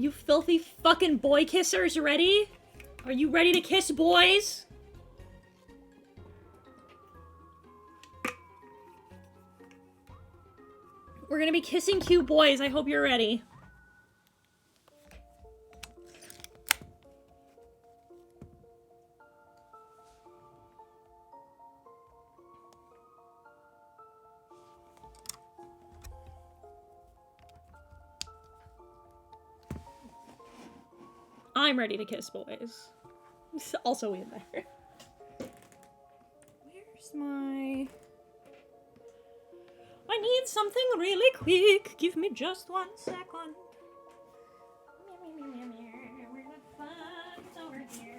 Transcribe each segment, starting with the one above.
You filthy fucking boy kissers ready? Are you ready to kiss boys? We're gonna be kissing cute boys. I hope you're ready. I'm ready to kiss boys. Also in there. Where's my... I need something really quick. Give me just 1 second. Where the fuck's over here?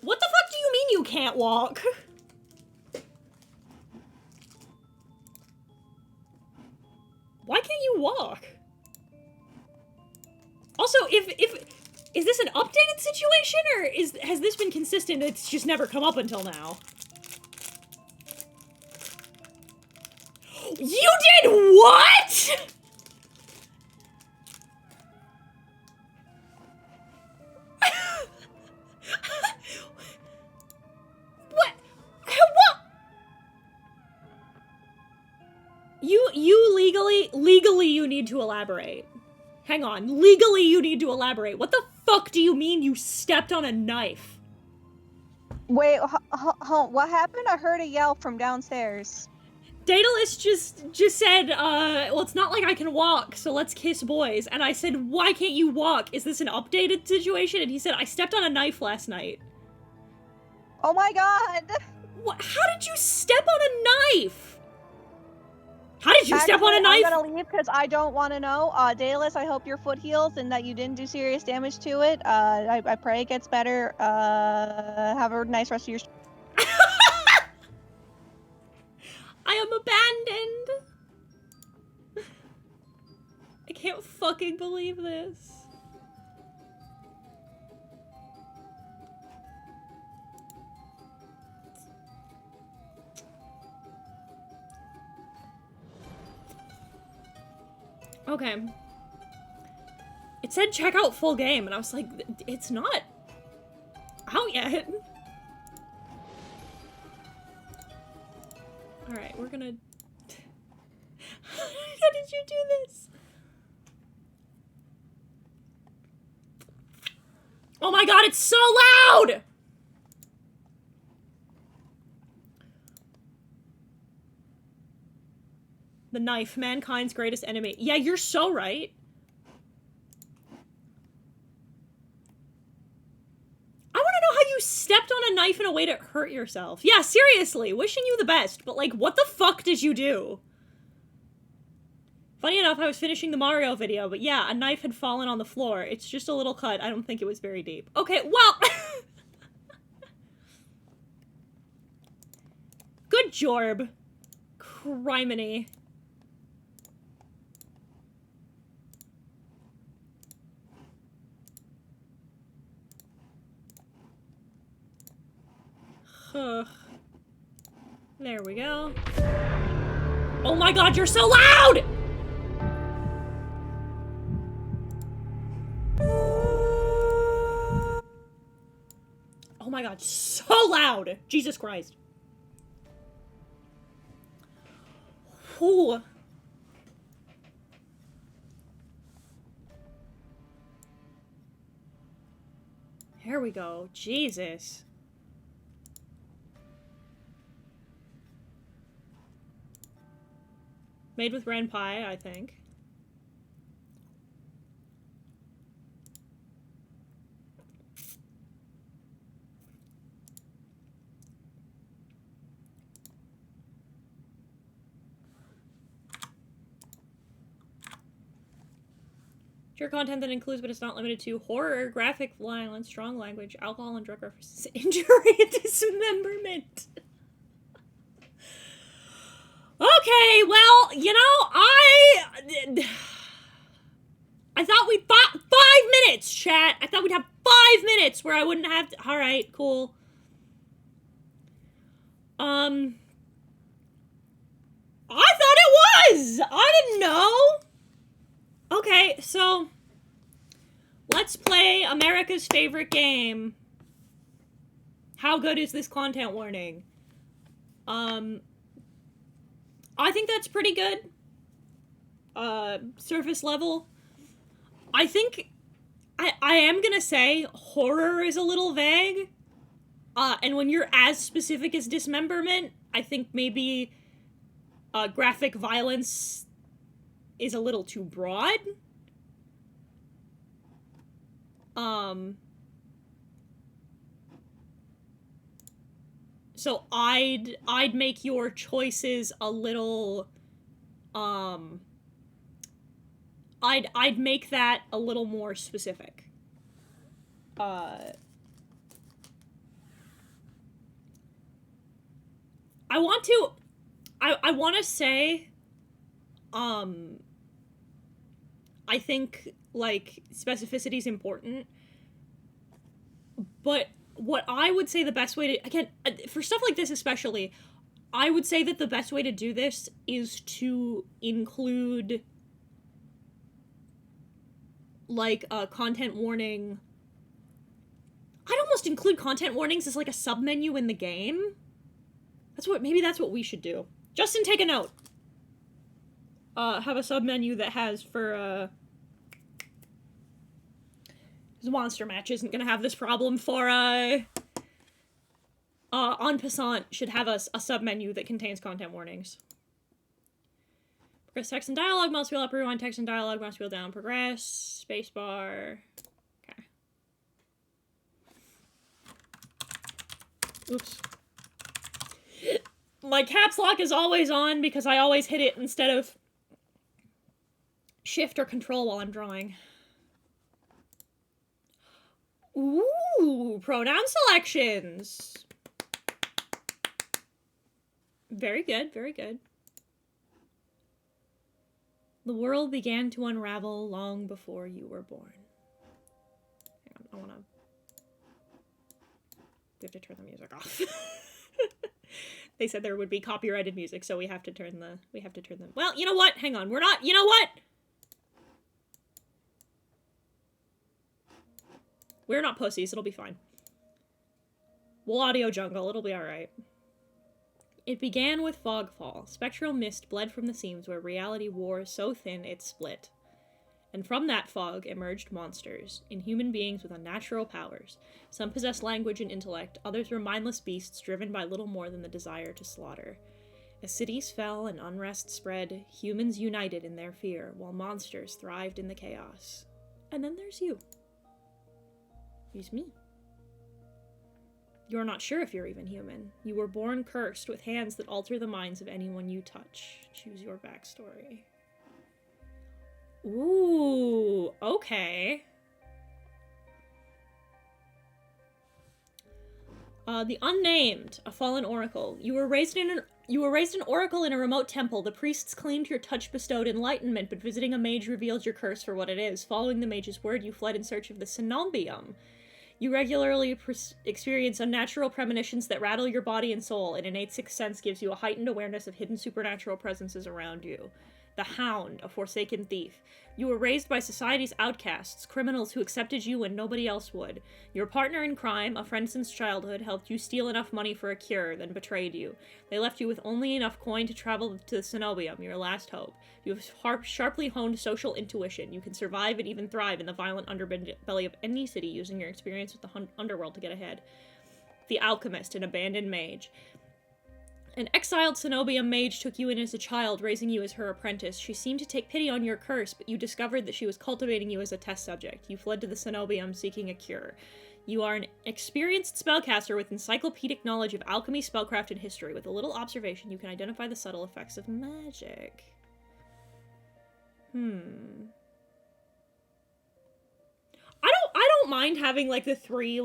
What the fuck do you mean you can't walk? Why can't you walk? Also, is this an updated situation, or has this been consistent? It's just never come up until now. You did what? What? You legally you need to elaborate. Hang on, legally you need to elaborate. What the fuck do you mean you stepped on a knife? Wait, what happened? I heard a yell from downstairs. Daedalus just said, well, it's not like I can walk, so let's kiss boys. And I said, why can't you walk? Is this an updated situation? And he said, I stepped on a knife last night. Oh my god! What? How did you step on a knife? How did you step on a knife? I'm gonna leave because I don't want to know. Daedalus, I hope your foot heals and that you didn't do serious damage to it. I pray it gets better. Have a nice rest of your... I am abandoned. I can't fucking believe this. Okay. It said check out full game, and I was like, it's not out yet. Alright, we're gonna... How did you do this? Oh my god, it's so loud! The knife, mankind's greatest enemy. Yeah, you're so right. I want to know how you stepped on a knife in a way to hurt yourself. Yeah, seriously, wishing you the best, but like, what the fuck did you do? Funny enough, I was finishing the Mario video, but yeah, a knife had fallen on the floor. It's just a little cut. I don't think it was very deep. Okay, well... Good jorb. Criminy. There we go. Oh my god, you're so loud! Oh my god, so loud! Jesus Christ. Ooh. Here we go. Jesus. Made with Ren Pie, I think. Pure content that includes, but it's not limited to, horror, graphic violence, strong language, alcohol and drug references, injury, and dismemberment. Okay, well, you know, I I thought we'd 5 minutes, chat. I thought we'd have 5 minutes where I wouldn't have to. All right, cool. I thought it was. I didn't know. Okay, so let's play America's favorite game. How good is this content warning? I think that's pretty good. Surface level. I think I am gonna say horror is a little vague. And when you're as specific as dismemberment, I think maybe graphic violence is a little too broad. So I'd make your choices a little I'd make that a little more specific. I want to say I think like specificity is important, but what I would say the best way to, again, for stuff like this especially, I would say that the best way to do this is to include like a content warning. I'd almost include content warnings as like a submenu in the game. Maybe that's what we should do. Justin, take a note. Have a submenu that has for, Monster Match isn't gonna have this problem for, En Passant should have a submenu that contains content warnings. Progress text and dialogue, mouse wheel up, rewind text and dialogue, mouse wheel down, progress, spacebar. Okay. Oops. My caps lock is always on because I always hit it instead of shift or control while I'm drawing. Ooh, pronoun selections. Very good, very good. The world began to unravel long before you were born. Hang on, we have to turn the music off. They said there would be copyrighted music, so we have to turn the, well, you know what? Hang on, you know what? We're not pussies, it'll be fine. We'll audio jungle, it'll be alright. It began with fogfall. Spectral mist bled from the seams where reality wore so thin it split. And from that fog emerged monsters, inhuman beings with unnatural powers. Some possessed language and intellect, others were mindless beasts driven by little more than the desire to slaughter. As cities fell and unrest spread, humans united in their fear, while monsters thrived in the chaos. And then there's you. Here's me. You're not sure if you're even human. You were born cursed with hands that alter the minds of anyone you touch. Choose your backstory. Ooh, okay. The Unnamed, a fallen oracle. You were raised an oracle in a remote temple. The priests claimed your touch bestowed enlightenment, but visiting a mage revealed your curse for what it is. Following the mage's word, you fled in search of the Cenobium. You regularly experience unnatural premonitions that rattle your body and soul. An innate sixth sense gives you a heightened awareness of hidden supernatural presences around you. The Hound, a forsaken thief. You were raised by society's outcasts, criminals who accepted you when nobody else would. Your partner in crime, a friend since childhood, helped you steal enough money for a cure, then betrayed you. They left you with only enough coin to travel to the Cenobium, your last hope. You have sharply honed social intuition. You can survive and even thrive in the violent underbelly of any city using your experience with the underworld to get ahead. The Alchemist, an abandoned mage. An exiled Cenobium mage took you in as a child, raising you as her apprentice. She seemed to take pity on your curse, but you discovered that she was cultivating you as a test subject. You fled to the Cenobium seeking a cure. You are an experienced spellcaster with encyclopedic knowledge of alchemy, spellcraft, and history. With a little observation, you can identify the subtle effects of magic. I don't mind having, like, the three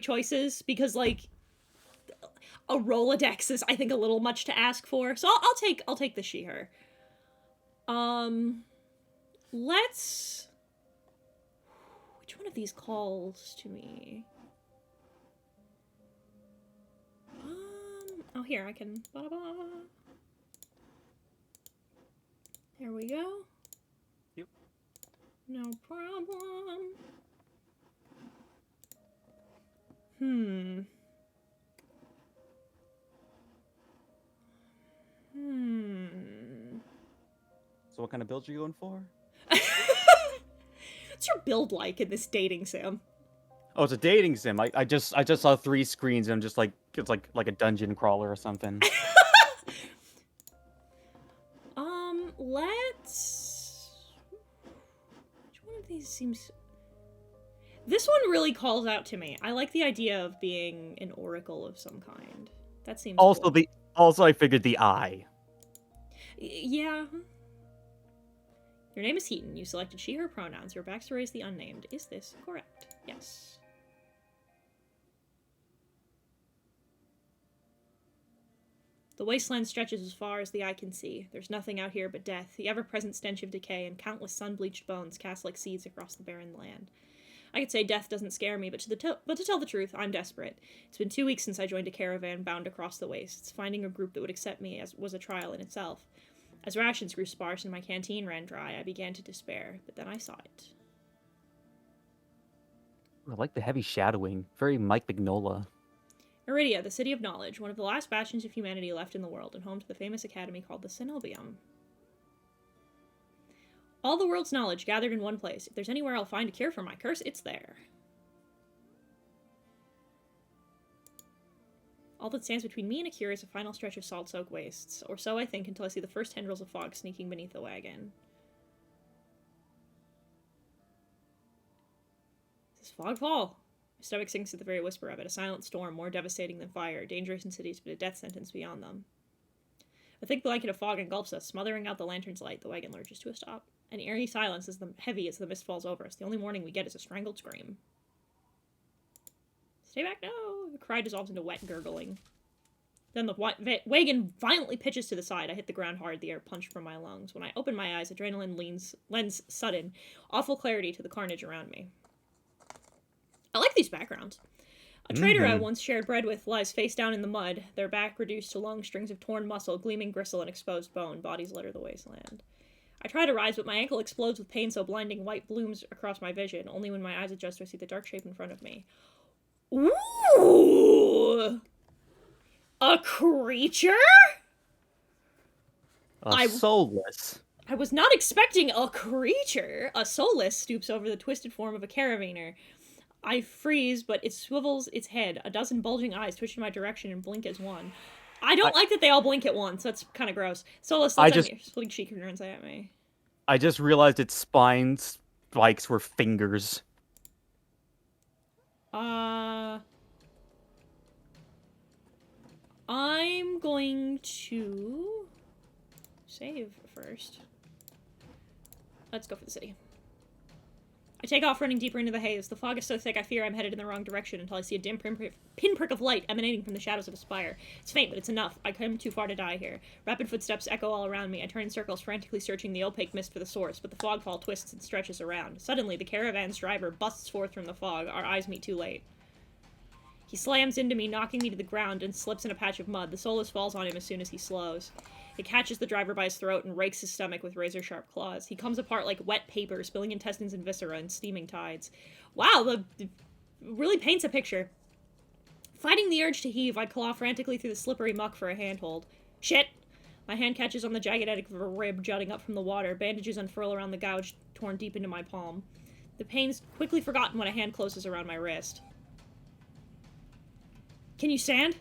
choices, because, like, a Rolodex is, I think, a little much to ask for. So I'll take the she/her. Let's... Which one of these calls to me? Oh, here, I can... Ba-da-ba. There we go. Yep. No problem. So what kind of build are you going for? What's your build like in this dating sim? Oh, it's a dating sim. I just saw 3 screens and I'm just like, it's like a dungeon crawler or something. Let's... Which one of these seems... This one really calls out to me. I like the idea of being an oracle of some kind. That seems Also, cool. Also I figured the eye. Yeah. Your name is Hiten. You selected she, her pronouns. Your backstory is the unnamed. Is this correct? Yes. The wasteland stretches as far as the eye can see. There's nothing out here but death, the ever-present stench of decay, and countless sun-bleached bones cast like seeds across the barren land. I could say death doesn't scare me, but to tell the truth, I'm desperate. It's been 2 weeks since I joined a caravan bound across the wastes. Finding a group that would accept me was a trial in itself. As rations grew sparse and my canteen ran dry, I began to despair, but then I saw it. I like the heavy shadowing. Very Mike Mignola. Iridia, the city of knowledge, one of the last bastions of humanity left in the world, and home to the famous academy called the Cenobium. All the world's knowledge gathered in one place. If there's anywhere I'll find a cure for my curse, it's there. All that stands between me and a cure is a final stretch of salt-soaked wastes, or so I think until I see the first tendrils of fog sneaking beneath the wagon. Does fog fall? My stomach sinks at the very whisper of it, a silent storm more devastating than fire, dangerous in cities but a death sentence beyond them. A thick blanket of fog engulfs us, smothering out the lantern's light. The wagon lurches to a stop. An eerie silence is heavy as the mist falls over us. The only warning we get is a strangled scream. Stay back, no! The cry dissolves into wet gurgling. Then the wagon violently pitches to the side. I hit the ground hard, the air punched from my lungs. When I open my eyes, adrenaline lends sudden, awful clarity to the carnage around me. I like these backgrounds. A trader I once shared bread with lies face down in the mud, their back reduced to long strings of torn muscle, gleaming gristle, and exposed bone. Bodies litter the wasteland. I try to rise, but my ankle explodes with pain so blinding white blooms across my vision. Only when my eyes adjust do I see the dark shape in front of me. Ooh! A creature? Soulless. I was not expecting a creature. A soulless stoops over the twisted form of a carabiner. I freeze, but it swivels its head. A dozen bulging eyes twitch in my direction and blink as one. I don't like that they all blink at once. That's kind of gross. Soulless looks at me, splitting cheek and runs at me. I just realized its spine spikes were fingers. I'm going to save first. Let's go for the city. I take off, running deeper into the haze. The fog is so thick I fear I'm headed in the wrong direction until I see a dim pinprick of light emanating from the shadows of a spire. It's faint, but it's enough. I come too far to die here. Rapid footsteps echo all around me. I turn in circles, frantically searching the opaque mist for the source, but the fogfall twists and stretches around. Suddenly, the caravan's driver busts forth from the fog. Our eyes meet too late. He slams into me, knocking me to the ground, and slips in a patch of mud. The soulless falls on him as soon as he slows. It catches the driver by his throat and rakes his stomach with razor-sharp claws. He comes apart like wet paper, spilling intestines and viscera in steaming tides. Wow, it really paints a picture. Fighting the urge to heave, I claw frantically through the slippery muck for a handhold. Shit! My hand catches on the jagged edge of a rib jutting up from the water. Bandages unfurl around the gouge torn deep into my palm. The pain's quickly forgotten when a hand closes around my wrist. Can you stand?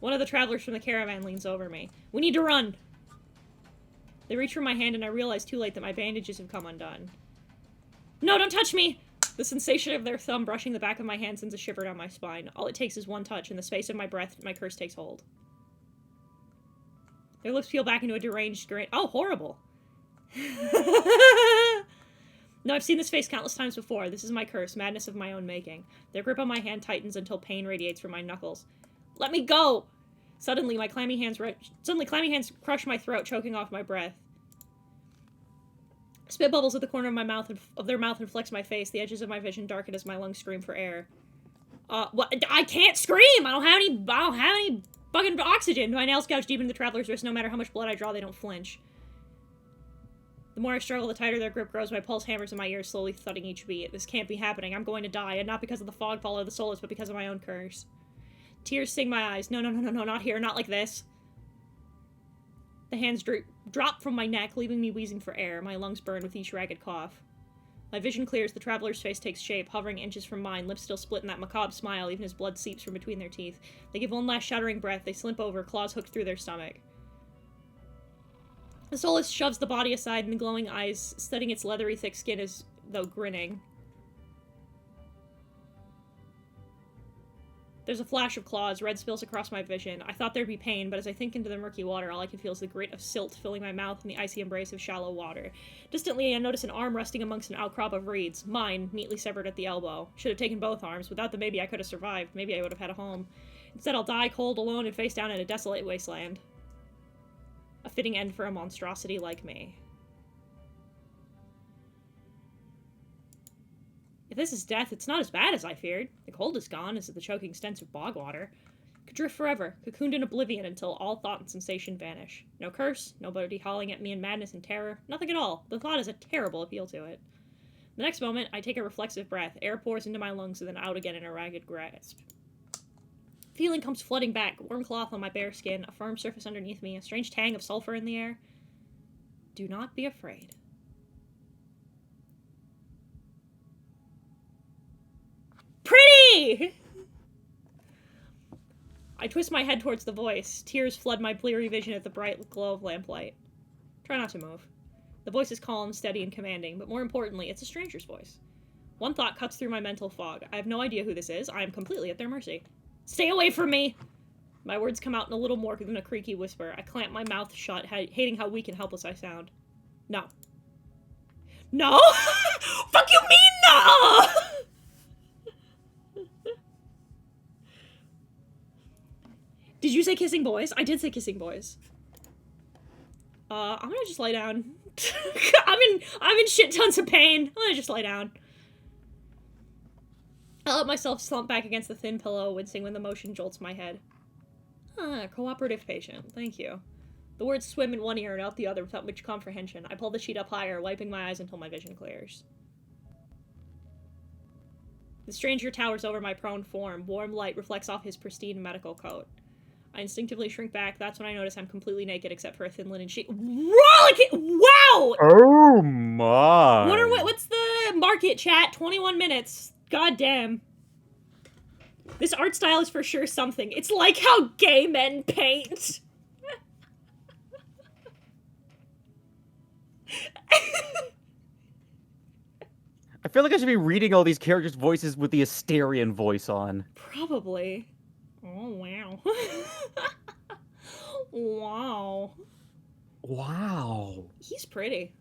One of the travelers from the caravan leans over me. We need to run! They reach for my hand and I realize too late that my bandages have come undone. No, don't touch me! The sensation of their thumb brushing the back of my hand sends a shiver down my spine. All it takes is one touch. In the space of my breath, my curse takes hold. Their lips peel back into a deranged grin. Oh, horrible! No, I've seen this face countless times before. This is my curse, madness of my own making. Their grip on my hand tightens until pain radiates from my knuckles. Let me go! Suddenly, clammy hands crush my throat, choking off my breath. Spit bubbles at the corner of their mouth and flex my face. The edges of my vision darken as my lungs scream for air. What? I can't scream! I don't have any fucking oxygen! My nails gouge deep into the traveler's wrist. No matter how much blood I draw, they don't flinch. The more I struggle, the tighter their grip grows. My pulse hammers in my ears, slowly thudding each beat. This can't be happening. I'm going to die, and not because of the fog fall of the soulless, but because of my own curse. Tears sting my eyes. No, not here. Not like this. The hands drop from my neck, leaving me wheezing for air. My lungs burn with each ragged cough. My vision clears. The traveler's face takes shape, hovering inches from mine, lips still split in that macabre smile, even as blood seeps from between their teeth. They give one last shuddering breath. They slump over, claws hooked through their stomach. The soulless shoves the body aside, and the glowing eyes, studying its leathery, thick skin as though grinning. There's a flash of claws, red spills across my vision. I thought there'd be pain, but as I think into the murky water, all I can feel is the grit of silt filling my mouth and the icy embrace of shallow water. Distantly, I notice an arm resting amongst an outcrop of reeds, mine, neatly severed at the elbow. Should have taken both arms. Without them, maybe I could have survived. Maybe I would have had a home. Instead, I'll die cold, alone, and face down in a desolate wasteland. A fitting end for a monstrosity like me. If this is death, it's not as bad as I feared. The cold is gone, as is the choking stench of bog water. Could drift forever, cocooned in oblivion until all thought and sensation vanish. No curse, nobody howling at me in madness and terror. Nothing at all. The thought has a terrible appeal to it. The next moment, I take a reflexive breath. Air pours into my lungs and then out again in a ragged grasp. Feeling comes flooding back. Warm cloth on my bare skin, a firm surface underneath me, a strange tang of sulfur in the air. Do not be afraid. Pretty! I twist my head towards the voice. Tears flood my bleary vision at the bright glow of lamplight. Try not to move. The voice is calm, steady, and commanding, but more importantly, it's a stranger's voice. One thought cuts through my mental fog. I have no idea who this is. I am completely at their mercy. Stay away from me! My words come out in a little more than a creaky whisper. I clamp my mouth shut, hating how weak and helpless I sound. No. No? Fuck you mean no? Did you say kissing boys? I did say kissing boys. I'm gonna just lay down. I'm in shit tons of pain. I'm gonna just lay down. I let myself slump back against the thin pillow, wincing when the motion jolts my head. Cooperative patient. Thank you. The words swim in one ear and out the other without much comprehension. I pull the sheet up higher, wiping my eyes until my vision clears. The stranger towers over my prone form. Warm light reflects off his pristine medical coat. I instinctively shrink back. That's when I notice I'm completely naked except for a thin linen sheet. Wow! Oh my! What's the market, chat? 21 minutes. God damn. This art style is for sure something. It's like how gay men paint. I feel like I should be reading all these characters' voices with the Asterian voice on. Probably. Oh, wow. Wow. Wow. He's pretty.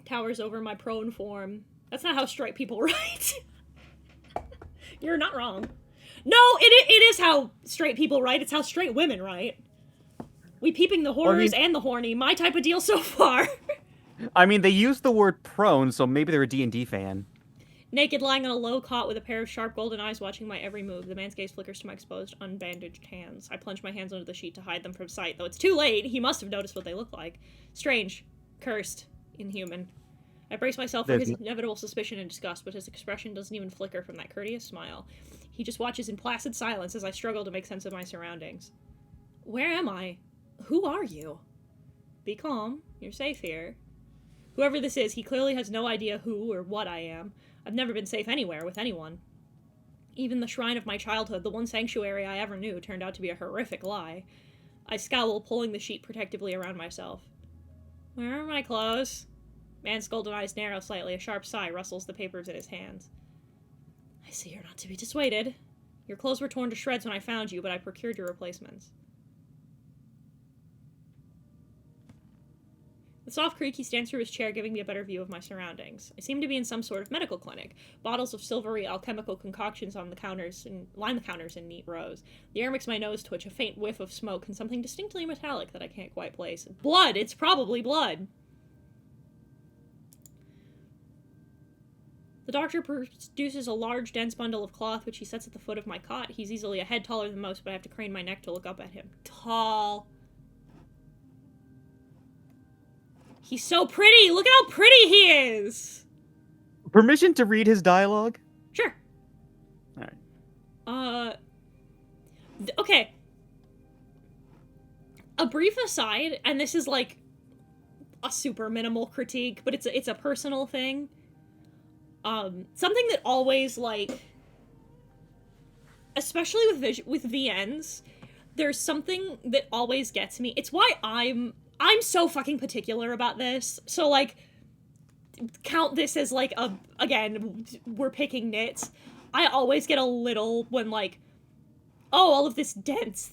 Towers over my prone form. That's not how straight people write. You're not wrong. No, it is how straight people write. It's how straight women write. We peeping the horrors and the horny. My type of deal so far. I mean, they use the word prone, so maybe they're a D&D fan. Naked, lying on a low cot with a pair of sharp golden eyes watching my every move. The man's gaze flickers to my exposed, unbandaged hands. I plunge my hands under the sheet to hide them from sight, though it's too late. He must have noticed what they look like. Strange. Cursed. Inhuman. I brace myself for his inevitable suspicion and disgust, but his expression doesn't even flicker from that courteous smile. He just watches in placid silence as I struggle to make sense of my surroundings. Where am I? Who are you? Be calm. You're safe here. Whoever this is, he clearly has no idea who or what I am. I've never been safe anywhere with anyone. Even the shrine of my childhood, the one sanctuary I ever knew, turned out to be a horrific lie. I scowl, pulling the sheet protectively around myself. Where are my clothes? Man's golden eyes narrow slightly. A sharp sigh rustles the papers in his hands. I see you're not to be dissuaded. Your clothes were torn to shreds when I found you, but I procured your replacements. The soft creak, he stands through his chair, giving me a better view of my surroundings. I seem to be in some sort of medical clinic. Bottles of silvery alchemical concoctions on the counters and line the counters in neat rows. The air makes my nose twitch, a faint whiff of smoke, and something distinctly metallic that I can't quite place. Blood! It's probably blood! The doctor produces a large, dense bundle of cloth, which he sets at the foot of my cot. He's easily a head taller than most, but I have to crane my neck to look up at him. Tall. He's so pretty! Look at how pretty he is! Permission to read his dialogue? Sure. Alright. Okay. A brief aside, and this is like a super minimal critique, but it's a personal thing. Something that always, like, especially with VNs, there's something that always gets me. It's why I'm so fucking particular about this. So, like, count this as, like, again, we're picking nits. I always get a little when, like, oh, all this dense,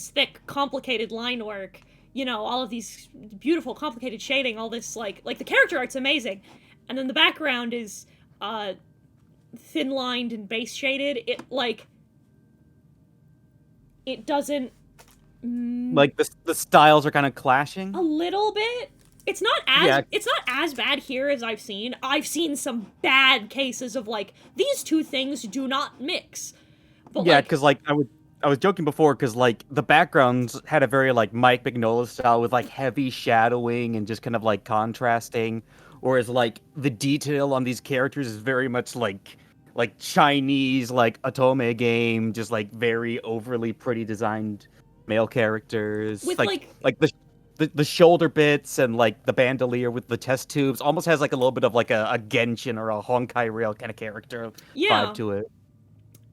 thick, complicated line work, you know, all of these beautiful, complicated shading, all this, like, the character art's amazing. And then the background is, thin-lined and base-shaded. It, like, it doesn't... Like, the styles are kind of clashing? A little bit. It's not as bad here as I've seen. I've seen some bad cases of, like, these two things do not mix. But, yeah, because, like, I was joking before, because, like, the backgrounds had a very, like, Mike Mignola style with, like, heavy shadowing and just kind of, like, contrasting. Whereas, like, the detail on these characters is very much, like Chinese, like, otome game, just, like, very overly pretty designed male characters. With, like the shoulder bits and, like, the bandolier with the test tubes almost has, like, a little bit of, like, a Genshin or a Honkai Rail kind of character vibe to it.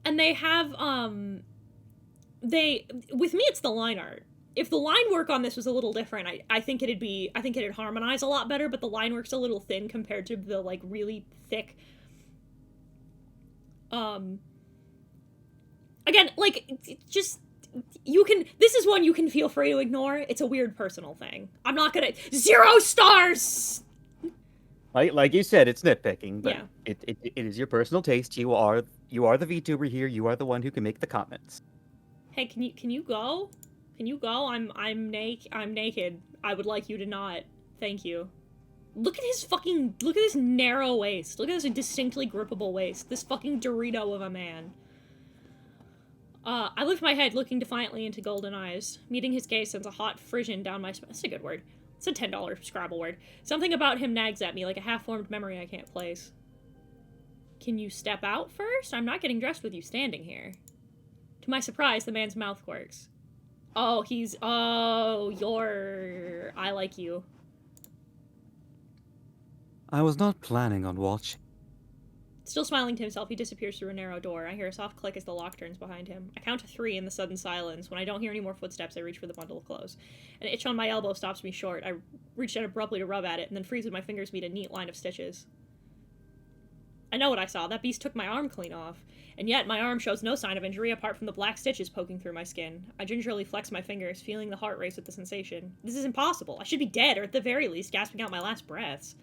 And they have, with me, it's the line art. If the line work on this was a little different, I think it'd harmonize a lot better, but the line work's a little thin compared to the, like, really thick, again, like, just, this is one you can feel free to ignore. It's a weird personal thing. I'm not gonna, 0 stars! Like you said, it's nitpicking, but Yeah. it is your personal taste. You are the VTuber here. You are the one who can make the comments. Hey, can you go? Can you go? I'm naked. I would like you to not. Thank you. Look at this narrow waist. Look at this distinctly grippable waist. This fucking Dorito of a man. I lift my head, looking defiantly into golden eyes. Meeting his gaze sends a hot frisson down my spine. That's a good word. It's a $10 Scrabble word. Something about him nags at me, like a half-formed memory I can't place. Can you step out first? I'm not getting dressed with you standing here. To my surprise, the man's mouth quirks. Oh, I like you. I was not planning on watching. Still smiling to himself, he disappears through a narrow door. I hear a soft click as the lock turns behind him. I count to 3 in the sudden silence. When I don't hear any more footsteps, I reach for the bundle of clothes. An itch on my elbow stops me short. I reach out abruptly to rub at it, and then freeze with my fingers meet a neat line of stitches. I know what I saw. That beast took my arm clean off. And yet, my arm shows no sign of injury apart from the black stitches poking through my skin. I gingerly flex my fingers, feeling the heart race with the sensation. This is impossible. I should be dead, or at the very least, gasping out my last breaths.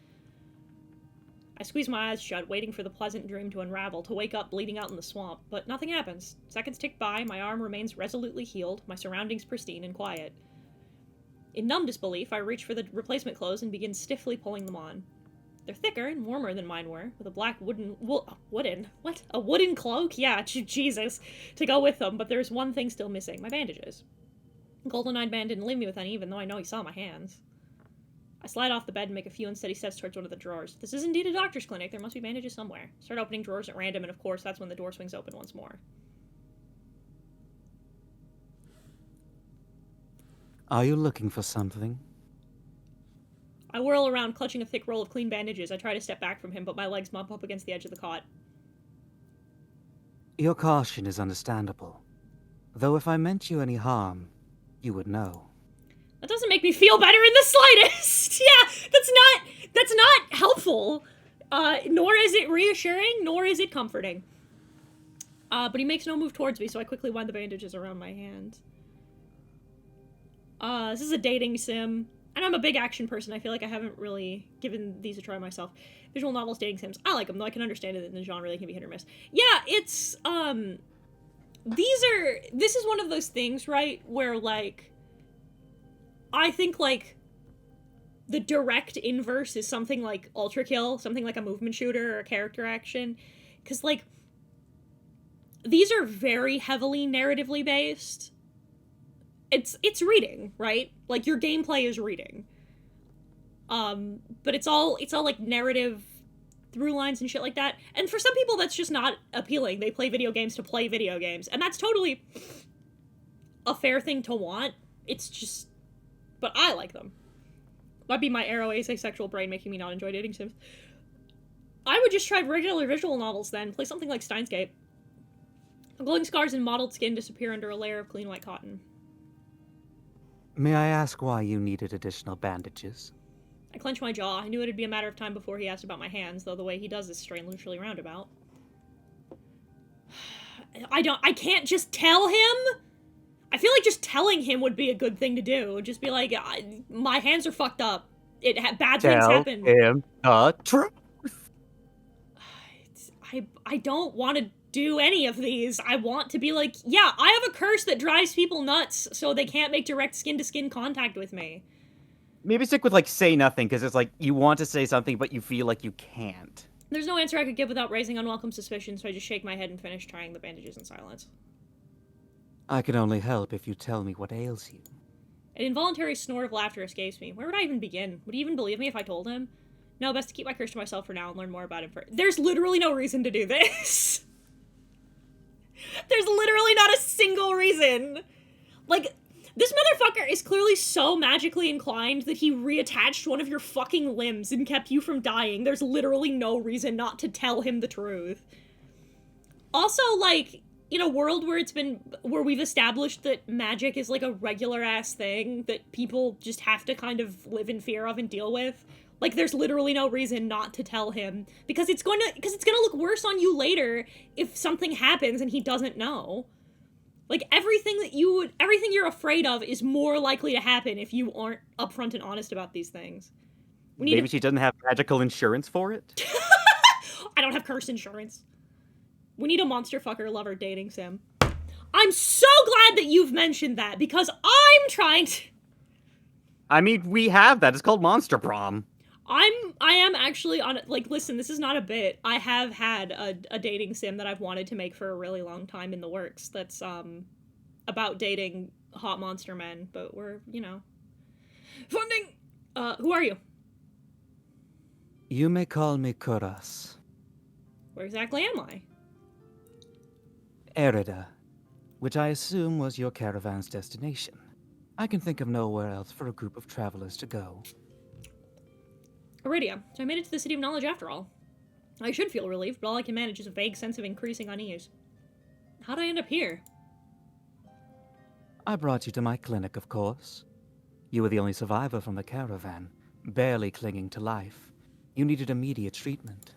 I squeeze my eyes shut, waiting for the pleasant dream to unravel, to wake up bleeding out in the swamp. But nothing happens. Seconds tick by, my arm remains resolutely healed, my surroundings pristine and quiet. In numb disbelief, I reach for the replacement clothes and begin stiffly pulling them on. They're thicker and warmer than mine were, with a black wooden cloak? Yeah, Jesus, to go with them, but there's one thing still missing, my bandages. Golden-eyed man didn't leave me with any, even though I know he saw my hands. I slide off the bed and make a few unsteady steps towards one of the drawers. This is indeed a doctor's clinic, there must be bandages somewhere. Start opening drawers at random, and of course, that's when the door swings open once more. Are you looking for something? I whirl around, clutching a thick roll of clean bandages. I try to step back from him, but my legs bump up against the edge of the cot. Your caution is understandable. Though if I meant you any harm, you would know. That doesn't make me feel better in the slightest! Yeah, that's not helpful. Nor is it reassuring, nor is it comforting. But he makes no move towards me, so I quickly wind the bandages around my hand. This is a dating sim. And I'm a big action person. I feel like I haven't really given these a try myself. Visual novels, dating sims. I like them, though I can understand it in the genre. They can be hit or miss. Yeah, it's, this is one of those things, right, where, like, I think, like, the direct inverse is something like Ultra Kill, something like a movement shooter or a character action. Because, like, these are very heavily narratively based. It's reading, right? Like, your gameplay is reading. But it's all like narrative through lines and shit like that. And for some people that's just not appealing. They play video games to play video games. And that's totally a fair thing to want. It's just, but I like them. Might be my arrow asexual brain making me not enjoy dating sims. I would just try regular visual novels then. Play something like Steins Gate. Glowing scars and mottled skin disappear under a layer of clean white cotton. May I ask why you needed additional bandages? I clenched my jaw. I knew it'd be a matter of time before he asked about my hands, though the way he does is strangely roundabout. I can't just tell him? I feel like just telling him would be a good thing to do. Just be like, my hands are fucked up. Bad things happen. Tell him the truth. I don't want to do any of these. I want to be like, yeah, I have a curse that drives people nuts, so they can't make direct skin-to-skin contact with me. Maybe stick with, like, say nothing, because it's like, you want to say something, but you feel like you can't. There's no answer I could give without raising unwelcome suspicion, so I just shake my head and finish trying the bandages in silence. I can only help if you tell me what ails you. An involuntary snort of laughter escapes me. Where would I even begin? Would he even believe me if I told him? No, best to keep my curse to myself for now and learn more about him first. There's literally no reason to do this. There's literally not a single reason. Like, this motherfucker is clearly so magically inclined that he reattached one of your fucking limbs and kept you from dying. There's literally no reason not to tell him the truth. Also, like, in a world where we've established that magic is like a regular-ass thing that people just have to kind of live in fear of and deal with, like, there's literally no reason not to tell him, because it's gonna look worse on you later if something happens and he doesn't know. Like, everything you're afraid of is more likely to happen if you aren't upfront and honest about these things. Maybe she doesn't have magical insurance for it? I don't have curse insurance. We need a monster fucker lover dating sim. I'm so glad that you've mentioned that, because I'm trying to... I mean, we have that. It's called Monster Prom. I am actually on, like, listen, this is not a bit. I have had a dating sim that I've wanted to make for a really long time in the works that's, about dating hot monster men, but we're, you know, funding! Who are you? You may call me Kuras. Where exactly am I? Erida, which I assume was your caravan's destination. I can think of nowhere else for a group of travelers to go. Iridia. So I made it to the City of Knowledge after all. I should feel relieved, but all I can manage is a vague sense of increasing unease. How'd I end up here? I brought you to my clinic, of course. You were the only survivor from the caravan, barely clinging to life. You needed immediate treatment.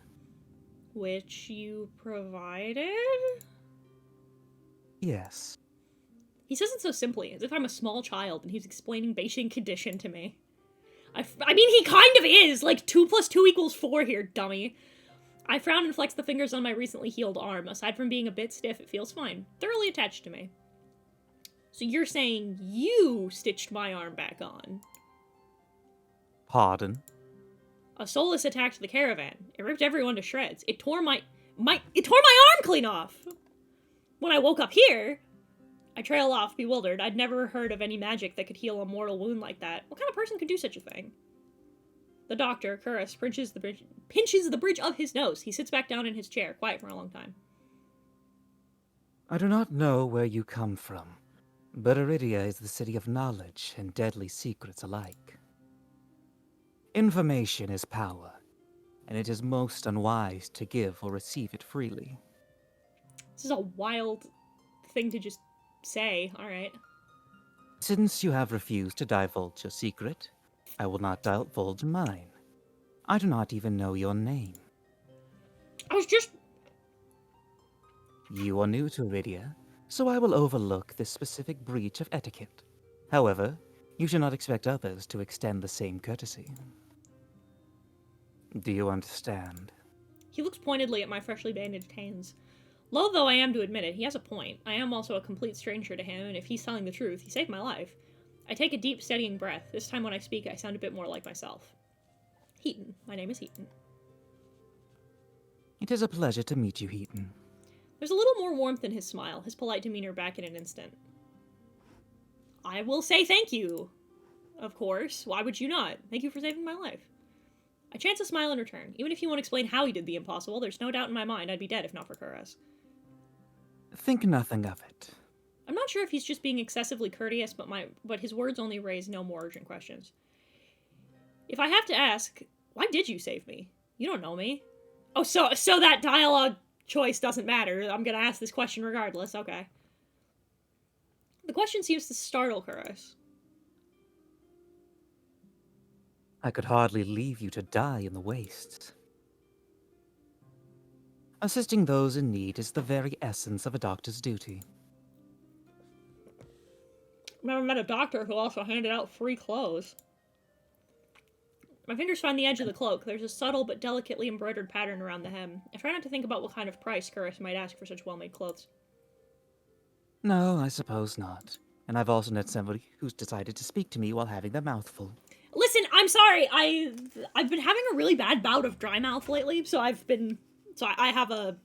Which you provided? Yes. He says it so simply, as if I'm a small child and he's explaining Beijing condition to me. I mean, he kind of is! Like, 2 + 2 = 4 here, dummy. I frown and flex the fingers on my recently healed arm. Aside from being a bit stiff, it feels fine. Thoroughly attached to me. So you're saying you stitched my arm back on? Pardon? A soulless attack to the caravan. It ripped everyone to shreds. It tore my arm clean off! When I woke up here, I trail off, bewildered. I'd never heard of any magic that could heal a mortal wound like that. What kind of person could do such a thing? The doctor, Kuras, pinches the bridge of his nose. He sits back down in his chair, quiet for a long time. I do not know where you come from, but Iridia is the city of knowledge and deadly secrets alike. Information is power, and it is most unwise to give or receive it freely. This is a wild thing to just say. Alright. Since you have refused to divulge your secret, I will not divulge mine. I do not even know your name. I was just... You are new to Iridia, so I will overlook this specific breach of etiquette. However, You should not expect others to extend the same courtesy. Do you understand? He looks pointedly at my freshly bandaged hands. Low though I am to admit it, he has a point. I am also a complete stranger to him, and if he's telling the truth, he saved my life. I take a deep, steadying breath. This time when I speak, I sound a bit more like myself. Hiten. My name is Hiten. It is a pleasure to meet you, Hiten. There's a little more warmth in his smile, his polite demeanor back in an instant. I will say thank you. Of course. Why would you not? Thank you for saving my life. I chance a smile in return. Even if you won't explain how he did the impossible, there's no doubt in my mind I'd be dead if not for Kuras. Think nothing of it. I'm not sure if he's just being excessively courteous, but his words only raise no more urgent questions. If I have to ask, why did you save me? You don't know me. Oh, so that dialogue choice doesn't matter. I'm gonna ask this question regardless. Okay. The question seems to startle Kuras. I could hardly leave you to die in the wastes. Assisting those in need is the very essence of a doctor's duty. I've never met a doctor who also handed out free clothes. My fingers find the edge of the cloak. There's a subtle but delicately embroidered pattern around the hem. I try not to think about what kind of price Kuras might ask for such well-made clothes. No, I suppose not. And I've also met somebody who's decided to speak to me while having their mouth full. Listen, I'm sorry. I've been having a really bad bout of dry mouth lately, so I have a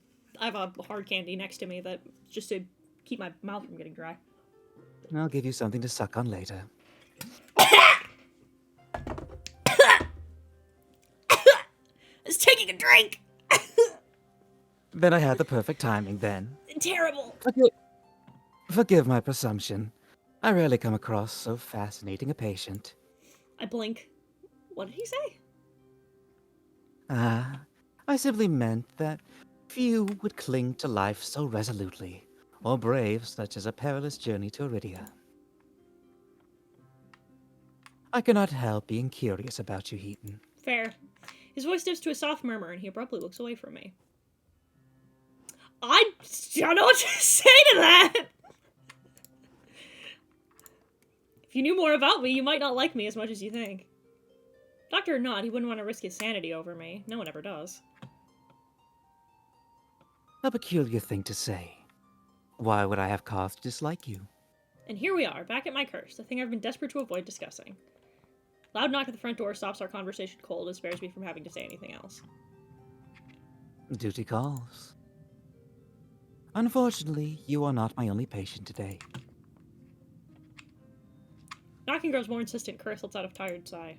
hard candy next to me that just to keep my mouth from getting dry. I'll give you something to suck on later. It's taking a drink. Then I had the perfect timing then. Terrible. Forgive my presumption. I rarely come across so fascinating a patient. I blink. What did he say? I simply meant that few would cling to life so resolutely, or brave such as a perilous journey to Iridia. I cannot help being curious about you, Hiten. Fair. His voice dips to a soft murmur, and he abruptly looks away from me. I don't know what to say to that! If you knew more about me, you might not like me as much as you think. Doctor or not, he wouldn't want to risk his sanity over me. No one ever does. A peculiar thing to say. Why would I have cause to dislike you? And here we are, back at my curse, the thing I've been desperate to avoid discussing. Loud knock at the front door stops our conversation cold and spares me from having to say anything else. Duty calls. Unfortunately, you are not my only patient today. Knocking grows more insistent, Curse lets out a tired sigh.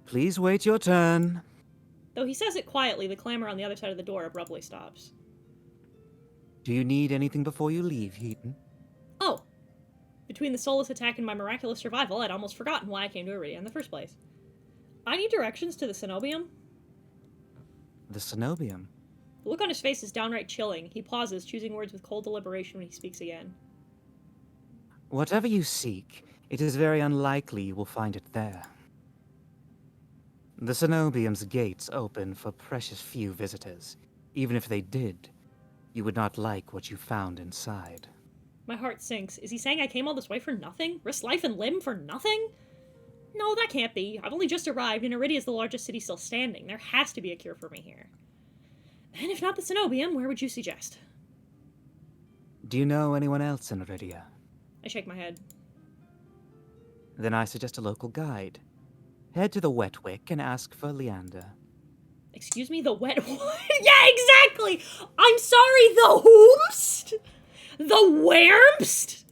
Please wait your turn. Though he says it quietly, the clamor on the other side of the door abruptly stops. Do you need anything before you leave, Hiten? Oh! Between the soulless attack and my miraculous survival, I'd almost forgotten why I came to Iridia in the first place. I need directions to the Cenobium? The Cenobium? The look on his face is downright chilling. He pauses, choosing words with cold deliberation when he speaks again. Whatever you seek, it is very unlikely you will find it there. The Cenobium's gates open for precious few visitors. Even if they did, you would not like what you found inside. My heart sinks. Is he saying I came all this way for nothing? Risked life and limb for nothing? No, that can't be. I've only just arrived, and Iridia is the largest city still standing. There has to be a cure for me here. And if not the Cenobium, where would you suggest? Do you know anyone else in Iridia? I shake my head. Then I suggest a local guide. Head to the Wet Wick and ask for Leander. Excuse me, the wet what? Yeah, exactly! I'm sorry, the whomst? The whermst?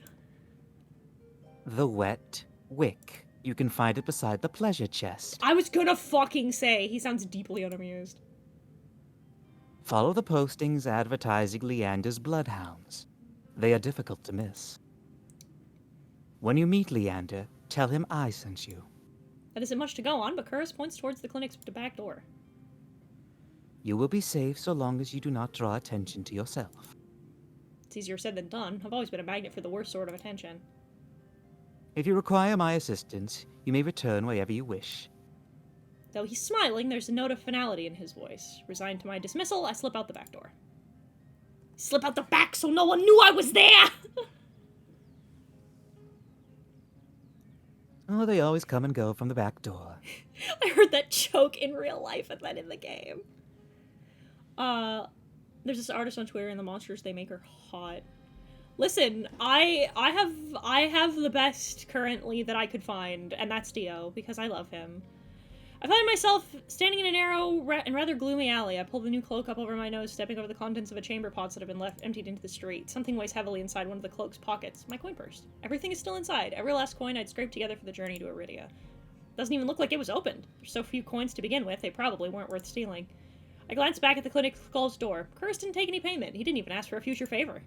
The Wet Wick. You can find it beside the pleasure chest. I was gonna fucking say, he sounds deeply unamused. Follow the postings advertising Leander's bloodhounds. They are difficult to miss. When you meet Leander, tell him I sent you. That isn't much to go on, but Curris points towards the clinic's back door. You will be safe so long as you do not draw attention to yourself. It's easier said than done. I've always been a magnet for the worst sort of attention. If you require my assistance, you may return wherever you wish. Though he's smiling, there's a note of finality in his voice. Resigned to my dismissal, I slip out the back door. Slip out the back so no one knew I was there! Oh, they always come and go from the back door. I heard that joke in real life and then in the game. There's this artist on Twitter and the monsters they make are hot. Listen, I have the best currently that I could find, and that's Dio, because I love him. I find myself standing in a narrow and rather gloomy alley. I pull the new cloak up over my nose, stepping over the contents of a chamber pots that have been left emptied into the street. Something weighs heavily inside one of the cloak's pockets. My coin purse. Everything is still inside. Every last coin I'd scraped together for the journey to Iridia. Doesn't even look like it was opened. There's so few coins to begin with, they probably weren't worth stealing. I glanced back at the clinic's closed door. Curtis didn't take any payment. He didn't even ask for a future favor.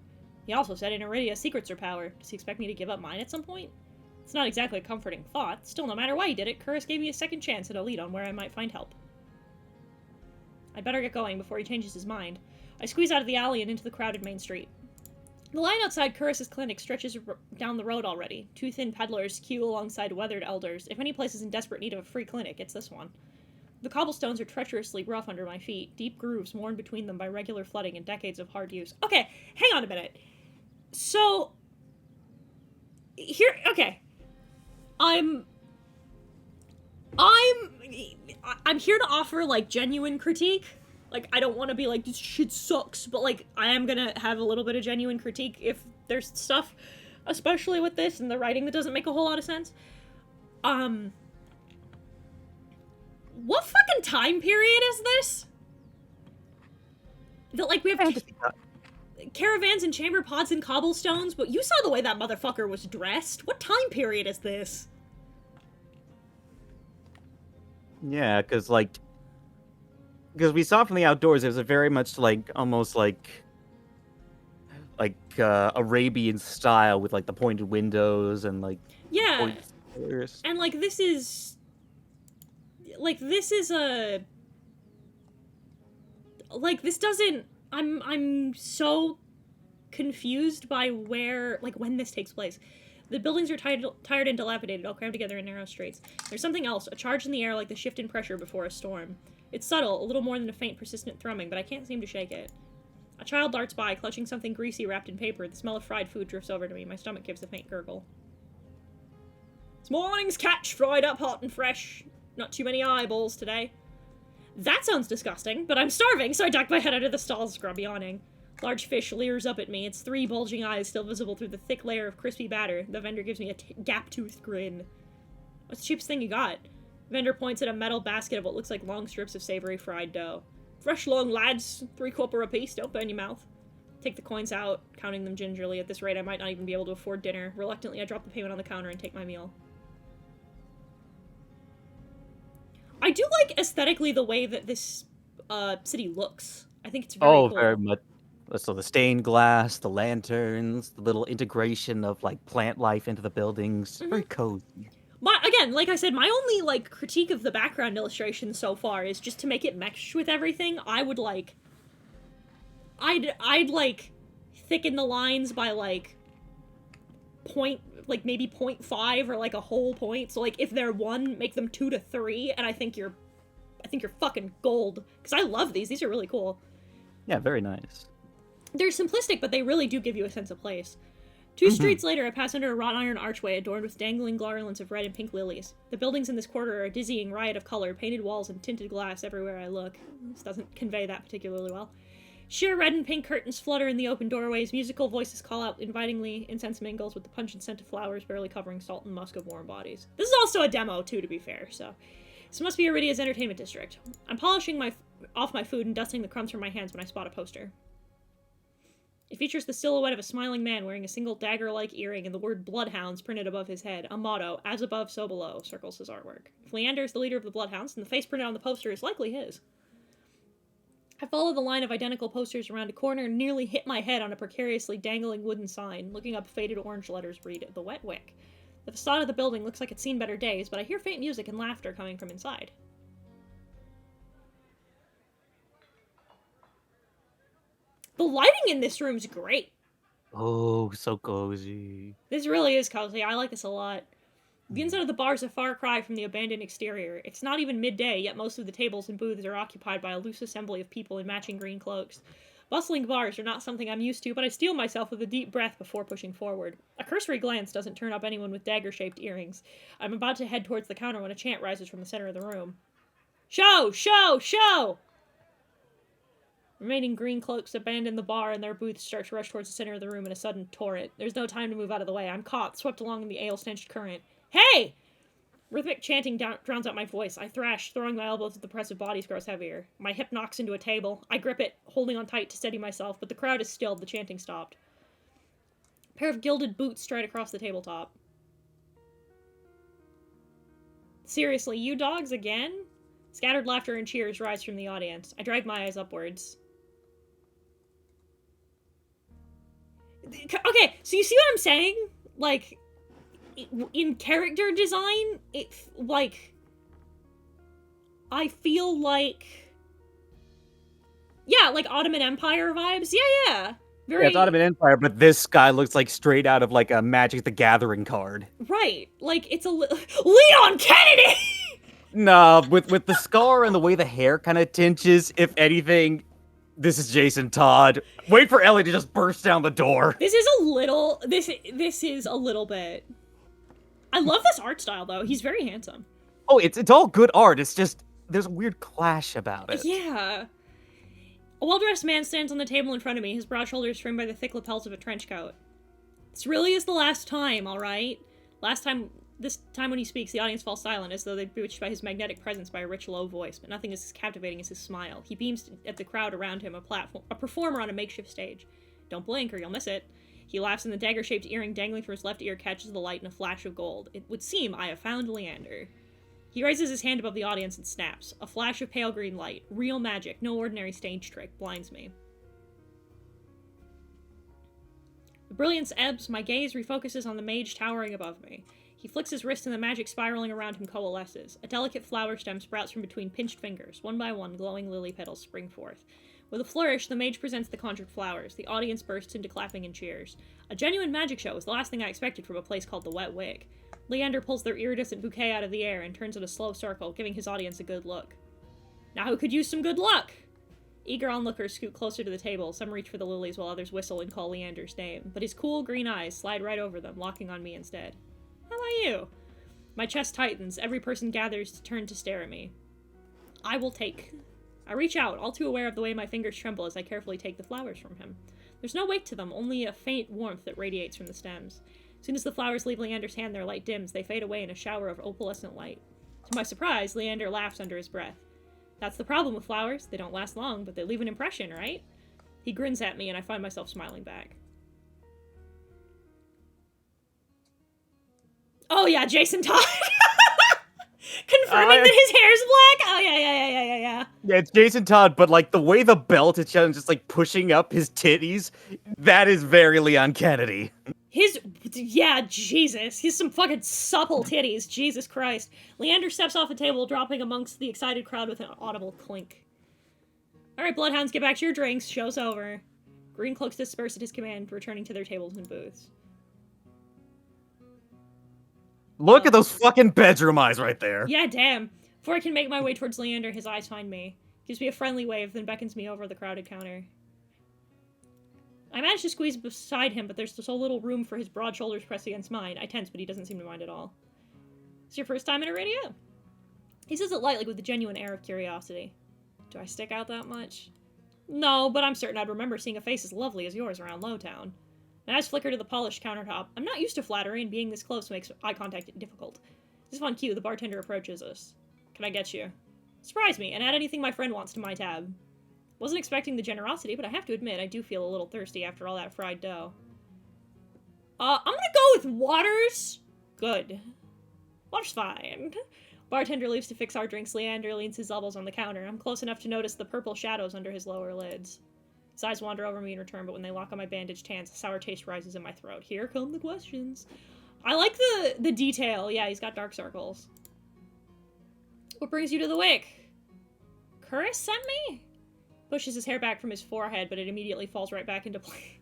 He also said in Iridia secrets are power. Does he expect me to give up mine at some point? It's not exactly a comforting thought. Still, no matter why he did it, Curtis gave me a second chance and a lead on where I might find help. I'd better get going before he changes his mind. I squeeze out of the alley and into the crowded main street. The line outside Curtis's clinic stretches down the road already. Two thin peddlers queue alongside weathered elders. If any place is in desperate need of a free clinic, it's this one. The cobblestones are treacherously rough under my feet, deep grooves worn between them by regular flooding and decades of hard use. Okay, hang on a minute. So, okay. I'm here to offer, like, genuine critique. Like, I don't want to be like, this shit sucks, but, like, I am gonna have a little bit of genuine critique if there's stuff, especially with this and the writing that doesn't make a whole lot of sense. What fucking time period is this? That, like, we have caravans and chamber pots and cobblestones, but you saw the way that motherfucker was dressed. What time period is this? Yeah, because we saw from the outdoors, it was a very much like almost like Arabian style with like the pointed windows and like Yeah, pillars. and like this is a like this doesn't. I'm so confused by where, like, when this takes place. The buildings are tired and dilapidated, all crammed together in narrow streets. There's something else, a charge in the air like the shift in pressure before a storm. It's subtle, a little more than a faint, persistent thrumming, but I can't seem to shake it. A child darts by, clutching something greasy wrapped in paper. The smell of fried food drifts over to me. My stomach gives a faint gurgle. This morning's catch, fried up hot and fresh. Not too many eyeballs today. That sounds disgusting, but I'm starving, so I duck my head under the stall's grubby awning. Large fish leers up at me, its three bulging eyes still visible through the thick layer of crispy batter. The vendor gives me a gap-toothed grin. What's the cheapest thing you got? Vendor points at a metal basket of what looks like long strips of savory fried dough. Fresh long, lads. 3 copper apiece, don't burn your mouth. Take the coins out, counting them gingerly. At this rate, I might not even be able to afford dinner. Reluctantly, I drop the payment on the counter and take my meal. I do like aesthetically the way that this city looks. I think it's very cool. Very much. So the stained glass, the lanterns, the little integration of like plant life into the buildings. Very cozy. Again, like I said, my only like critique of the background illustration so far is just to make it mesh with everything. I would like, I'd like thicken the lines by like maybe 0.5 or like a whole point. So like if they're 1, make them 2 to 3, and I think you're fucking gold. Because I love these. These are really cool. Yeah, very nice. They're simplistic, but they really do give you a sense of place. 2 streets later, I pass under a wrought iron archway adorned with dangling garlands of red and pink lilies. The buildings in this quarter are a dizzying riot of color, painted walls and tinted glass everywhere I look. This doesn't convey that particularly well. Sheer red and pink curtains flutter in the open doorways, musical voices call out invitingly, incense mingles with the pungent scent of flowers barely covering salt and musk of warm bodies. This is also a demo, too, to be fair, so... This must be Iridia's entertainment district. I'm polishing off my food and dusting the crumbs from my hands when I spot a poster. It features the silhouette of a smiling man wearing a single dagger-like earring and the word Bloodhounds printed above his head. A motto, as above, so below, circles his artwork. If Leander is the leader of the Bloodhounds, then the face printed on the poster is likely his. I follow the line of identical posters around a corner and nearly hit my head on a precariously dangling wooden sign. Looking up, faded orange letters read, The Wet Wick. The facade of the building looks like it's seen better days, but I hear faint music and laughter coming from inside. The lighting in this room's great. Oh, so cozy. This really is cozy. I like this a lot. The inside of the bar is a far cry from the abandoned exterior. It's not even midday, yet most of the tables and booths are occupied by a loose assembly of people in matching green cloaks. Bustling bars are not something I'm used to, but I steel myself with a deep breath before pushing forward. A cursory glance doesn't turn up anyone with dagger-shaped earrings. I'm about to head towards the counter when a chant rises from the center of the room. Show! Show! Show! Remaining green cloaks abandon the bar and their booths start to rush towards the center of the room in a sudden torrent. There's no time to move out of the way. I'm caught, swept along in the ale-stench current. Hey! Rhythmic chanting drowns out my voice. I thrash, throwing my elbows as the press of bodies grows heavier. My hip knocks into a table. I grip it, holding on tight to steady myself, but the crowd is stilled. The chanting stopped. A pair of gilded boots stride across the tabletop. Seriously, you dogs again? Scattered laughter and cheers rise from the audience. I drag my eyes upwards. Okay, so you see what I'm saying? Like, in character design, I feel like... Yeah, like Ottoman Empire vibes. Yeah. Very... Yeah, it's Ottoman Empire, but this guy looks like straight out of, like, a Magic the Gathering card. Right. Like, it's a Leon Kennedy! No, with the scar and the way the hair kind of tinges, if anything... This is Jason Todd. Wait for Ellie to just burst down the door. This is a little bit. I love this art style, though. He's very handsome. Oh, it's all good art. It's just, there's a weird clash about it. Yeah. A well-dressed man stands on the table in front of me, his broad shoulders framed by the thick lapels of a trench coat. This really is the last time, alright? This time when he speaks, the audience falls silent, as though they'd be bewitched by his magnetic presence by a rich, low voice, but nothing is as captivating as his smile. He beams at the crowd around him, a performer on a makeshift stage. Don't blink, or you'll miss it. He laughs, and the dagger-shaped earring dangling from his left ear catches the light in a flash of gold. It would seem I have found Leander. He raises his hand above the audience and snaps. A flash of pale green light. Real magic, no ordinary stage trick, blinds me. The brilliance ebbs, my gaze refocuses on the mage towering above me. He flicks his wrist and the magic spiraling around him coalesces. A delicate flower stem sprouts from between pinched fingers. One by one, glowing lily petals spring forth. With a flourish, the mage presents the conjured flowers. The audience bursts into clapping and cheers. A genuine magic show was the last thing I expected from a place called the Wet Wig. Leander pulls their iridescent bouquet out of the air and turns in a slow circle, giving his audience a good look. Now who could use some good luck? Eager onlookers scoot closer to the table. Some reach for the lilies while others whistle and call Leander's name. But his cool green eyes slide right over them, locking on me instead. How about you? My chest tightens. Every person gathers to turn to stare at me. I will take. I reach out, all too aware of the way my fingers tremble as I carefully take the flowers from him. There's no weight to them, only a faint warmth that radiates from the stems. As soon as the flowers leave Leander's hand, their light dims. They fade away in a shower of opalescent light. To my surprise, Leander laughs under his breath. That's the problem with flowers. They don't last long, but they leave an impression, right? He grins at me, and I find myself smiling back. Oh yeah, Jason Todd! Confirming that his hair's black? Oh yeah. Yeah, it's Jason Todd, but like the way the belt is just like pushing up his titties, that is very Leon Kennedy. Jesus. He's some fucking supple titties. Jesus Christ. Leander steps off the table, dropping amongst the excited crowd with an audible clink. Alright, Bloodhounds, get back to your drinks. Show's over. Green cloaks disperse at his command, returning to their tables and booths. Look at those fucking bedroom eyes right there. Yeah, damn. Before I can make my way towards Leander, his eyes find me. Gives me a friendly wave, then beckons me over the crowded counter. I manage to squeeze beside him, but there's so little room for his broad shoulders pressed against mine. I tense, but he doesn't seem to mind at all. It's your first time in a radio? He says it lightly with a genuine air of curiosity. Do I stick out that much? No, but I'm certain I'd remember seeing a face as lovely as yours around Lowtown. My eyes flicker to the polished countertop. I'm not used to flattery, and being this close makes eye contact difficult. Just on cue, the bartender approaches us. Can I get you? Surprise me, and add anything my friend wants to my tab. Wasn't expecting the generosity, but I have to admit, I do feel a little thirsty after all that fried dough. I'm gonna go with waters. Good. Water's fine. Bartender leaves to fix our drinks. Leander leans his elbows on the counter. I'm close enough to notice the purple shadows under his lower lids. His eyes wander over me in return, but when they lock on my bandaged hands, a sour taste rises in my throat. Here come the questions. I like the detail. Yeah, he's got dark circles. What brings you to the Wick? Curris sent me? Pushes his hair back from his forehead, but it immediately falls right back into place.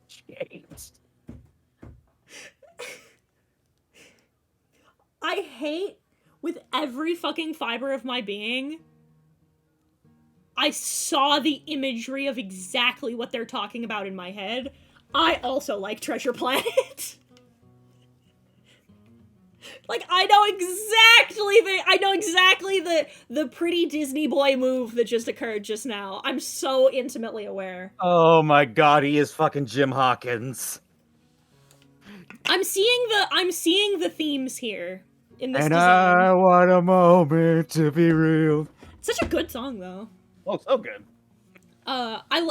James. I hate, with every fucking fiber of my being, I saw the imagery of exactly what they're talking about in my head. I also like Treasure Planet. Like, I know exactly the pretty Disney boy move that just occurred just now. I'm so intimately aware. Oh my god, he is fucking Jim Hawkins. I'm seeing the themes here in this And design. I want a moment to be real. It's such a good song, though. Oh, so good.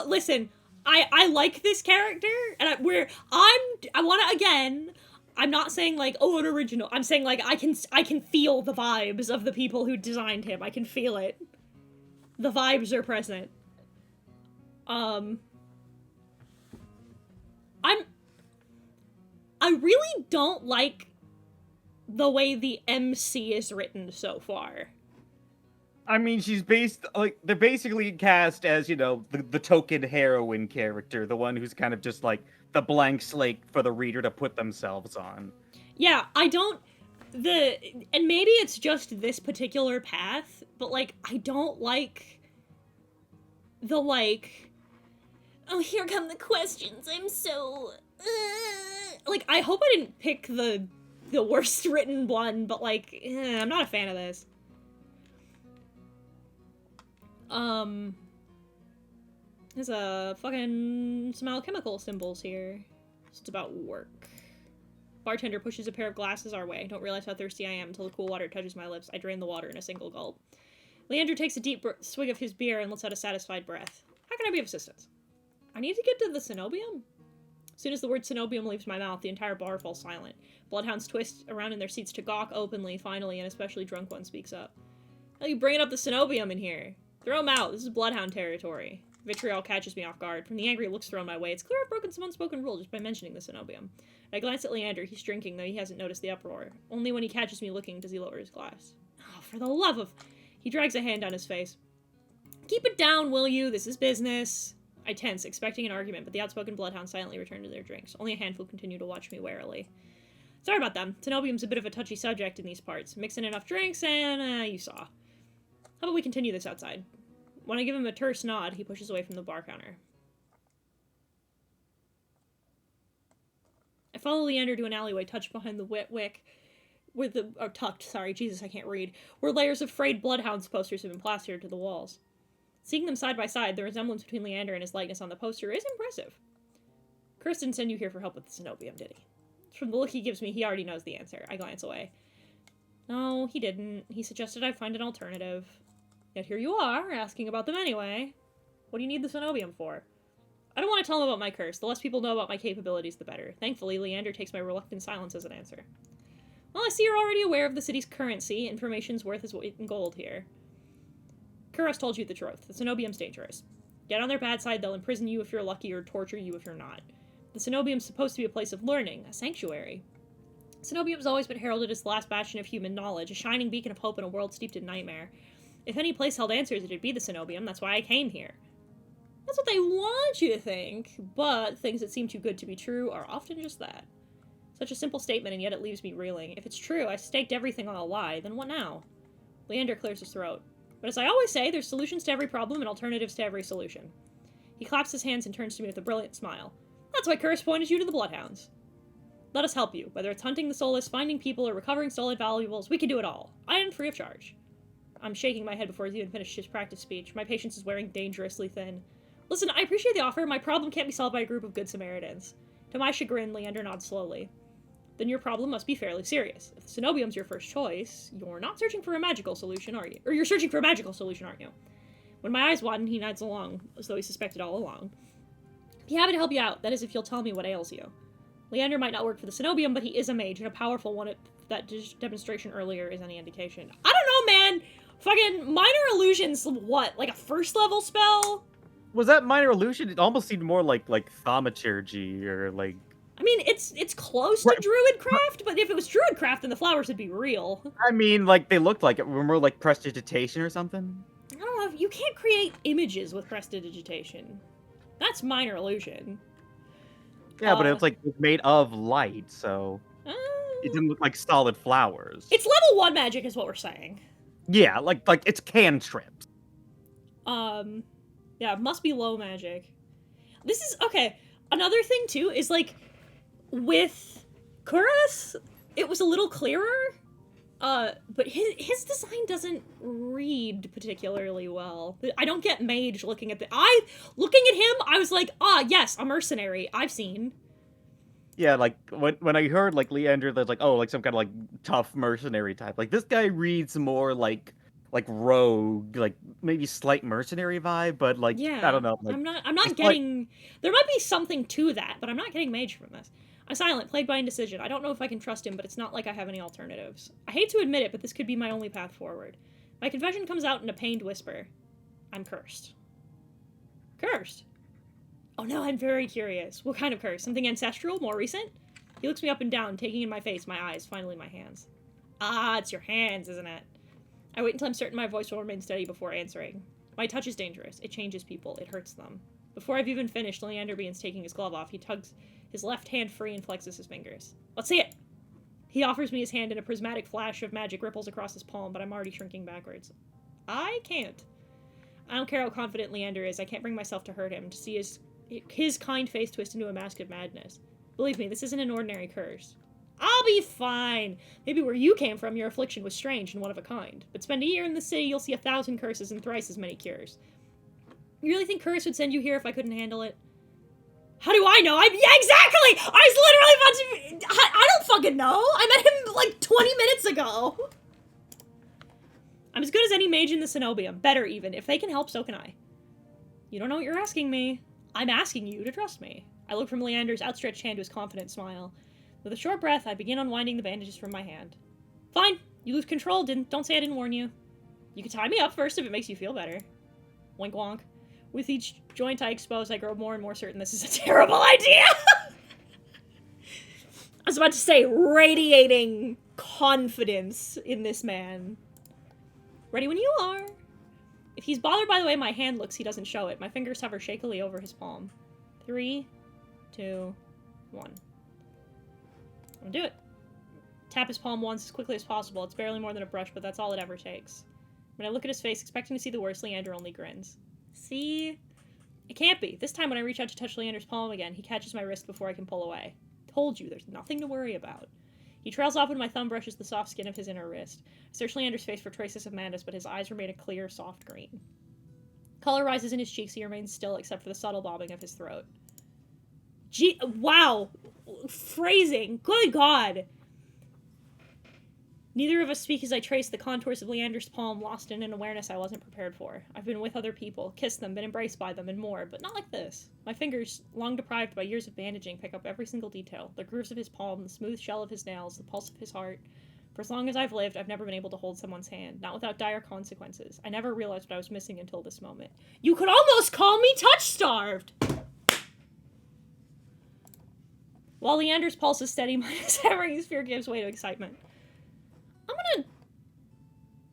Listen. I like this character, and I want to again. I'm not saying like, oh, an original. I'm saying like I can feel the vibes of the people who designed him. I can feel it. The vibes are present. I really don't like the way the MC is written so far. I mean, they're basically cast as, you know, the token heroine character, the one who's kind of just like the blank slate for the reader to put themselves on. Yeah, and maybe it's just this particular path, but like, I don't like the like, oh, here come the questions, I'm so, like, I hope I didn't pick the worst written one, but like, I'm not a fan of this. There's a fucking some alchemical symbols here. It's about work. Bartender pushes a pair of glasses our way. Don't realize how thirsty I am until the cool water touches my lips. I drain the water in a single gulp. Leander takes a deep swig of his beer and lets out a satisfied breath. How can I be of assistance? I need to get to the cenobium? As soon as the word cenobium leaves my mouth, the entire bar falls silent. Bloodhounds twist around in their seats to gawk openly. Finally, an especially drunk one speaks up. How are you bringing up the cenobium in here? Throw him out. This is bloodhound territory. Vitriol catches me off guard. From the angry looks thrown my way, it's clear I've broken some unspoken rule just by mentioning the cenobium. I glance at Leander. He's drinking, though he hasn't noticed the uproar. Only when he catches me looking does he lower his glass. Oh, for the love of... He drags a hand down his face. Keep it down, will you? This is business. I tense, expecting an argument, but the outspoken bloodhounds silently return to their drinks. Only a handful continue to watch me warily. Sorry about them. Cenobium's a bit of a touchy subject in these parts. Mix in enough drinks, and, you saw. How about we continue this outside? When I give him a terse nod, he pushes away from the bar counter. I follow Leander to an alleyway tucked behind the wick, Jesus, I can't read, where layers of frayed bloodhounds posters have been plastered to the walls. Seeing them side by side, the resemblance between Leander and his likeness on the poster is impressive. Curse didn't send you here for help with the cenobium, did he? From the look he gives me, he already knows the answer. I glance away. No, he didn't. He suggested I find an alternative. Yet here you are, asking about them anyway. What do you need the cenobium for? I don't want to tell him about my curse. The less people know about my capabilities, the better. Thankfully, Leander takes my reluctant silence as an answer. Well, I see you're already aware of the city's currency. Information's worth its weight in gold here. Kuros told you the truth. The cenobium's dangerous. Get on their bad side, they'll imprison you if you're lucky or torture you if you're not. The cenobium's supposed to be a place of learning, a sanctuary. Cenobium's always been heralded as the last bastion of human knowledge, a shining beacon of hope in a world steeped in nightmare. If any place held answers, it'd be the cenobium. That's why I came here. That's what they want you to think, but things that seem too good to be true are often just that. Such a simple statement, and yet it leaves me reeling. If it's true, I staked everything on a lie, then what now? Leander clears his throat. But as I always say, there's solutions to every problem and alternatives to every solution. He claps his hands and turns to me with a brilliant smile. That's why Curse pointed you to the Bloodhounds. Let us help you. Whether it's hunting the soulless, finding people, or recovering stolen valuables, we can do it all. I am free of charge. I'm shaking my head before he's even finished his practice speech. My patience is wearing dangerously thin. Listen, I appreciate the offer. My problem can't be solved by a group of good Samaritans. To my chagrin, Leander nods slowly. Then your problem must be fairly serious. If the cenobium's your first choice, you're not searching for a magical solution, are you? Or you're searching for a magical solution, aren't you? When my eyes widen, he nods along, as though he suspected all along. Be happy to help you out. That is, if you'll tell me what ails you. Leander might not work for the cenobium, but he is a mage, and a powerful one. If that demonstration earlier is any indication. I don't know, man! Fucking minor illusions, what? Like a first level spell? Was that minor illusion? It almost seemed more like thaumaturgy or like... I mean, it's close to druidcraft, but if it was druidcraft, then the flowers would be real. I mean, like, they looked like it. Were more like prestidigitation or something? I don't know, you can't create images with prestidigitation. That's minor illusion. Yeah, but it's like made of light, so... It didn't look like solid flowers. It's level 1 magic is what we're saying. Yeah, like it's cantrips. Yeah, it must be low magic. This is, okay, another thing too is, like, with Kuras, it was a little clearer, but his design doesn't read particularly well. I don't get mage looking at looking at him, I was like, ah, yes, a mercenary, I've seen. Yeah, like, when I heard, like, Leander, there's like, oh, like, some kind of, like, tough mercenary type. Like, this guy reads more like rogue, like, maybe slight mercenary vibe, but, like, Yeah, I don't know. Like, I'm not just getting, there might be something to that, but I'm not getting mage from this. I'm silent, plagued by indecision. I don't know if I can trust him, but it's not like I have any alternatives. I hate to admit it, but this could be my only path forward. My confession comes out in a pained whisper. I'm cursed. Cursed? Oh no, I'm very curious. What kind of curse? Something ancestral? More recent? He looks me up and down, taking in my face, my eyes, finally my hands. Ah, it's your hands, isn't it? I wait until I'm certain my voice will remain steady before answering. My touch is dangerous. It changes people. It hurts them. Before I've even finished, Leander begins taking his glove off. He tugs his left hand free and flexes his fingers. Let's see it! He offers me his hand and a prismatic flash of magic ripples across his palm, but I'm already shrinking backwards. I can't. I don't care how confident Leander is. I can't bring myself to hurt him, to see his kind face twist into a mask of madness. Believe me, this isn't an ordinary curse. I'll be fine! Maybe where you came from, your affliction was strange and one of a kind. But spend a year in the city, you'll see 1,000 curses and thrice as many cures. You really think Curse would send you here if I couldn't handle it? How do I know? Yeah, exactly! I was literally about to... I don't fucking know! I met him, like, 20 minutes ago! I'm as good as any mage in the Cenobium. Better, even. If they can help, so can I. You don't know what you're asking me. I'm asking you to trust me. I look from Leander's outstretched hand to his confident smile. With a short breath, I begin unwinding the bandages from my hand. Fine. You lose control. Don't say I didn't warn you. You can tie me up first if it makes you feel better. Wink wonk. With each joint I expose, I grow more and more certain this is a terrible idea! I was about to say, radiating confidence in this man. Ready when you are. If he's bothered by the way my hand looks, he doesn't show it. My fingers hover shakily over his palm. 3, 2, 1. I'm gonna do it. Tap his palm once as quickly as possible. It's barely more than a brush, but that's all it ever takes. When I look at his face, expecting to see the worst, Leander only grins. See? It can't be. This time when I reach out to touch Leander's palm again, he catches my wrist before I can pull away. Told you, there's nothing to worry about. He trails off when my thumb brushes the soft skin of his inner wrist. I search Leander's face for traces of madness, but his eyes remain a clear, soft green. Color rises in his cheeks, he remains still except for the subtle bobbing of his throat. Wow! Phrasing! Good God! Neither of us speak as I trace the contours of Leander's palm, lost in an awareness I wasn't prepared for. I've been with other people, kissed them, been embraced by them, and more, but not like this. My fingers, long deprived by years of bandaging, pick up every single detail. The grooves of his palm, the smooth shell of his nails, the pulse of his heart. For as long as I've lived, I've never been able to hold someone's hand, not without dire consequences. I never realized what I was missing until this moment. You could almost call me touch-starved! While Leander's pulse is steady, my hammering fear gives way to excitement.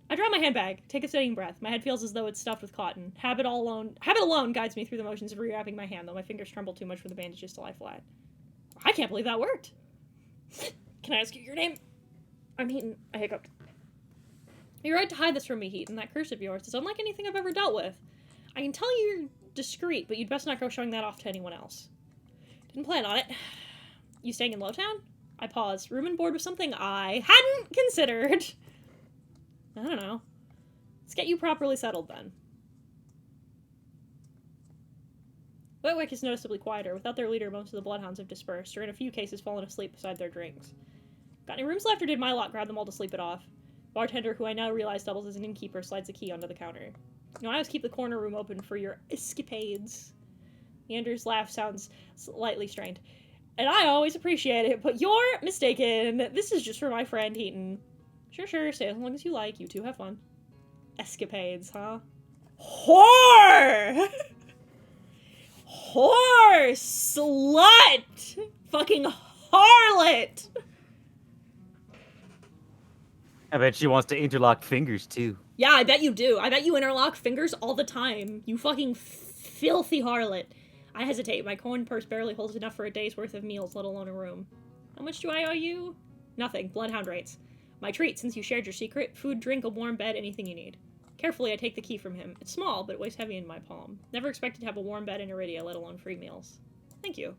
I draw my handbag, take a steadying breath. My head feels as though it's stuffed with cotton. Habit alone guides me through the motions of rewrapping my hand, though my fingers tremble too much for the bandages to lie flat. I can't believe that worked. Can I ask you your name? I'm Hiten. I hiccuped. You're right to hide this from me, Hiten. That curse of yours is unlike anything I've ever dealt with. I can tell you're discreet, but you'd best not go showing that off to anyone else. Didn't plan on it. You staying in Lowtown? I paused, room and board with something I hadn't considered. I don't know. Let's get you properly settled, then. Wetwick is noticeably quieter. Without their leader, most of the bloodhounds have dispersed, or in a few cases fallen asleep beside their drinks. Got any rooms left, or did my lot grab them all to sleep it off? Bartender, who I now realize doubles as an innkeeper, slides a key onto the counter. You know, I always keep the corner room open for your escapades. Leander's laugh sounds slightly strained. And I always appreciate it, but you're mistaken. This is just for my friend, Hiten. Sure, stay as long as you like. You two have fun. Escapades, huh? Whore! Whore! Slut! Fucking harlot! I bet she wants to interlock fingers, too. Yeah, I bet you do. I bet you interlock fingers all the time. You fucking filthy harlot. I hesitate. My coin purse barely holds enough for a day's worth of meals, let alone a room. How much do I owe you? Nothing. Bloodhound rates. My treat, since you shared your secret. Food, drink, a warm bed, anything you need. Carefully, I take the key from him. It's small, but it weighs heavy in my palm. Never expected to have a warm bed in Iridia, let alone free meals. Thank you.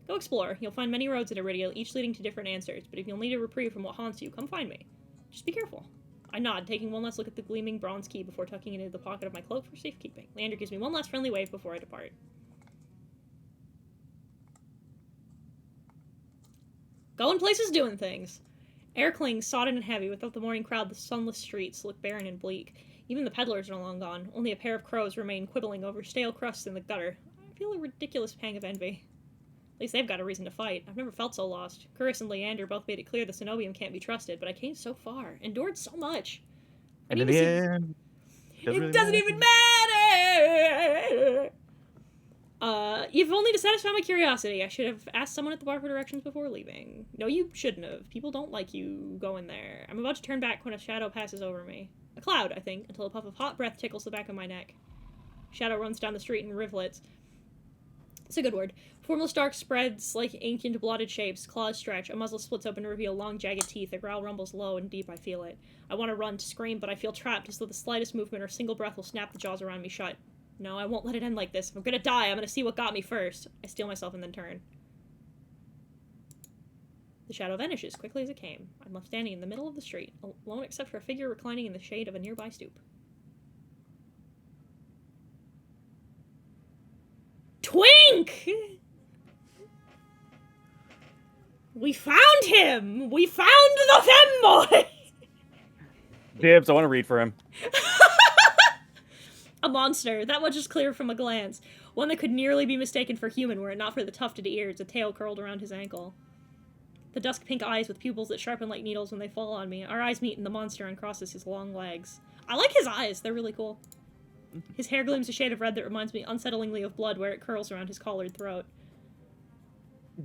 Go explore. You'll find many roads in Iridia, each leading to different answers, but if you'll need a reprieve from what haunts you, come find me. Just be careful. I nod, taking one last look at the gleaming bronze key before tucking it into the pocket of my cloak for safekeeping. Leander gives me one last friendly wave before I depart. Going places, doing things. Air clings, sodden and heavy. Without the morning crowd, the sunless streets look barren and bleak. Even the peddlers are long gone. Only a pair of crows remain quibbling over stale crusts in the gutter. I feel a ridiculous pang of envy. At least they've got a reason to fight. I've never felt so lost. Curris and Leander both made it clear the Cenobium can't be trusted, but I came so far, endured so much. And in the end, It doesn't even matter! You've only to satisfy my curiosity. I should have asked someone at the bar for directions before leaving. No, you shouldn't have. People don't like you going there. I'm about to turn back when a shadow passes over me. A cloud, I think, until a puff of hot breath tickles the back of my neck. Shadow runs down the street in rivulets. It's a good word. Formless dark spreads like ink into blotted shapes. Claws stretch. A muzzle splits open to reveal long, jagged teeth. A growl rumbles low and deep. I feel it. I want to run, to scream, but I feel trapped as though the slightest movement or single breath will snap the jaws around me shut. No, I won't let it end like this. If I'm gonna die, I'm gonna see what got me first. I steel myself and then turn. The shadow vanishes quickly as it came. I'm left standing in the middle of the street, alone except for a figure reclining in the shade of a nearby stoop. Twink! We found him! We found the femboy! Dibs, I want to read for him. A monster, that much is clear from a glance. One that could nearly be mistaken for human were it not for the tufted ears, a tail curled around his ankle. The dusk pink eyes with pupils that sharpen like needles when they fall on me. Our eyes meet and the monster uncrosses his long legs. I like his eyes, they're really cool. His hair gleams a shade of red that reminds me unsettlingly of blood where it curls around his collared throat.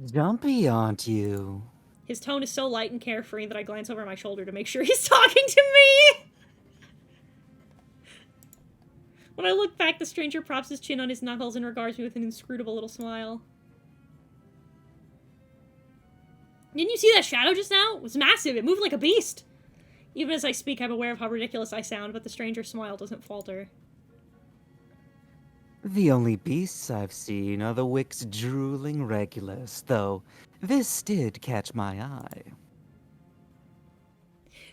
Jumpy, aren't you? His tone is so light and carefree that I glance over my shoulder to make sure he's talking to me! When I look back, the stranger props his chin on his knuckles and regards me with an inscrutable little smile. Didn't you see that shadow just now? It was massive. It moved like a beast. Even as I speak, I'm aware of how ridiculous I sound, but the stranger's smile doesn't falter. The only beasts I've seen are the Wick's drooling Regulus, though this did catch my eye.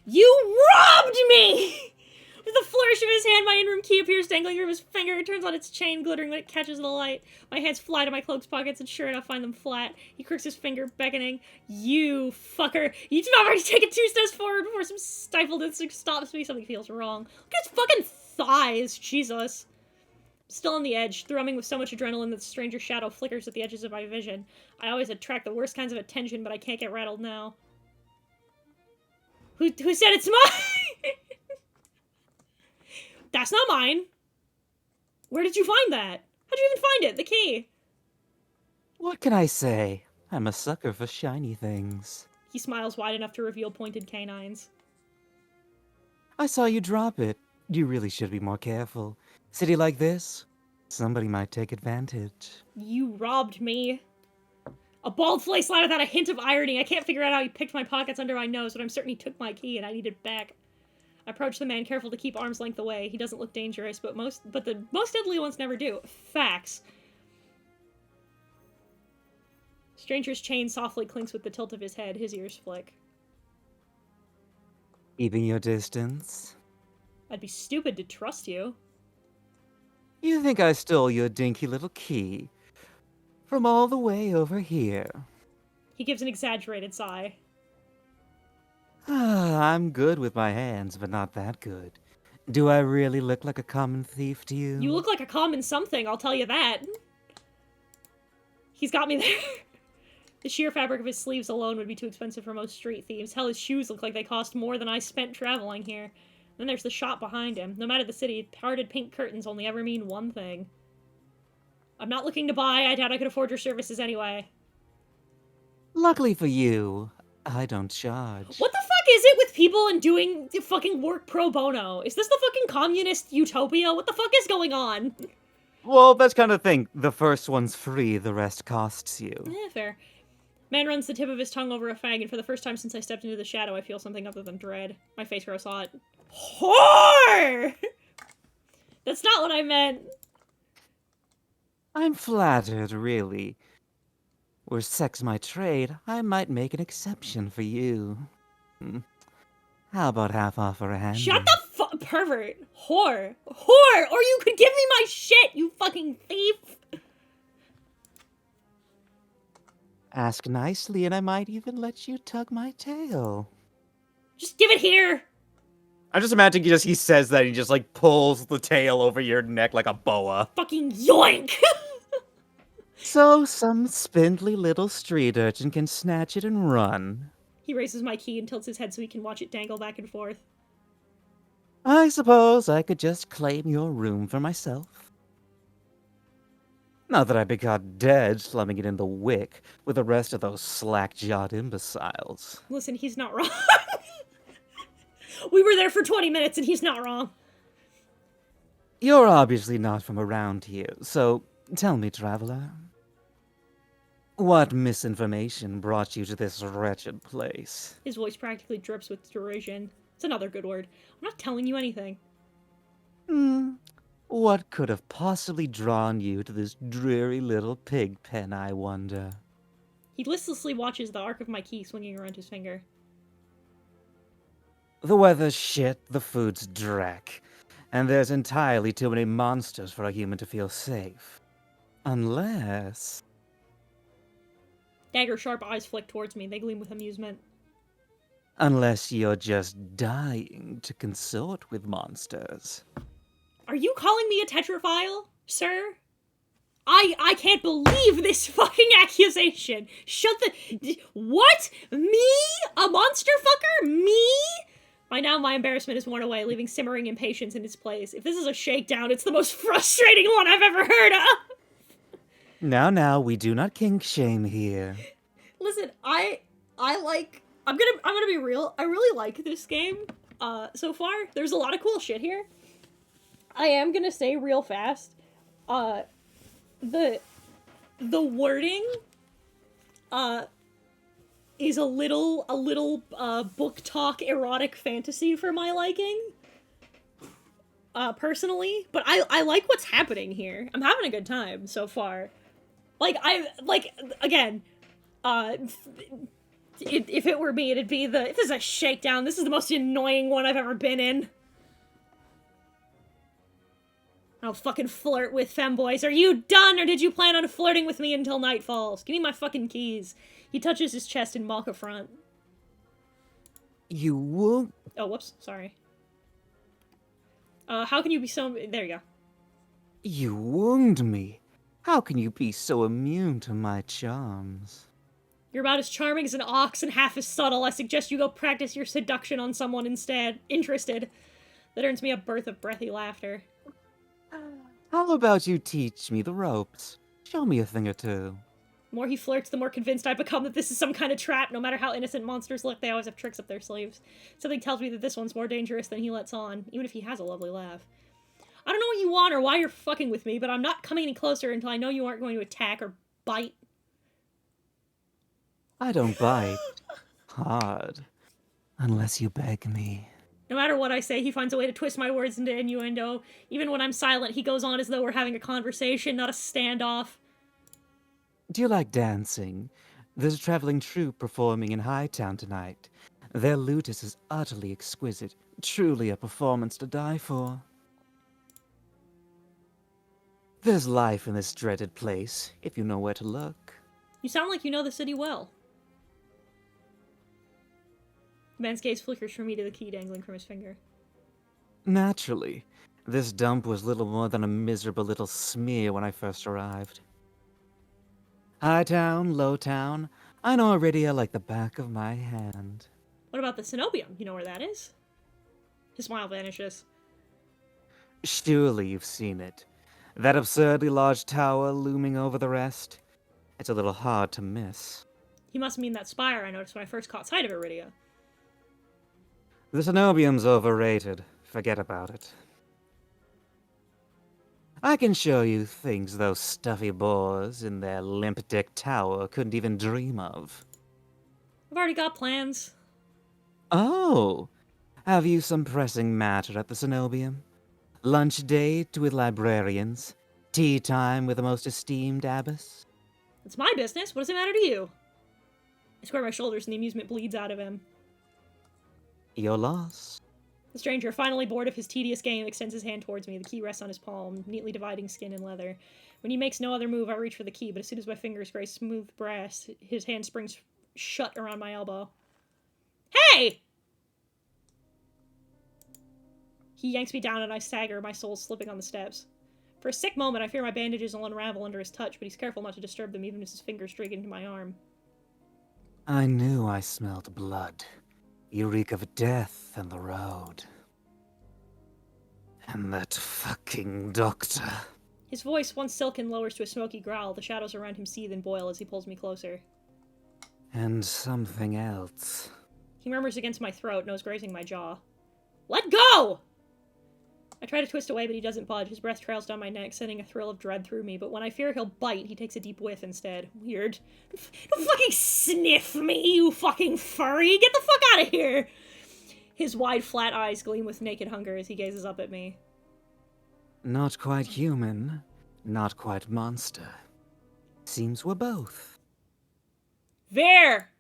You robbed me! With a flourish of his hand, my in-room key appears dangling from his finger. It turns on its chain, glittering when it catches the light. My hands fly to my cloak's pockets, and sure enough, find them flat. He crooks his finger, beckoning. You fucker. You've already taken 2 steps forward before some stifled instinct stops me. Something feels wrong. Look at his fucking thighs. Jesus. Still on the edge, thrumming with so much adrenaline that the stranger's shadow flickers at the edges of my vision. I always attract the worst kinds of attention, but I can't get rattled now. Who said it's mine? That's not mine. Where did you find that? How'd you even find it? The key. What can I say? I'm a sucker for shiny things. He smiles wide enough to reveal pointed canines. I saw you drop it. You really should be more careful. City like this, somebody might take advantage. You robbed me. A bald-faced lie without a hint of irony. I can't figure out how he picked my pockets under my nose, but I'm certain he took my key and I need it back. I approach the man, careful to keep arm's length away. He doesn't look dangerous, but the most deadly ones never do. Facts. Stranger's chain softly clinks with the tilt of his head. His ears flick. Keeping your distance? I'd be stupid to trust you. You think I stole your dinky little key? From all the way over here. He gives an exaggerated sigh. I'm good with my hands, but not that good. Do I really look like a common thief to you? You look like a common something, I'll tell you that. He's got me there. The sheer fabric of his sleeves alone would be too expensive for most street thieves. Hell, his shoes look like they cost more than I spent traveling here. Then there's the shop behind him. No matter the city, parted pink curtains only ever mean one thing. I'm not looking to buy. I doubt I could afford your services anyway. Luckily for you, I don't charge. What the fuck is it with people and doing fucking work pro bono? Is this the fucking communist utopia? What the fuck is going on? Well, that's kind of the thing. The first one's free, the rest costs you. Fair. Man runs the tip of his tongue over a fag, and for the first time since I stepped into the shadow, I feel something other than dread. My face grows hot. Whore! That's not what I meant. I'm flattered, really. Were sex my trade, I might make an exception for you. How about half off for a handy? Shut the fuck, pervert, whore, or you could give me my shit, you fucking thief. Ask nicely, and I might even let you tug my tail. Just give it here. I just imagine he says that, he just like pulls the tail over your neck like a boa. Fucking yoink. So some spindly little street urchin can snatch it and run. He raises my key and tilts his head so he can watch it dangle back and forth. I suppose I could just claim your room for myself. Not that I'd be caught dead slumming it in the wick with the rest of those slack-jawed imbeciles. Listen, he's not wrong. We were there for 20 minutes and he's not wrong. You're obviously not from around here, so tell me, traveler. What misinformation brought you to this wretched place? His voice practically drips with derision. It's another good word. I'm not telling you anything. What could have possibly drawn you to this dreary little pig pen, I wonder? He listlessly watches the arc of my key swinging around his finger. The weather's shit, the food's dreck, and there's entirely too many monsters for a human to feel safe. Unless... Dagger's sharp eyes flick towards me. They gleam with amusement. Unless you're just dying to consort with monsters. Are you calling me a tetraphile, sir? I can't believe this fucking accusation. Shut the... What? Me? A monster fucker? Me? By now, my embarrassment is worn away, leaving simmering impatience in its place. If this is a shakedown, it's the most frustrating one I've ever heard of! Now, we do not kink shame here. Listen, I like... I'm gonna be real. I really like this game, so far. There's a lot of cool shit here. I am gonna say real fast, the wording, is a little book talk erotic fantasy for my liking. Personally, but I like what's happening here. I'm having a good time so far. Again, if it were me, it'd be if this is a shakedown, this is the most annoying one I've ever been in. I'll fucking flirt with femboys. Are you done, or did you plan on flirting with me until night falls? Give me my fucking keys. He touches his chest in mock affront. You won't... Oh, whoops. Sorry. How can you be so... There you go. You wound me. How can you be so immune to my charms? You're about as charming as an ox and half as subtle. I suggest you go practice your seduction on someone instead. Interested. That earns me a birth of breathy laughter. How about you teach me the ropes? Show me a thing or two. The more he flirts, the more convinced I become that this is some kind of trap. No matter how innocent monsters look, they always have tricks up their sleeves. Something tells me that this one's more dangerous than he lets on, even if he has a lovely laugh. I don't know what you want or why you're fucking with me, but I'm not coming any closer until I know you aren't going to attack or bite. I don't bite. Hard. Unless you beg me. No matter what I say, he finds a way to twist my words into innuendo. Even when I'm silent, he goes on as though we're having a conversation, not a standoff. Do you like dancing? There's a traveling troupe performing in Hightown tonight. Their luteus is utterly exquisite. Truly a performance to die for. There's life in this dreaded place, if you know where to look. You sound like you know the city well. The man's gaze flickers from me to the key dangling from his finger. Naturally. This dump was little more than a miserable little smear when I first arrived. Hightown, Lowtown, I know Iridia like the back of my hand. What about the Cenobium? You know where that is? His smile vanishes. Surely you've seen it. That absurdly large tower looming over the rest. It's a little hard to miss. He must mean that spire I noticed when I first caught sight of Iridia. The Cenobium's overrated. Forget about it. I can show you things those stuffy boars in their limp-dick tower couldn't even dream of. I've already got plans. Oh! Have you some pressing matter at the Cenobium? Lunch date with librarians. Tea time with the most esteemed abbess. It's my business. What does it matter to you? I square my shoulders and the amusement bleeds out of him. Your loss. The stranger, finally bored of his tedious game, extends his hand towards me. The key rests on his palm, neatly dividing skin and leather. When he makes no other move, I reach for the key, but as soon as my fingers graze smooth brass, his hand springs shut around my elbow. Hey! He yanks me down and I stagger, my soul slipping on the steps. For a sick moment, I fear my bandages will unravel under his touch, but he's careful not to disturb them even as his fingers dig into my arm. I knew I smelled blood. You reek of death and the road. And that fucking doctor. His voice, once silken, lowers to a smoky growl. The shadows around him seethe and boil as he pulls me closer. And something else. He murmurs against my throat, nose grazing my jaw. Let go! I try to twist away, but he doesn't budge. His breath trails down my neck, sending a thrill of dread through me, but when I fear he'll bite, he takes a deep whiff instead. Weird. Don't fucking sniff me, you fucking furry! Get the fuck out of here! His wide, flat eyes gleam with naked hunger as he gazes up at me. Not quite human, not quite monster. Seems we're both. There!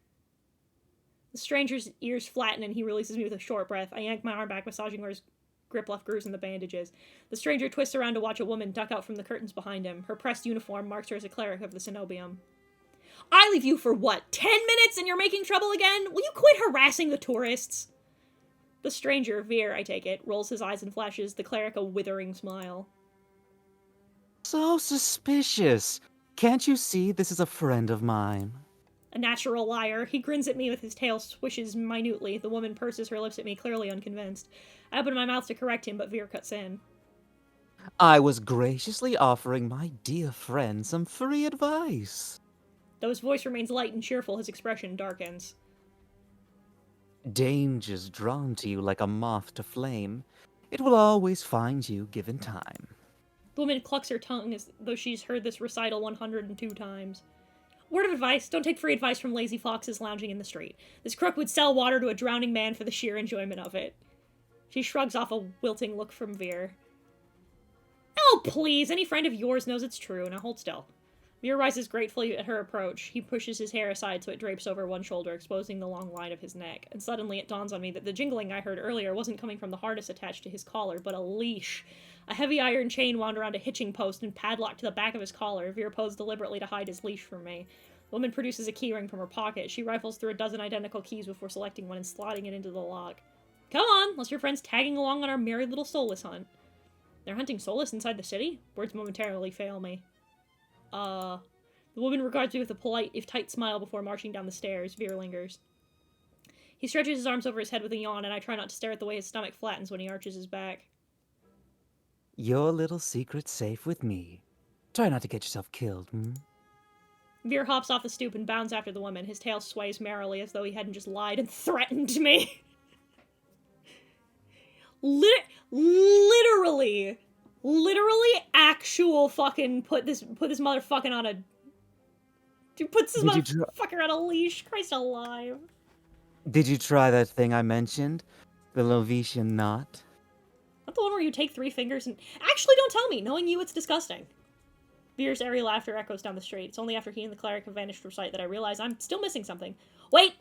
The stranger's ears flatten and he releases me with a short breath. I yank my arm back, massaging where his grip left grooves in the bandages. The stranger twists around to watch a woman duck out from the curtains behind him. Her pressed uniform marks her as a cleric of the Cenobium. I leave you for what, 10 minutes and you're making trouble again? Will you quit harassing the tourists? The stranger, Veer, I take it, rolls his eyes and flashes the cleric a withering smile. So suspicious. Can't you see this is a friend of mine? A natural liar. He grins at me with his tail swishes minutely. The woman purses her lips at me, clearly unconvinced. I open my mouth to correct him, but Veer cuts in. I was graciously offering my dear friend some free advice. Though his voice remains light and cheerful, his expression darkens. Danger's drawn to you like a moth to flame. It will always find you given time. The woman clucks her tongue as though she's heard this recital 102 times. Word of advice, don't take free advice from lazy foxes lounging in the street. This crook would sell water to a drowning man for the sheer enjoyment of it. She shrugs off a wilting look from Veer. Oh, please, any friend of yours knows it's true. Now hold still. Veer rises gratefully at her approach. He pushes his hair aside so it drapes over one shoulder, exposing the long line of his neck. And suddenly it dawns on me that the jingling I heard earlier wasn't coming from the harness attached to his collar, but a leash. A heavy iron chain wound around a hitching post and padlocked to the back of his collar. Veer posed deliberately to hide his leash from me. The woman produces a keyring from her pocket. She rifles through a dozen identical keys before selecting one and slotting it into the lock. Come on, unless your friend's tagging along on our merry little soulless hunt. They're hunting soulless inside the city? Words momentarily fail me. The woman regards me with a polite, if tight smile before marching down the stairs. Veer lingers. He stretches his arms over his head with a yawn, and I try not to stare at the way his stomach flattens when he arches his back. Your little secret's safe with me. Try not to get yourself killed, Veer hops off the stoop and bounds after the woman. His tail sways merrily as though he hadn't just lied and threatened me. Literally actual fucking put this motherfucking on a... Dude, puts this motherfucker on a leash. Christ alive. Did you try that thing I mentioned? The Lovetian knot? Not the one where you take 3 fingers and... Actually, don't tell me. Knowing you, it's disgusting. Veer's airy laughter echoes down the street. It's only after he and the cleric have vanished from sight that I realize I'm still missing something. Wait!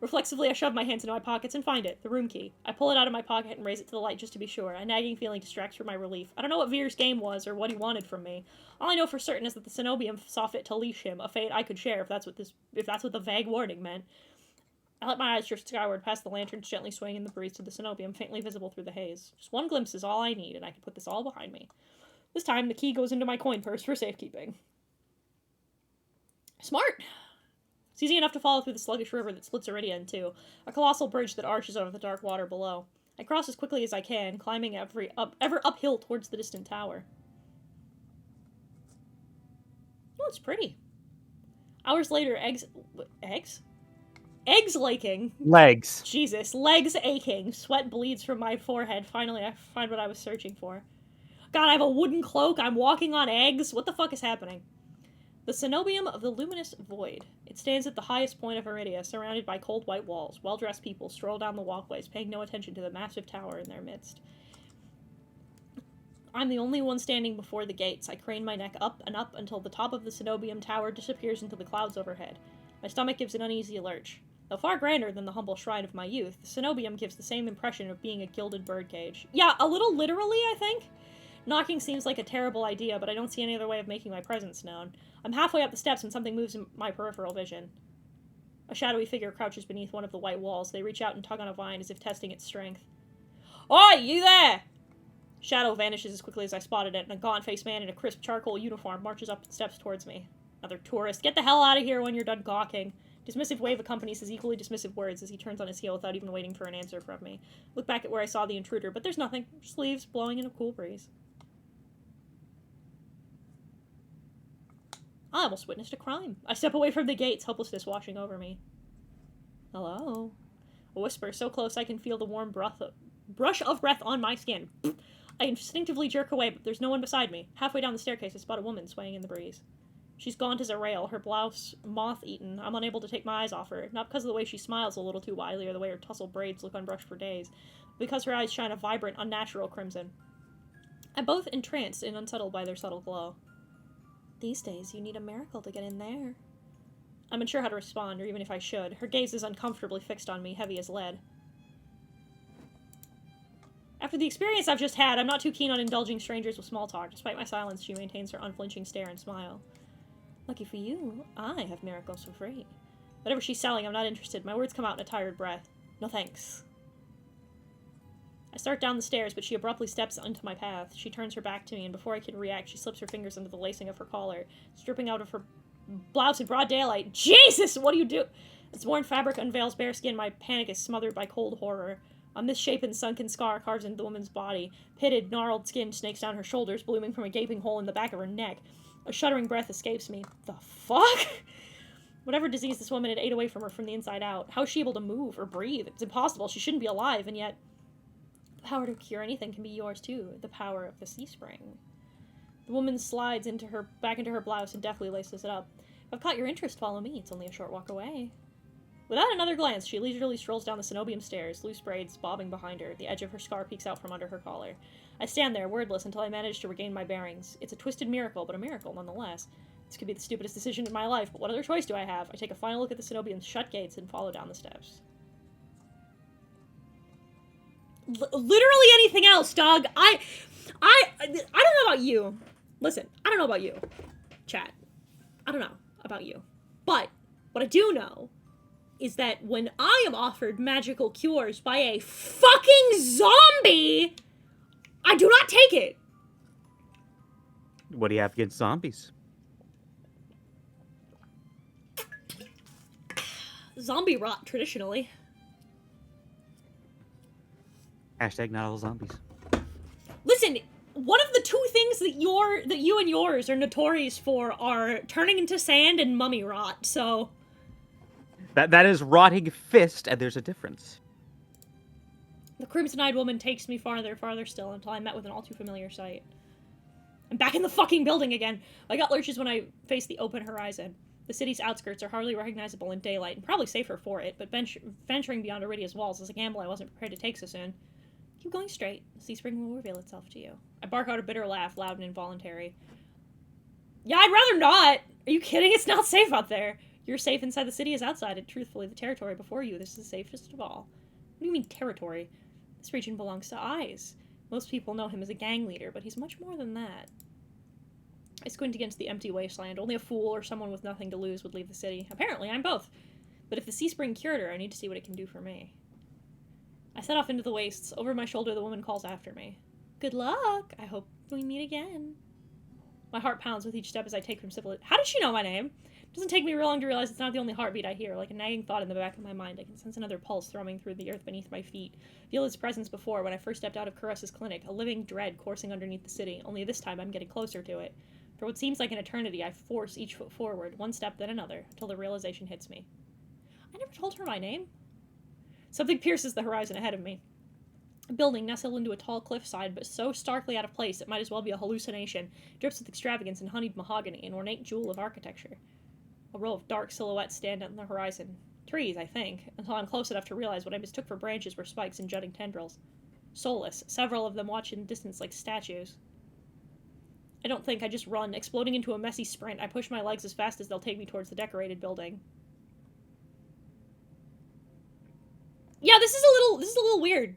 Reflexively, I shove my hands into my pockets and find it. The room key. I pull it out of my pocket and raise it to the light just to be sure. A nagging feeling distracts from my relief. I don't know what Veer's game was or what he wanted from me. All I know for certain is that the Cenobium saw fit to leash him, a fate I could share if that's what the vague warning meant. I let my eyes drift skyward past the lanterns gently swaying in the breeze to the Cenobium, faintly visible through the haze. Just one glimpse is all I need, and I can put this all behind me. This time, the key goes into my coin purse for safekeeping. Smart! It's easy enough to follow through the sluggish river that splits Iridia in two, a colossal bridge that arches over the dark water below. I cross as quickly as I can, climbing ever uphill towards the distant tower. Oh, it's pretty. Hours later, eggs laking. Legs. Jesus, legs aching. Sweat bleeds from my forehead. Finally, I find what I was searching for. God, I have a wooden cloak. I'm walking on eggs. What the fuck is happening? The Cenobium of the Luminous Void. It stands at the highest point of Iridia, surrounded by cold white walls. Well-dressed people stroll down the walkways, paying no attention to the massive tower in their midst. I'm the only one standing before the gates. I crane my neck up and up until the top of the Cenobium tower disappears into the clouds overhead. My stomach gives an uneasy lurch. Though far grander than the humble shrine of my youth, the Cenobium gives the same impression of being a gilded birdcage. Yeah, a little literally, I think. Knocking seems like a terrible idea, but I don't see any other way of making my presence known. I'm halfway up the steps when something moves in my peripheral vision. A shadowy figure crouches beneath one of the white walls. They reach out and tug on a vine as if testing its strength. Oi, you there! Shadow vanishes as quickly as I spotted it, and a gaunt-faced man in a crisp charcoal uniform marches up the steps towards me. Another tourist. Get the hell out of here when you're done gawking. Dismissive wave accompanies his equally dismissive words as he turns on his heel without even waiting for an answer from me. Look back at where I saw the intruder, but there's nothing. Just leaves blowing in a cool breeze. I almost witnessed a crime. I step away from the gates, hopelessness washing over me. Hello? A whisper so close I can feel the warm brush of breath on my skin. I instinctively jerk away, but there's no one beside me. Halfway down the staircase, I spot a woman swaying in the breeze. She's gaunt as a rail, her blouse moth-eaten. I'm unable to take my eyes off her, not because of the way she smiles a little too widely or the way her tousled braids look unbrushed for days, but because her eyes shine a vibrant, unnatural crimson. I'm both entranced and unsettled by their subtle glow. These days, you need a miracle to get in there. I'm unsure how to respond, or even if I should. Her gaze is uncomfortably fixed on me, heavy as lead. After the experience I've just had, I'm not too keen on indulging strangers with small talk. Despite my silence, she maintains her unflinching stare and smile. Lucky for you, I have miracles for free. Whatever she's selling, I'm not interested. My words come out in a tired breath. No thanks. I start down the stairs, but she abruptly steps onto my path. She turns her back to me, and before I can react, she slips her fingers under the lacing of her collar, stripping out of her blouse in broad daylight. Jesus, what do you do? As worn fabric unveils bare skin, my panic is smothered by cold horror. A misshapen, sunken scar carves into the woman's body. Pitted, gnarled skin snakes down her shoulders, blooming from a gaping hole in the back of her neck. A shuddering breath escapes me. The fuck? Whatever disease this woman had ate away from her from the inside out. How is she able to move or breathe? It's impossible. She shouldn't be alive, and yet... The power to cure anything can be yours, too. The power of the sea spring. The woman slides back into her blouse and deftly laces it up. If I've caught your interest, follow me. It's only a short walk away. Without another glance, she leisurely strolls down the Cenobium stairs, loose braids bobbing behind her. The edge of her scar peeks out from under her collar. I stand there, wordless, until I manage to regain my bearings. It's a twisted miracle, but a miracle nonetheless. This could be the stupidest decision in my life, but what other choice do I have? I take a final look at the Cenobium's shut gates and follow down the steps. Literally anything else, dog. I don't know about you. Listen, I don't know about you. Chat. I don't know about you. But what I do know is that when I am offered magical cures by a fucking zombie, I do not take it. What do you have against zombies? Zombie rot, traditionally. Hashtag not all zombies. Listen, one of the two things that you and yours are notorious for are turning into sand and mummy rot, so... That is rotting fist, and there's a difference. The crimson-eyed woman takes me farther still, until I'm met with an all too familiar sight. I'm back in the fucking building again! I got lurches when I faced the open horizon. The city's outskirts are hardly recognizable in daylight, and probably safer for it, but venturing beyond Iridia's walls is a gamble I wasn't prepared to take so soon. Keep going straight. The sea spring will reveal itself to you. I bark out a bitter laugh, loud and involuntary. Yeah, I'd rather not! Are you kidding? It's not safe out there! You're safe inside the city as outside, and truthfully, the territory before you, this is the safest of all. What do you mean, territory? This region belongs to Eyes. Most people know him as a gang leader, but he's much more than that. I squint against the empty wasteland. Only a fool or someone with nothing to lose would leave the city. Apparently, I'm both. But if the sea spring cured her, I need to see what it can do for me. I set off into the wastes. Over my shoulder, the woman calls after me. Good luck! I hope we meet again. My heart pounds with each step as I take from civilization. How did she know my name? It doesn't take me real long to realize it's not the only heartbeat I hear. Like a nagging thought in the back of my mind, I can sense another pulse thrumming through the earth beneath my feet. Feel its presence before when I first stepped out of Caressa's clinic, a living dread coursing underneath the city, only this time I'm getting closer to it. For what seems like an eternity, I force each foot forward, one step then another, until the realization hits me. I never told her my name. Something pierces the horizon ahead of me. A building nestled into a tall cliffside, but so starkly out of place it might as well be a hallucination, drips with extravagance and honeyed mahogany, an ornate jewel of architecture. A row of dark silhouettes stand on the horizon. Trees, I think, until I'm close enough to realize what I mistook for branches were spikes and jutting tendrils. Soulless, several of them watch in the distance like statues. I don't think, I just run. Exploding into a messy sprint, I push my legs as fast as they'll take me towards the decorated building. Yeah, this is a little weird.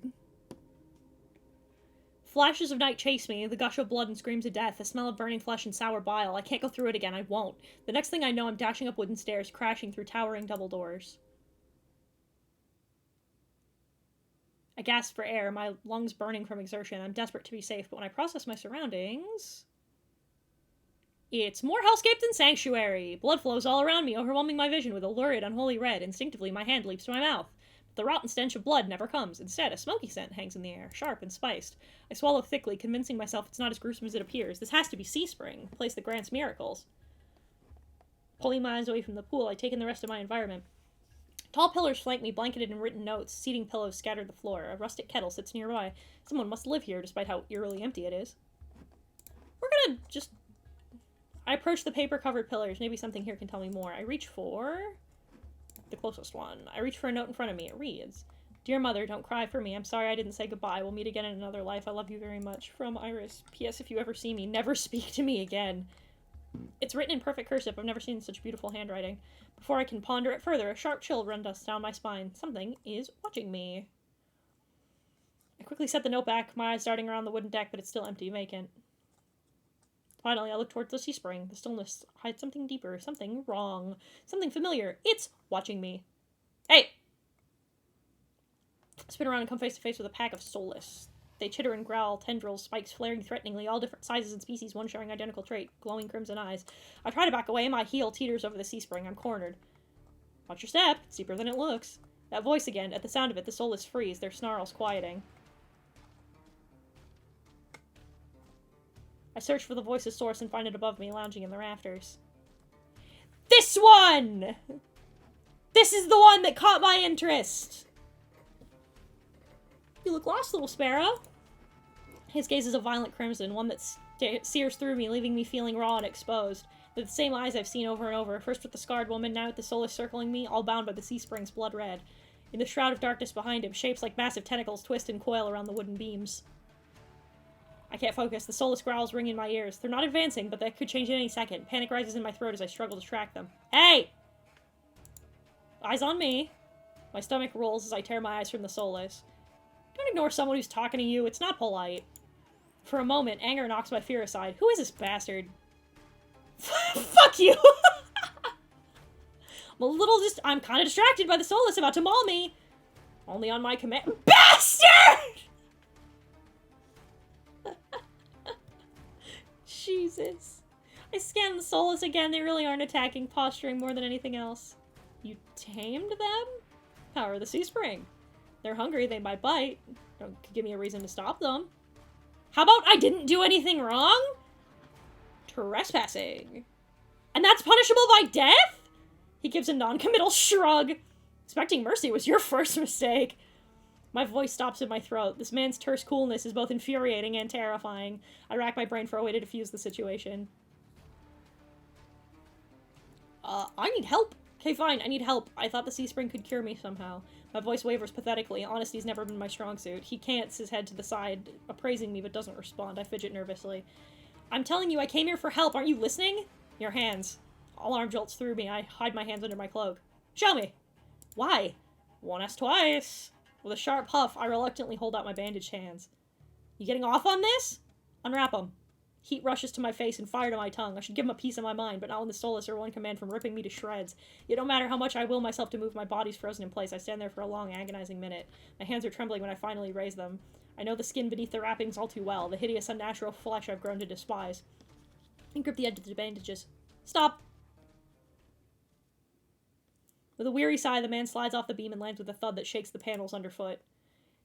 Flashes of night chase me, the gush of blood and screams of death, the smell of burning flesh and sour bile. I can't go through it again, I won't. The next thing I know, I'm dashing up wooden stairs, crashing through towering double doors. I gasp for air, my lungs burning from exertion. I'm desperate to be safe, but when I process my surroundings... It's more hellscape than sanctuary. Blood flows all around me, overwhelming my vision with a lurid, unholy red. Instinctively, my hand leaps to my mouth. But the rotten stench of blood never comes. Instead, a smoky scent hangs in the air, sharp and spiced. I swallow thickly, convincing myself it's not as gruesome as it appears. This has to be Sea Spring, the place that grants miracles. Pulling my eyes away from the pool, I take in the rest of my environment. Tall pillars flank me, blanketed in written notes. Seating pillows scatter the floor. A rustic kettle sits nearby. Someone must live here, despite how eerily empty it is. We're gonna just... I approach the paper-covered pillars. Maybe something here can tell me more. I reach for... the closest one. I reach for a note in front of me. It reads, "Dear Mother, don't cry for me. I'm sorry I didn't say goodbye. We'll meet again in another life. I love you very much. From Iris. P.S. If you ever see me, never speak to me again." It's written in perfect cursive. I've never seen such beautiful handwriting. Before I can ponder it further, a sharp chill runs down my spine. Something is watching me. I quickly set the note back, my eyes darting around the wooden deck, but it's still empty, vacant. Finally, I look towards the Sea Spring. The stillness hides something deeper, something wrong, something familiar. It's watching me. Hey! I spin around and come face to face with a pack of soulless. They chitter and growl, tendrils, spikes flaring threateningly, all different sizes and species, one sharing identical trait, glowing crimson eyes. I try to back away, my heel teeters over the Sea Spring. I'm cornered. Watch your step. It's deeper than it looks. That voice again. At the sound of it, the soulless freeze, their snarls quieting. I search for the voice's source and find it above me, lounging in the rafters. This one! This is the one that caught my interest! You look lost, little sparrow. His gaze is a violent crimson, one that sears through me, leaving me feeling raw and exposed. With the same eyes I've seen over and over, first with the scarred woman, now with the soulless circling me, all bound by the Sea Spring's blood red. In the shroud of darkness behind him, shapes like massive tentacles twist and coil around the wooden beams. I can't focus. The soulless growls ring in my ears. They're not advancing, but that could change at any second. Panic rises in my throat as I struggle to track them. Hey! Eyes on me. My stomach rolls as I tear my eyes from the soulless. Don't ignore someone who's talking to you. It's not polite. For a moment, anger knocks my fear aside. Who is this bastard? Fuck you! I'm kind of distracted by the soulless about to maul me. Only on my command. Bastard! Jesus. I scan the soulless again. They really aren't attacking, posturing more than anything else. You tamed them? Power of the Sea Spring. They're hungry, they might bite. Don't give me a reason to stop them. How about I didn't do anything wrong? Trespassing. And that's punishable by death? He gives a non-committal shrug. Expecting mercy was your first mistake. My voice stops in my throat. This man's terse coolness is both infuriating and terrifying. I rack my brain for a way to defuse the situation. I need help. Okay, fine, I need help. I thought the Sea Spring could cure me somehow. My voice wavers pathetically. Honesty's never been my strong suit. He cants his head to the side, appraising me, but doesn't respond. I fidget nervously. I'm telling you, I came here for help. Aren't you listening? Your hands. Alarm jolts through me. I hide my hands under my cloak. Show me. Why? Won't ask twice. With a sharp huff, I reluctantly hold out my bandaged hands. You getting off on this? Unwrap them. Heat rushes to my face and fire to my tongue. I should give him a piece of my mind, but not when the soulless are one command from ripping me to shreds. Yet no matter how much I will myself to move, my body's frozen in place. I stand there for a long, agonizing minute. My hands are trembling when I finally raise them. I know the skin beneath the wrappings all too well, the hideous, unnatural flesh I've grown to despise. I grip the edge of the bandages. Stop! With a weary sigh, the man slides off the beam and lands with a thud that shakes the panels underfoot.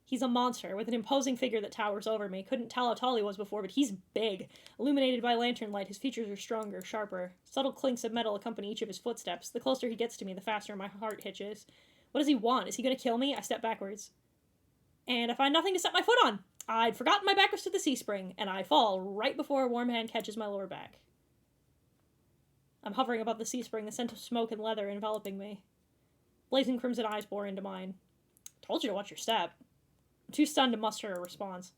He's a monster, with an imposing figure that towers over me. Couldn't tell how tall he was before, but he's big. Illuminated by lantern light, his features are stronger, sharper. Subtle clinks of metal accompany each of his footsteps. The closer he gets to me, the faster my heart hitches. What does he want? Is he gonna kill me? I step backwards. And I find nothing to set my foot on. I'd forgotten my back was to the Sea Spring, and I fall right before a warm hand catches my lower back. I'm hovering above the Sea Spring, the scent of smoke and leather enveloping me. Blazing crimson eyes bore into mine. Told you to watch your step. I'm too stunned to muster a response.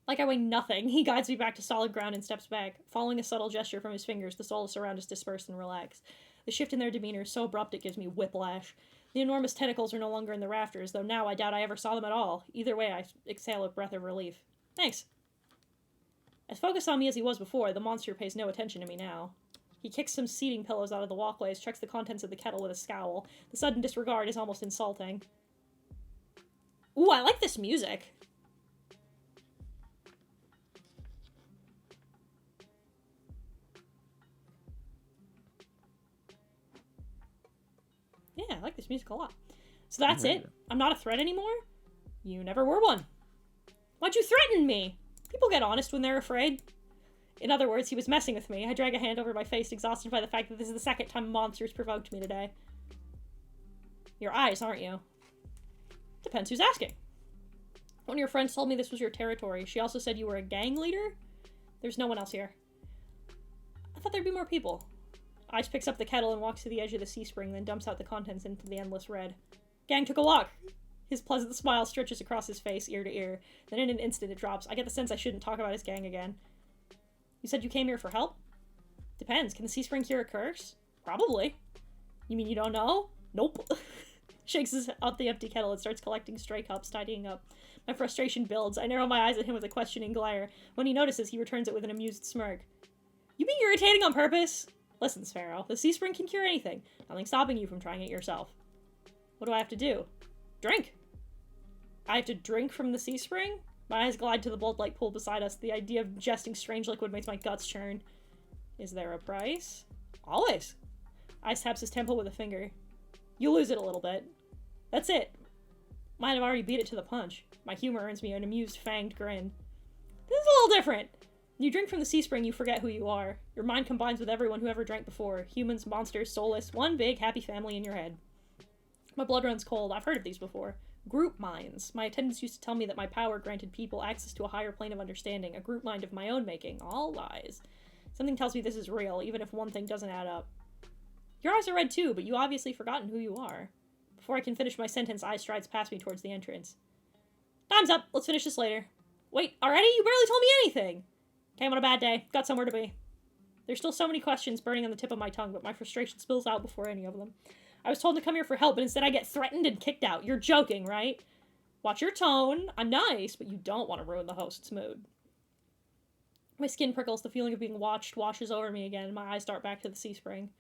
Like I weigh nothing, he guides me back to solid ground and steps back. Following a subtle gesture from his fingers, the souls around us disperse and relax. The shift in their demeanor is so abrupt it gives me whiplash. The enormous tentacles are no longer in the rafters, though now I doubt I ever saw them at all. Either way, I exhale a breath of relief. Thanks. As focused on me as he was before, the monster pays no attention to me now. He kicks some seating pillows out of the walkways, checks the contents of the kettle with a scowl. The sudden disregard is almost insulting. Ooh, I like this music. Yeah, I like this music a lot. So that's it? I'm not a threat anymore? You never were one. Why'd you threaten me? People get honest when they're afraid. In other words, he was messing with me. I drag a hand over my face, exhausted by the fact that this is the second time monsters provoked me today. Your eyes, aren't you? Depends who's asking. One of your friends told me this was your territory. She also said you were a gang leader? There's no one else here. I thought there'd be more people. Ice picks up the kettle and walks to the edge of the sea spring, then dumps out the contents into the endless red. Gang took a walk. His pleasant smile stretches across his face, ear to ear. Then in an instant it drops. I get the sense I shouldn't talk about his gang again. You said you came here for help? Depends. Can the sea spring cure a curse? Probably. You mean you don't know? Nope. Shakes out the empty kettle and starts collecting stray cups, tidying up. My frustration builds. I narrow my eyes at him with a questioning glare. When he notices, he returns it with an amused smirk. You being irritating on purpose? Listen, Sparrow, the sea spring can cure anything. Nothing's stopping you from trying it yourself. What do I have to do? Drink. I have to drink from the sea spring? My eyes glide to the blood-like pool beside us. The idea of ingesting strange liquid makes my guts churn. Is there a price? Always. Ice taps his temple with a finger. You lose it a little bit. That's it. Might have already beat it to the punch. My humor earns me an amused, fanged grin. This is a little different. When you drink from the sea spring, you forget who you are. Your mind combines with everyone who ever drank before. Humans, monsters, soulless, one big, happy family in your head. My blood runs cold. I've heard of these before. Group minds. My attendants used to tell me that my power granted people access to a higher plane of understanding, a group mind of my own making. All lies. Something tells me this is real, even if one thing doesn't add up. Your eyes are red too, but you obviously forgotten who you are. Before I can finish my sentence, Ice strides past me towards the entrance. Time's up. Let's finish this later. Wait, already? You barely told me anything! Came on a bad day. Got somewhere to be. There's still so many questions burning on the tip of my tongue, but my frustration spills out before any of them. I was told to come here for help, but instead I get threatened and kicked out. You're joking, right? Watch your tone. I'm nice, but you don't want to ruin the host's mood. My skin prickles. The feeling of being watched washes over me again, and my eyes dart back to the sea spring.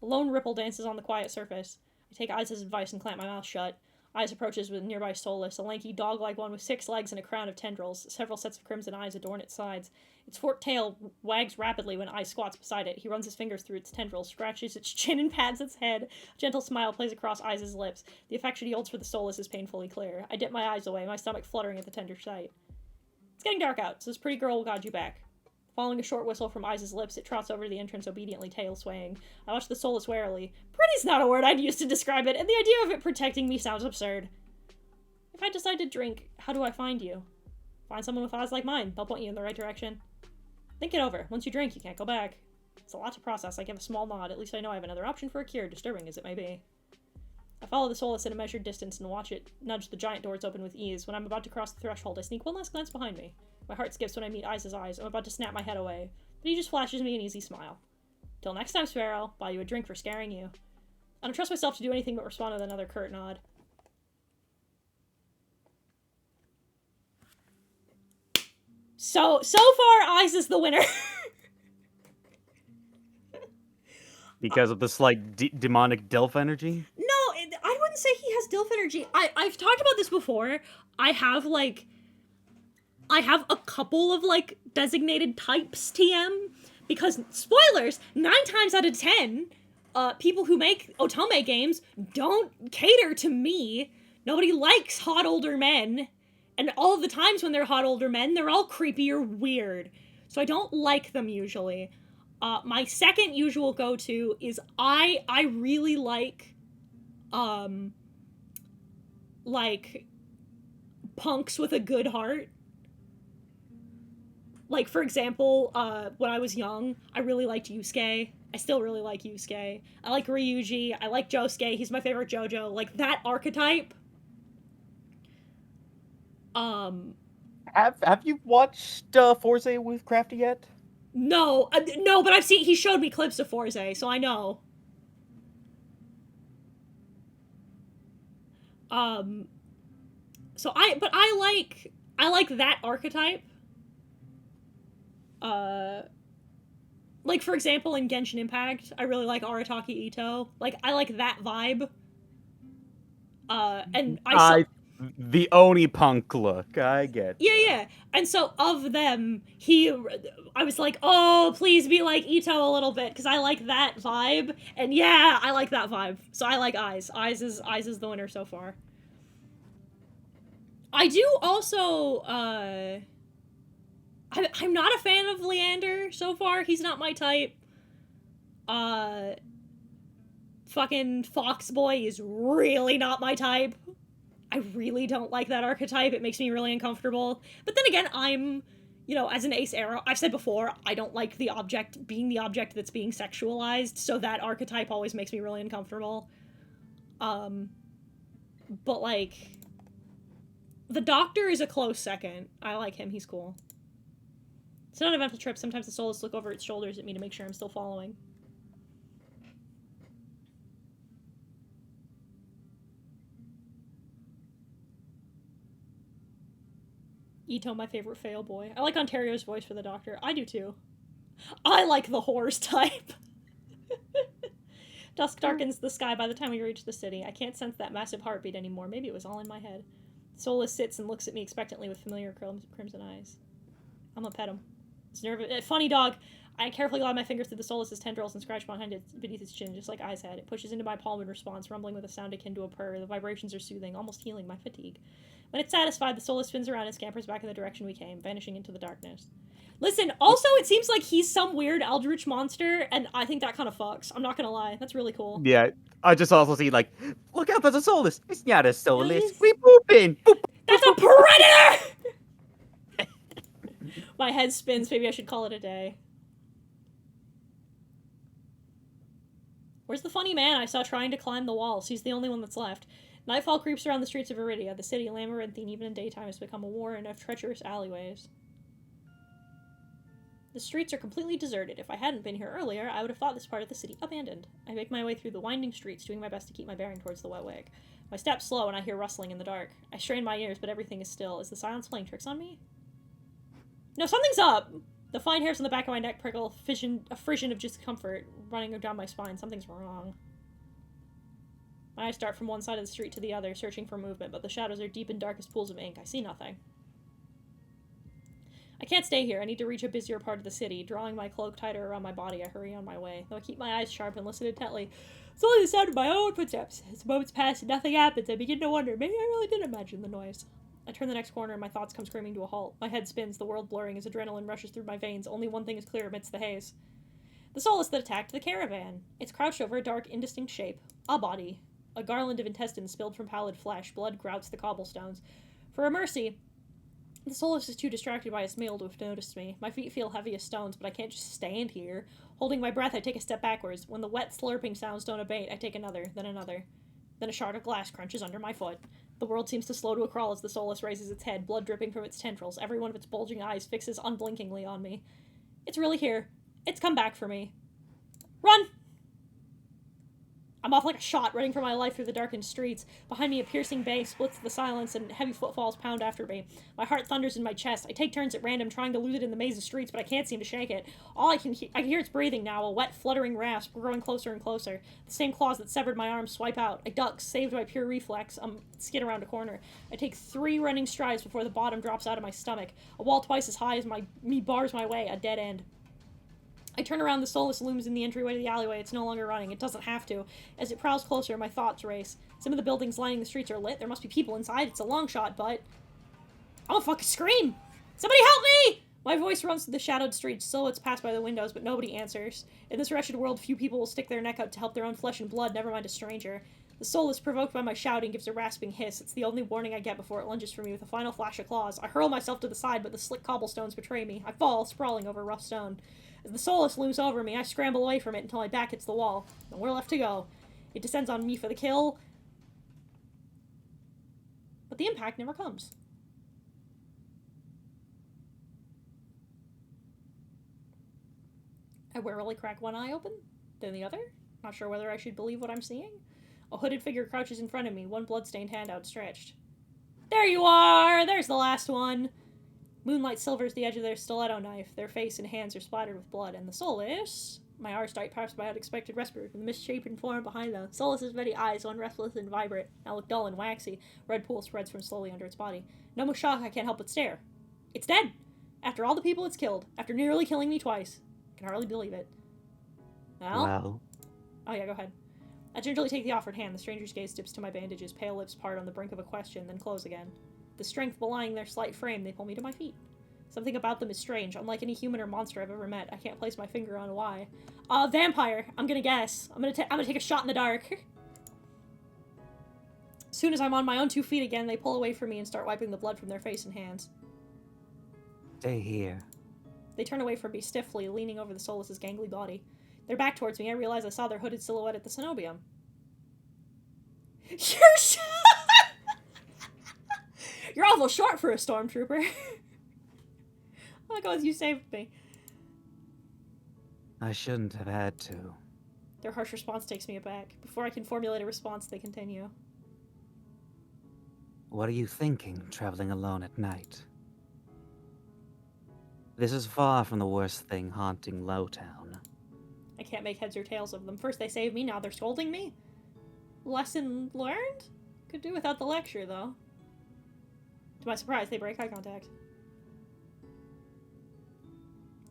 A lone ripple dances on the quiet surface. I take Eyes' advice and clamp my mouth shut. Eyes approaches with nearby Soulless, a lanky dog-like one with 6 legs and a crown of tendrils. Several sets of crimson eyes adorn its sides. Its forked tail wags rapidly when Eyes squats beside it. He runs his fingers through its tendrils, scratches its chin, and pats its head. A gentle smile plays across Eyes' lips. The affection he holds for the Soulless is painfully clear. I dip my eyes away, my stomach fluttering at the tender sight. It's getting dark out, so this pretty girl will guide you back. Following a short whistle from Eyes' lips, it trots over to the entrance, obediently tail swaying. I watch the Soulless warily. Pretty's not a word I'd use to describe it, and the idea of it protecting me sounds absurd. If I decide to drink, how do I find you? Find someone with eyes like mine. They'll point you in the right direction. Think it over. Once you drink, you can't go back. It's a lot to process. I give a small nod. At least I know I have another option for a cure, disturbing as it may be. I follow the Soulless at a measured distance and watch it nudge the giant doors open with ease. When I'm about to cross the threshold, I sneak one last glance behind me. My heart skips when I meet Eyes' eyes. I'm about to snap my head away, but he just flashes me an easy smile. Till next time, Sparrow. Buy you a drink for scaring you. I don't trust myself to do anything but respond with another curt nod. So far, Eyes is the winner. Because of this, like, demonic Dilf energy? No, I wouldn't say he has Dilf energy. I've talked about this before. I have a couple of, like, designated types TM. Because, spoilers, 9 times out of 10, people who make otome games don't cater to me. Nobody likes hot older men. And all of the times when they're hot older men, they're all creepy or weird. So I don't like them usually. My second usual go-to is I really like punks with a good heart. Like, for example, when I was young, I really liked Yusuke. I still really like Yusuke. I like Ryuji. I like Josuke. He's my favorite JoJo. Like, that archetype. Have you watched Forza with Crafty yet? No, no, but he showed me clips of Forza, so I know. So I like that archetype. Like, for example, in Genshin Impact, I really like Arataki Ito. Like, I like that vibe. And I saw... The Oni punk look, I get Yeah, you. yeah. And so, of them, I was like, oh, please be like Ito a little bit, because I like that vibe. And yeah, I like that vibe. So I like Eyes. Eyes is the winner so far. I do also, I'm not a fan of Leander so far. He's not my type. Fucking Foxboy is really not my type. I really don't like that archetype. It makes me really uncomfortable. But then again, I'm, as an ace arrow, I've said before, I don't like the object being the object that's being sexualized, so that archetype always makes me really uncomfortable. But like, the Doctor is a close second. I like him, he's cool. It's not an eventful trip. Sometimes the souls look over its shoulders at me to make sure I'm still following. Ito, my favorite fail boy. I like Ontario's voice for the Doctor. I do too. I like the horse type. Dusk darkens the sky by the time we reach the city. I can't sense that massive heartbeat anymore. Maybe it was all in my head. Solus sits and looks at me expectantly with familiar crimson eyes. I'm gonna pet him. It's nervous. Funny dog. I carefully glide my fingers through the Solus's tendrils and scratch beneath its chin, just like Eyes had. It pushes into my palm in response, rumbling with a sound akin to a purr. The vibrations are soothing, almost healing my fatigue. When it's satisfied, the Solus spins around and scampers back in the direction we came, vanishing into the darkness. Listen, also, it seems like he's some weird eldritch monster, and I think that kind of fucks. I'm not gonna lie. That's really cool. Yeah, I just also see, like, look out, there's a Solus. It's not a Solus. Yes. We pooping. Boop. That's a predator! My head spins. Maybe I should call it a day. Where's the funny man I saw trying to climb the walls? He's the only one that's left. Nightfall creeps around the streets of Iridia. The city, labyrinthine even in daytime, has become a warren of treacherous alleyways. The streets are completely deserted. If I hadn't been here earlier, I would have thought this part of the city abandoned. I make my way through the winding streets, doing my best to keep my bearing towards the wet wig. My steps slow and I hear rustling in the dark. I strain my ears, but everything is still. Is the silence playing tricks on me? No, something's up! The fine hairs on the back of my neck prickle, a frisson of discomfort running down my spine. Something's wrong. My eyes start from one side of the street to the other, searching for movement, but the shadows are deep and dark as pools of ink. I see nothing. I can't stay here. I need to reach a busier part of the city. Drawing my cloak tighter around my body, I hurry on my way. Though I keep my eyes sharp and listen intently, it's only the sound of my own footsteps. As moments pass and nothing happens, I begin to wonder, maybe I really did imagine the noise. I turn the next corner and my thoughts come screaming to a halt. My head spins, the world blurring as adrenaline rushes through my veins. Only one thing is clear amidst the haze. The Solus that attacked the caravan. It's crouched over a dark, indistinct shape. A body. A garland of intestines spilled from pallid flesh. Blood grouts the cobblestones. For a mercy, the Solus is too distracted by its meal to have noticed me. My feet feel heavy as stones, but I can't just stand here. Holding my breath, I take a step backwards. When the wet, slurping sounds don't abate, I take another, then another. Then a shard of glass crunches under my foot. The world seems to slow to a crawl as the Solus raises its head, blood dripping from its tendrils. Every one of its bulging eyes fixes unblinkingly on me. It's really here. It's come back for me. Run! I'm off like a shot, running for my life through the darkened streets. Behind me, a piercing bay splits the silence, and heavy footfalls pound after me. My heart thunders in my chest. I take turns at random, trying to lose it in the maze of streets, but I can't seem to shake it. I can hear its breathing now, a wet, fluttering rasp, growing closer and closer. The same claws that severed my arms swipe out. I duck, saved by pure reflex, skid around a corner. I take 3 running strides before the bottom drops out of my stomach. A wall twice as high as me bars my way, a dead end. I turn around, the Solus looms in the entryway to the alleyway. It's no longer running. It doesn't have to. As it prowls closer, my thoughts race. Some of the buildings lining the streets are lit. There must be people inside. It's a long shot, but... I'll fucking scream! Somebody help me! My voice runs through the shadowed streets. Silhouettes pass by the windows, but nobody answers. In this wretched world, few people will stick their neck out to help their own flesh and blood, never mind a stranger. The Solus, provoked by my shouting, gives a rasping hiss. It's the only warning I get before it lunges for me with a final flash of claws. I hurl myself to the side, but the slick cobblestones betray me. I fall, sprawling over rough stone. As the Solus looms over me, I scramble away from it until my back hits the wall. Nowhere left to go. It descends on me for the kill, but the impact never comes. I warily crack one eye open, then the other. Not sure whether I should believe what I'm seeing. A hooded figure crouches in front of me, one bloodstained hand outstretched. There you are! There's the last one! Moonlight silvers the edge of their stiletto knife. Their face and hands are splattered with blood, and the soulless... My arstite passed by unexpected respite from the misshapen form behind them. Solus's many eyes, one restless and vibrant, now look dull and waxy. Red pool spreads from slowly under its body. No more shock, I can't help but stare. It's dead! After all the people it's killed. After nearly killing me twice. I can hardly believe it. Well? Oh yeah, go ahead. I gingerly take the offered hand. The stranger's gaze dips to my bandages, pale lips part on the brink of a question, then close again. The strength belying their slight frame, they pull me to my feet. Something about them is strange, unlike any human or monster I've ever met. I can't place my finger on why. Vampire, I'm gonna guess. I'm gonna take a shot in the dark. As soon as I'm on my own 2 feet again, they pull away from me and start wiping the blood from their face and hands. Stay here. They turn away from me stiffly, leaning over the soulless's gangly body. Their back towards me. I realize I saw their hooded silhouette at the cenobium. You're awful short for a stormtrooper. Oh, God, you saved me. I shouldn't have had to. Their harsh response takes me aback. Before I can formulate a response, they continue. What are you thinking, traveling alone at night? This is far from the worst thing haunting Lowtown. I can't make heads or tails of them. First they save me, now they're scolding me? Lesson learned? Could do without the lecture, though. To my surprise, they break eye contact.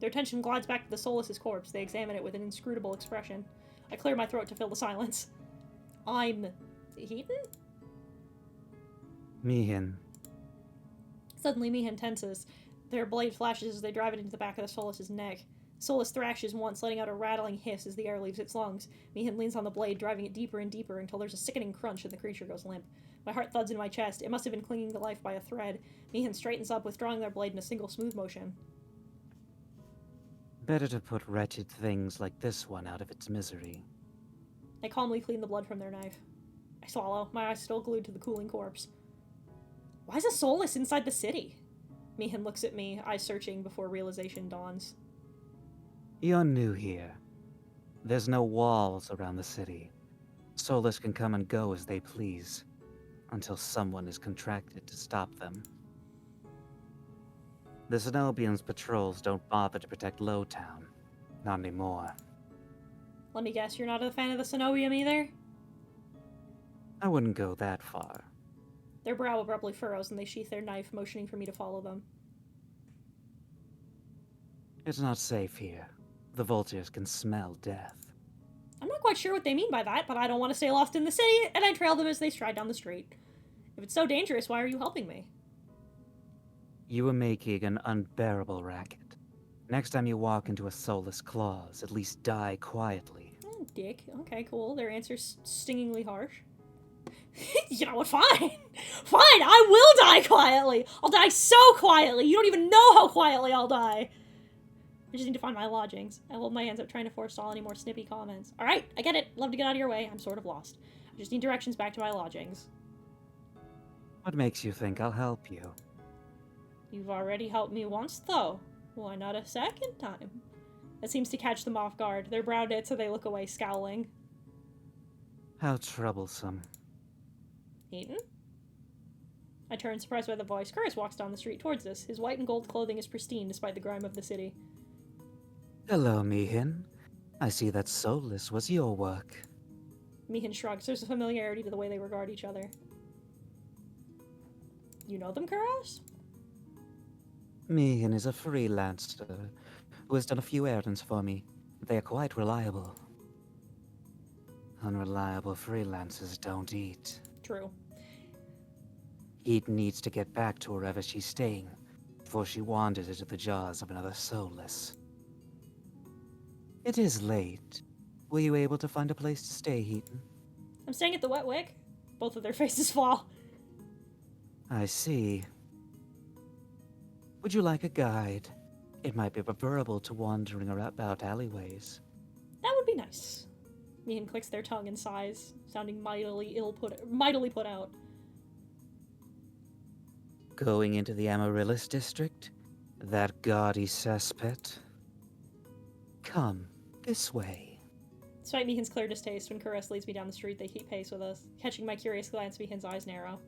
Their attention glides back to the soulless's corpse. They examine it with an inscrutable expression. I clear my throat to fill the silence. I'm... Hiten? Mihin. Suddenly Mihin tenses. Their blade flashes as they drive it into the back of the soulless's neck. Soulless thrashes once, letting out a rattling hiss as the air leaves its lungs. Mihin leans on the blade, driving it deeper and deeper until there's a sickening crunch and the creature goes limp. My heart thuds in my chest. It must have been clinging to life by a thread. Mihin straightens up, withdrawing their blade in a single smooth motion. Better to put wretched things like this one out of its misery. I calmly clean the blood from their knife. I swallow, my eyes still glued to the cooling corpse. Why is a soulless inside the city? Mihin looks at me, eyes searching before realization dawns. You're new here. There's no walls around the city. Soulless can come and go as they please, until someone is contracted to stop them. The Cenobians' patrols don't bother to protect Lowtown. Not anymore. Let me guess, you're not a fan of the Cenobium either? I wouldn't go that far. Their brow abruptly furrows and they sheath their knife, motioning for me to follow them. It's not safe here. The vultures can smell death. I'm not quite sure what they mean by that, but I don't want to stay lost in the city, and I trail them as they stride down the street. If it's so dangerous, why are you helping me? You are making an unbearable racket. Next time you walk into a soulless claws, at least die quietly. Oh, dick. Okay, cool. Their answer's stingingly harsh. You know what? Fine! Fine! I will die quietly! I'll die so quietly! You don't even know how quietly I'll die! I just need to find my lodgings. I hold my hands up, trying to forestall any more snippy comments. Alright, I get it. Love to get out of your way. I'm sort of lost. I just need directions back to my lodgings. What makes you think I'll help you? You've already helped me once, though. Why not a second time? That seems to catch them off guard. Their brow knits so they look away, scowling. How troublesome. Hiten? I turn, surprised by the voice. Curtis walks down the street towards us. His white and gold clothing is pristine despite the grime of the city. Hello, Mihin. I see that soulless was your work. Mihin shrugs. There's a familiarity to the way they regard each other. You know them, Kuros? Mihin is a freelancer who has done a few errands for me. They are quite reliable. Unreliable freelancers don't eat. True. Hiten needs to get back to wherever she's staying before she wanders into the jaws of another soulless. It is late. Were you able to find a place to stay, Hiten? I'm staying at the Wet Wick. Both of their faces fall. I see. Would you like a guide? It might be preferable to wandering about alleyways. That would be nice. Mihin clicks their tongue and sighs, sounding mightily put out. Going into the Amaryllis district? That gaudy cesspit? Come, This way. Despite Meehan's clear distaste, when Kuros leads me down the street, they keep pace with us. Catching my curious glance, Meehan's eyes narrow.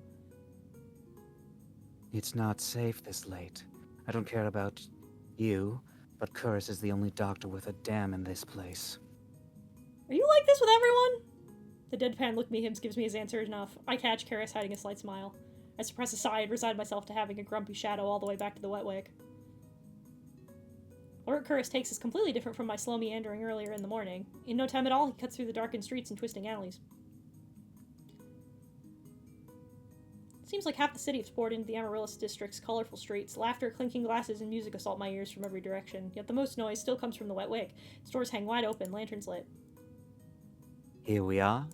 It's not safe this late. I don't care about you, but Kuros is the only doctor worth a damn in this place. Are you like this with everyone? The deadpan look Meehan gives me his answer enough. I catch Kuros hiding a slight smile. I suppress a sigh and resign myself to having a grumpy shadow all the way back to the wet wick. The route Kuros takes is completely different from my slow meandering earlier in the morning. In no time at all, he cuts through the darkened streets and twisting alleys. It seems like half the city has poured into the Amaryllis district's colorful streets. Laughter, clinking glasses, and music assault my ears from every direction. Yet the most noise still comes from the wet wick. Stores hang wide open, lanterns lit. Here we are.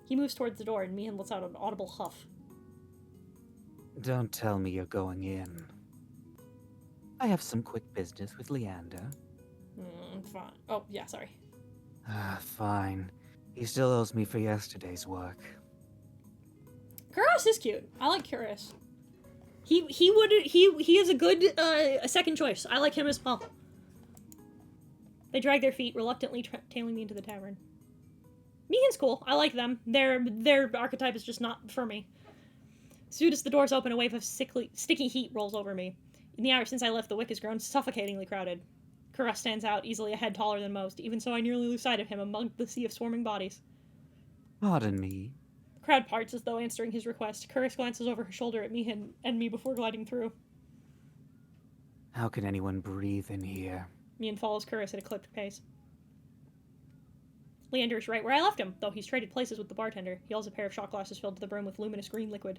He moves towards the door, and Meehan lets out an audible huff. Don't tell me you're going in. I have some quick business with Leander. Fine. Oh, yeah, sorry. Fine. He still owes me for yesterday's work. Kuros is cute. I like Kuros. He is a good a second choice. I like him as well. They drag their feet, reluctantly tailing me into the tavern. Meehan's cool. I like them. Their archetype is just not for me. As soon as the doors open, a wave of sticky heat rolls over me. In the hour since I left, the wick has grown suffocatingly crowded. Kuros stands out, easily a head taller than most. Even so, I nearly lose sight of him among the sea of swarming bodies. Pardon me. The crowd parts as though answering his request. Kuros glances over her shoulder at Meehan and me before gliding through. How can anyone breathe in here? Meehan follows Kuros at a clipped pace. Leander is right where I left him, though he's traded places with the bartender. He holds a pair of shot glasses filled to the brim with luminous green liquid.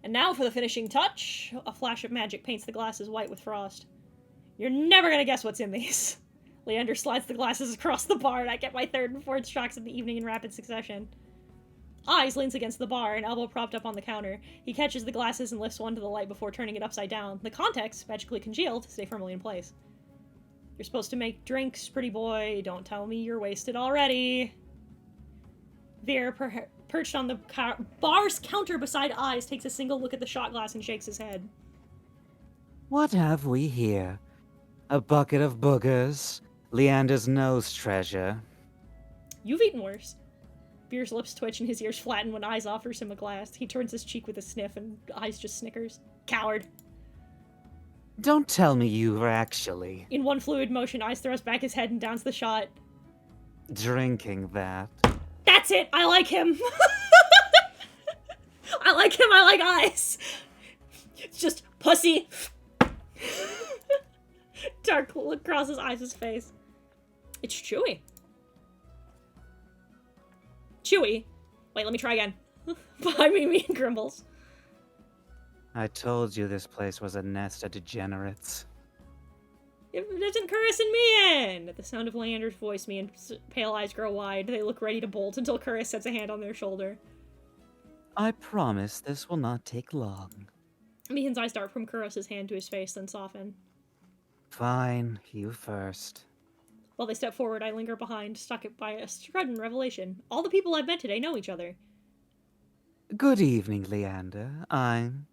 And now for the finishing touch. A flash of magic paints the glasses white with frost. You're never gonna guess what's in these. Leander slides the glasses across the bar, and I get my third and fourth shocks of the evening in rapid succession. Eyes leans against the bar, an elbow propped up on the counter. He catches the glasses and lifts one to the light before turning it upside down. The contacts, magically congealed, stay firmly in place. You're supposed to make drinks, pretty boy. Don't tell me you're wasted already. Veer, perched on the bar's counter beside Eyes, takes a single look at the shot glass and shakes his head. What have we here? A bucket of boogers? Leander's nose treasure? You've eaten worse. Veer's lips twitch and his ears flatten when Eyes offers him a glass. He turns his cheek with a sniff and Eyes just snickers. Coward. Don't tell me you were actually... In one fluid motion, Eyes throws back his head and downs the shot. drinking that. That's it! I like him! I like him, I like Eyes! It's just pussy. Dark look crosses Eyes' face. It's chewy. Chewy? Wait, let me try again. Behind me and grumbles. I told you this place was a nest of degenerates. It doesn't Kuros and me in! At the sound of Leander's voice, me and pale eyes grow wide. They look ready to bolt until Kuros sets a hand on their shoulder. I promise this will not take long. Meehan's eyes dart from Kuros' hand to his face, then soften. Fine, you first. While they step forward, I linger behind, struck by a sudden revelation. All the people I've met today know each other. Good evening, Leander. I'm...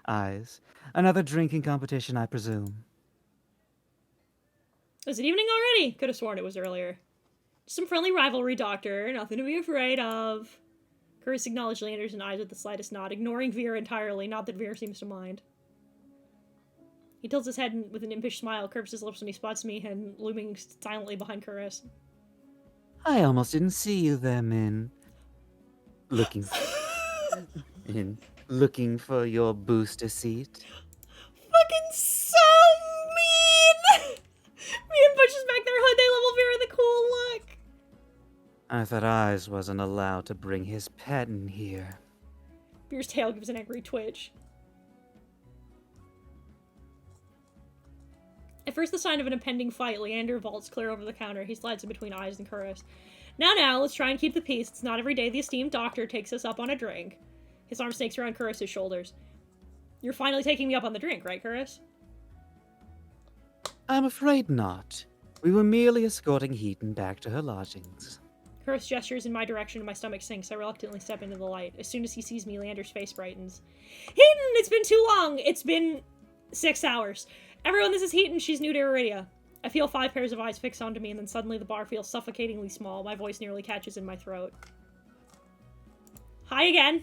Eyes. Another drinking competition, I presume. Is it evening already? Could have sworn it was earlier. Some friendly rivalry, Doctor. Nothing to be afraid of. Kuros acknowledged Leander's and Eyes with the slightest nod, ignoring Veer entirely, not that Veer seems to mind. He tilts his head with an impish smile, curves his lips when he spots me, and looming silently behind Kuros. I almost didn't see you there, Min. Looking for your booster seat. Fucking so mean! Meehan pushes back their hood, they level Veer with a cool look. I thought Eyes wasn't allowed to bring his pet in here. Veer's tail gives an angry twitch. At first the sign of an impending fight, Leander vaults clear over the counter. He slides in between Eyes and Kuros. Now, let's try and keep the peace. It's not every day the esteemed doctor takes us up on a drink. His arm snakes around Kuros' shoulders. You're finally taking me up on the drink, right, Kuros? I'm afraid not. We were merely escorting Hiten back to her lodgings. Kuros gestures in my direction and my stomach sinks. I reluctantly step into the light. As soon as he sees me, Leander's face brightens. Hiten, it's been too long! It's been 6 hours. Everyone, this is Hiten. She's new to Iridia. I feel 5 pairs of eyes fixed onto me, and then suddenly the bar feels suffocatingly small. My voice nearly catches in my throat. Hi again.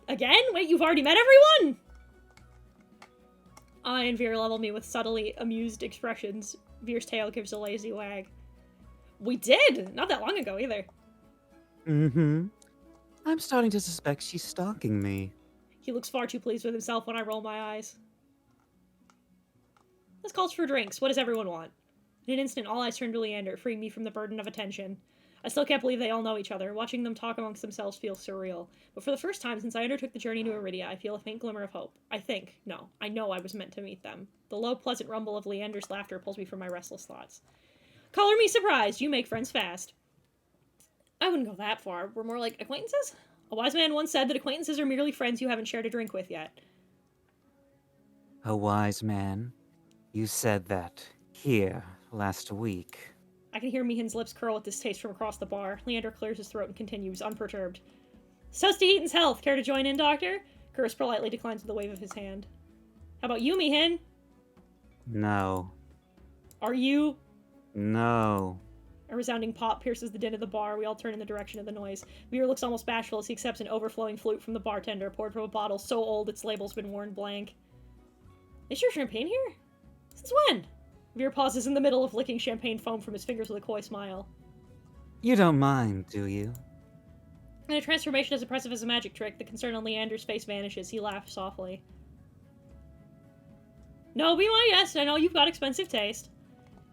Again? Wait, you've already met everyone? I and Veer level me with subtly amused expressions. Veer's tail gives a lazy wag. We did! Not that long ago, either. Mm-hmm. I'm starting to suspect she's stalking me. He looks far too pleased with himself when I roll my eyes. This calls for drinks. What does everyone want? In an instant, all eyes turn to Leander, freeing me from the burden of attention. I still can't believe they all know each other. Watching them talk amongst themselves feels surreal. But for the first time since I undertook the journey to Iridia, I feel a faint glimmer of hope. I know I was meant to meet them. The low, pleasant rumble of Leander's laughter pulls me from my restless thoughts. Color me surprised. You make friends fast. I wouldn't go that far. We're more like acquaintances? A wise man once said that acquaintances are merely friends you haven't shared a drink with yet. A wise man? You said that here last week. I can hear Meehan's lips curl with distaste from across the bar. Leander clears his throat and continues, unperturbed. Toast to Heaton's health. Care to join in, Doctor? Curtis politely declines with a wave of his hand. How about you, Meehan? No. Are you? No. A resounding pop pierces the din of the bar. We all turn in the direction of the noise. Veer looks almost bashful as he accepts an overflowing flute from the bartender, poured from a bottle so old its label's been worn blank. Is your champagne here? Since when? Veer pauses in the middle of licking champagne foam from his fingers with a coy smile. You don't mind, do you? In a transformation as impressive as a magic trick, the concern on Leander's face vanishes. He laughs softly. No, be my guest. I know you've got expensive taste.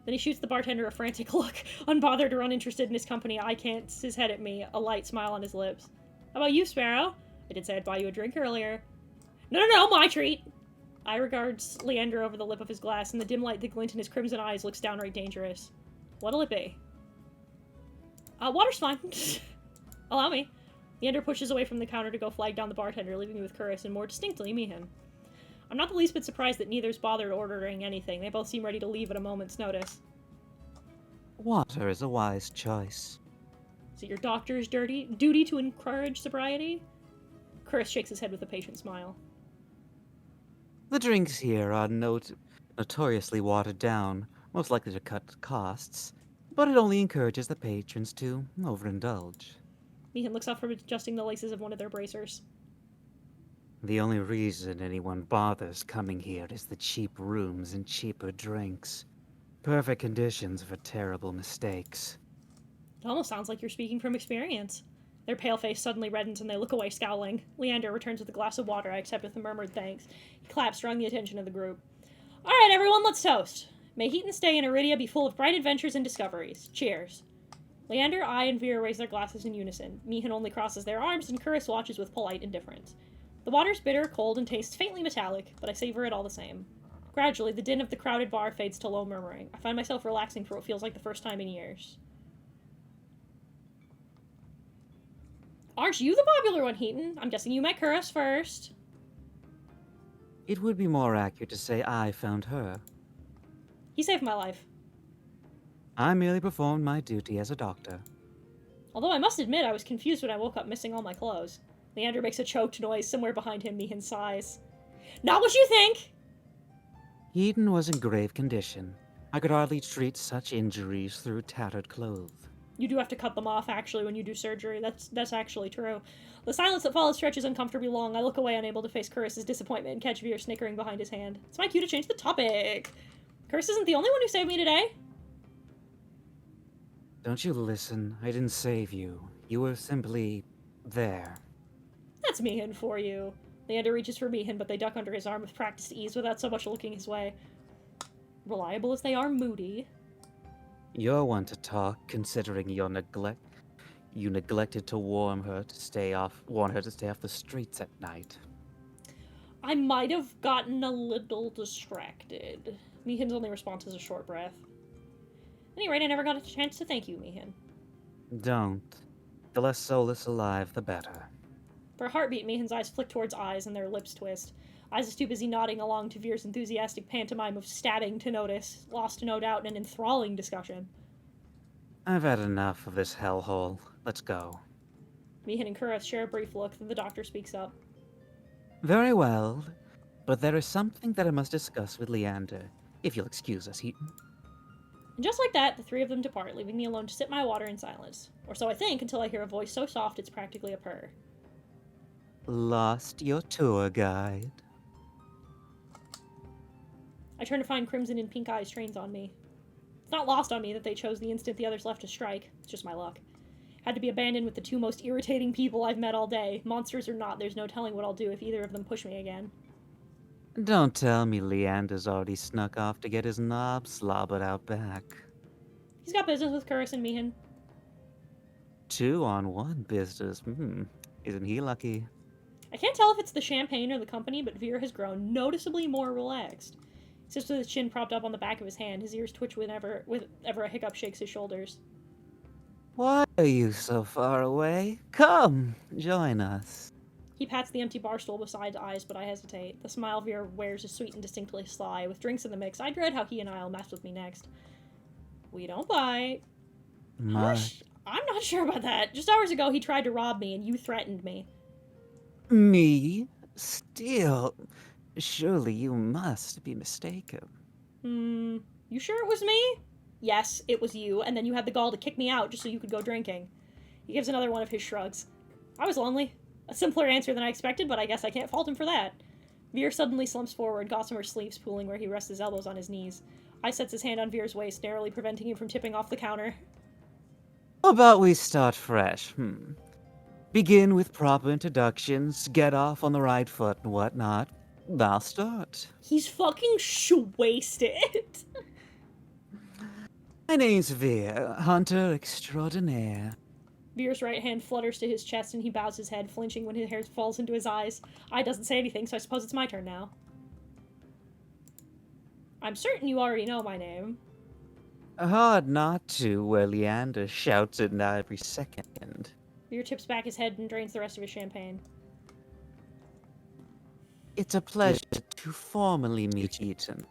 Then he shoots the bartender a frantic look, unbothered or uninterested in his company. Eye cants his head at me, a light smile on his lips. How about you, Sparrow? I did say I'd buy you a drink earlier. No, my treat! I regards Leander over the lip of his glass, and the dim light that glint in his crimson eyes looks downright dangerous. What'll it be? Water's fine. Allow me. Leander pushes away from the counter to go flag down the bartender, leaving me with Curtis and more distinctly Meehan. I'm not the least bit surprised that neither's bothered ordering anything. They both seem ready to leave at a moment's notice. Water is a wise choice. Is it your doctor's duty to encourage sobriety? Curtis shakes his head with a patient smile. The drinks here are notoriously watered down, most likely to cut costs, but it only encourages the patrons to overindulge. Meehan looks up from adjusting the laces of one of their bracers. The only reason anyone bothers coming here is the cheap rooms and cheaper drinks. Perfect conditions for terrible mistakes. It almost sounds like you're speaking from experience. Their pale face suddenly reddens and they look away scowling. Leander returns with a glass of water I accept with a murmured thanks. He claps, drawing the attention of the group. Alright everyone, let's toast. May Heaton's stay in Iridia be full of bright adventures and discoveries. Cheers. Leander, I, and Vera raise their glasses in unison. Meehan only crosses their arms and Curtis watches with polite indifference. The water's bitter, cold, and tastes faintly metallic, but I savor it all the same. Gradually, the din of the crowded bar fades to low murmuring. I find myself relaxing for what feels like the first time in years. Aren't you the popular one, Heaton? I'm guessing you met Curtis first. It would be more accurate to say I found her. He saved my life. I merely performed my duty as a doctor. Although I must admit I was confused when I woke up missing all my clothes. Leander makes a choked noise. Somewhere behind him, Meehan sighs. Not what you think! Eden was in grave condition. I could hardly treat such injuries through tattered clothes. You do have to cut them off, actually, when you do surgery. That's actually true. The silence that follows stretches uncomfortably long. I look away, unable to face Curtis's disappointment, and catch Veer snickering behind his hand. It's my cue to change the topic. Curtis isn't the only one who saved me today. Don't you listen? I didn't save you. You were simply there. That's Meehan for you. Leander reaches for Meehan, but they duck under his arm with practiced ease without so much looking his way. Reliable as they are moody. You're one to talk, considering you neglected to warn her to stay off the streets at night. I might have gotten a little distracted. Meehan's only response is a short breath. At any rate, I never got a chance to thank you, Meehan. Don't. The less soulless alive, the better. For a heartbeat, Meehan's eyes flick towards Eyes and their lips twist. Eyes is too busy nodding along to Veer's enthusiastic pantomime of stabbing to notice, lost no doubt in an enthralling discussion. I've had enough of this hellhole. Let's go. Meehan and Curtis share a brief look, then the doctor speaks up. Very well, but there is something that I must discuss with Leander. If you'll excuse us, Heaton. And just like that, the three of them depart, leaving me alone to sip my water in silence. Or so I think, until I hear a voice so soft it's practically a purr. Lost your tour guide. I turn to find Crimson and Pink Eyes trains on me. It's not lost on me that they chose the instant the others left to strike. It's just my luck. Had to be abandoned with the two most irritating people I've met all day. Monsters or not, there's no telling what I'll do if either of them push me again. Don't tell me Leander's already snuck off to get his knob slobbered out back. He's got business with Curris and Meehan. 2-on-1 business. Isn't he lucky? I can't tell if it's the champagne or the company, but Veer has grown noticeably more relaxed. He sits with his chin propped up on the back of his hand. His ears twitch whenever a hiccup shakes his shoulders. Why are you so far away? Come, join us. He pats the empty bar stool beside Eyes, but I hesitate. The smile Veer wears is sweet and distinctly sly. With drinks in the mix, I dread how he and I'll mess with me next. We don't bite. Much. I'm not sure about that. Just hours ago, he tried to rob me, and you threatened me. Me? Still? Surely you must be mistaken. You sure it was me? Yes, it was you, and then you had the gall to kick me out just so you could go drinking. He gives another one of his shrugs. I was lonely. A simpler answer than I expected, but I guess I can't fault him for that. Veer suddenly slumps forward, gossamer sleeves pooling where he rests his elbows on his knees. I sets his hand on Veer's waist, narrowly preventing him from tipping off the counter. How about we start fresh, Begin with proper introductions, get off on the right foot and whatnot. I'll start. He's fucking wasted. My name's Veer, hunter extraordinaire. Veer's right hand flutters to his chest and he bows his head, flinching when his hair falls into his eyes. I doesn't say anything, so I suppose it's my turn now. I'm certain you already know my name. Hard not to, where Leander shouts it every second. Veer tips back his head and drains the rest of his champagne. It's a pleasure to formally meet Hiten.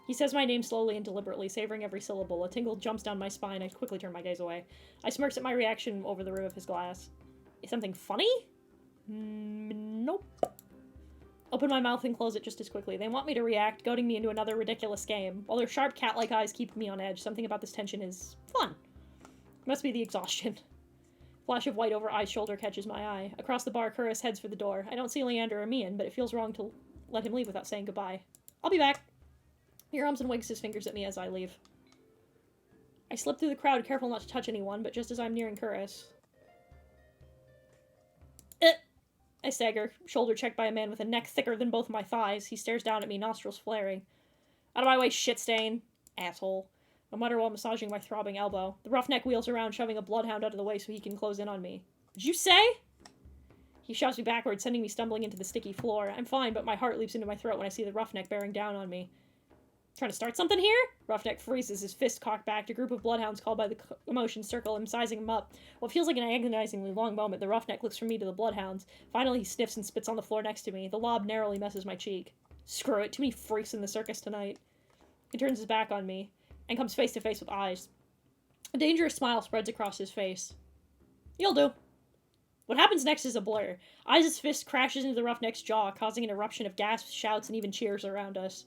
He says my name slowly and deliberately, savoring every syllable. A tingle jumps down my spine. I quickly turn my gaze away. I smirks at my reaction over the rim of his glass. Is something funny? Nope. Open my mouth and close it just as quickly. They want me to react, goading me into another ridiculous game. While their sharp cat-like eyes keep me on edge, something about this tension is fun. It must be the exhaustion. Flash of white over Eye's shoulder catches my eye. Across the bar, Curris heads for the door. I don't see Leander or Meehan, but it feels wrong to let him leave without saying goodbye. I'll be back. He hums and wags his fingers at me as I leave. I slip through the crowd, careful not to touch anyone, but just as I'm nearing Curris... I stagger, shoulder checked by a man with a neck thicker than both my thighs. He stares down at me, nostrils flaring. Out of my way, shit stain. Asshole. I mutter while massaging my throbbing elbow. The roughneck wheels around, shoving a bloodhound out of the way so he can close in on me. Did you say? He shoves me backwards, sending me stumbling into the sticky floor. I'm fine, but my heart leaps into my throat when I see the roughneck bearing down on me. Trying to start something here? Roughneck freezes, his fist cocked back. A group of bloodhounds called by the commotion circle him, sizing him up. What feels like an agonizingly long moment, the roughneck looks from me to the bloodhounds. Finally, he sniffs and spits on the floor next to me. The lob narrowly messes my cheek. Screw it, too many freaks in the circus tonight. He turns his back on me, and comes face to face with Eyes. A dangerous smile spreads across his face. You'll do. What happens next is a blur. Eyes' fist crashes into the roughneck's jaw, causing an eruption of gasps, shouts, and even cheers around us.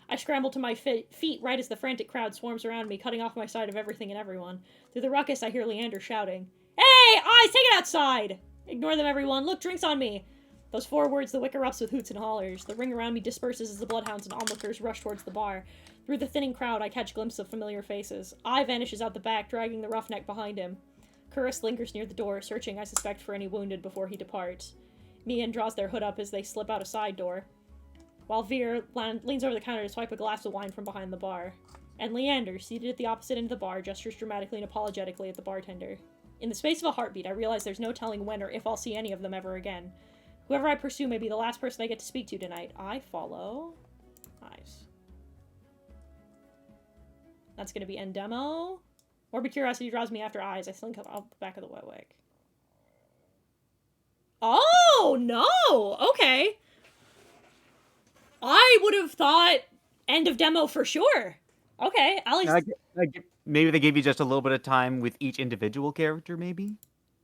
I scramble to my feet right as the frantic crowd swarms around me, cutting off my sight of everything and everyone. Through the ruckus, I hear Leander shouting, "Hey, Eyes, take it outside!" Ignore them, everyone. Look, drinks on me. Those 4 words, the wick erupts with hoots and hollers. The ring around me disperses as the bloodhounds and onlookers rush towards the bar. Through the thinning crowd, I catch glimpses of familiar faces. Eye vanishes out the back, dragging the roughneck behind him. Curris lingers near the door, searching, I suspect, for any wounded before he departs. Meehan draws their hood up as they slip out a side door, while Veer leans over the counter to swipe a glass of wine from behind the bar. And Leander, seated at the opposite end of the bar, gestures dramatically and apologetically at the bartender. In the space of a heartbeat, I realize there's no telling when or if I'll see any of them ever again. Whoever I pursue may be the last person I get to speak to tonight. I follow Eyes. That's gonna be end demo. Morbid curiosity draws me after Eyes. I slink up the back of the wet wick. Oh, no! Okay. I would have thought end of demo for sure. Okay, at least... Maybe they gave you just a little bit of time with each individual character, maybe?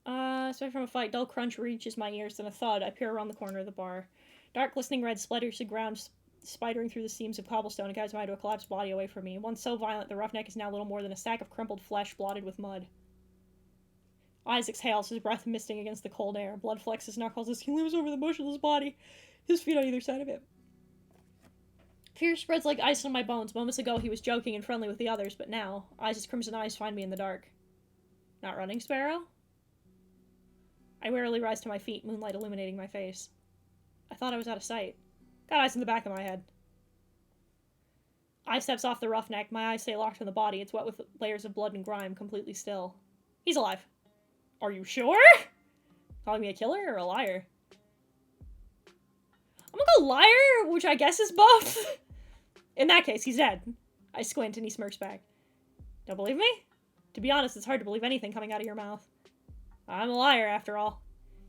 Aside from a fight, dull crunch reaches my ears, then a thud. I peer around the corner of the bar. Dark, glistening red splatters the ground, spidering through the seams of cobblestone and guides my to a collapsed body away from me. One so violent, the roughneck is now little more than a sack of crumpled flesh blotted with mud. Eyes exhales, his breath misting against the cold air. Blood flecks his knuckles as he looms over the motionless body, his feet on either side of him. Fear spreads like ice on my bones. Moments ago he was joking and friendly with the others, but now, Eyes' crimson eyes find me in the dark. Not running, Sparrow? I wearily rise to my feet, moonlight illuminating my face. I thought I was out of sight. Got eyes in the back of my head. Eye steps off the roughneck. My eyes stay locked on the body. It's wet with layers of blood and grime, completely still. He's alive. Are you sure? Calling me a killer or a liar? I'm gonna go liar, which I guess is both. In that case, he's dead. I squint and he smirks back. Don't believe me? To be honest, it's hard to believe anything coming out of your mouth. I'm a liar, after all.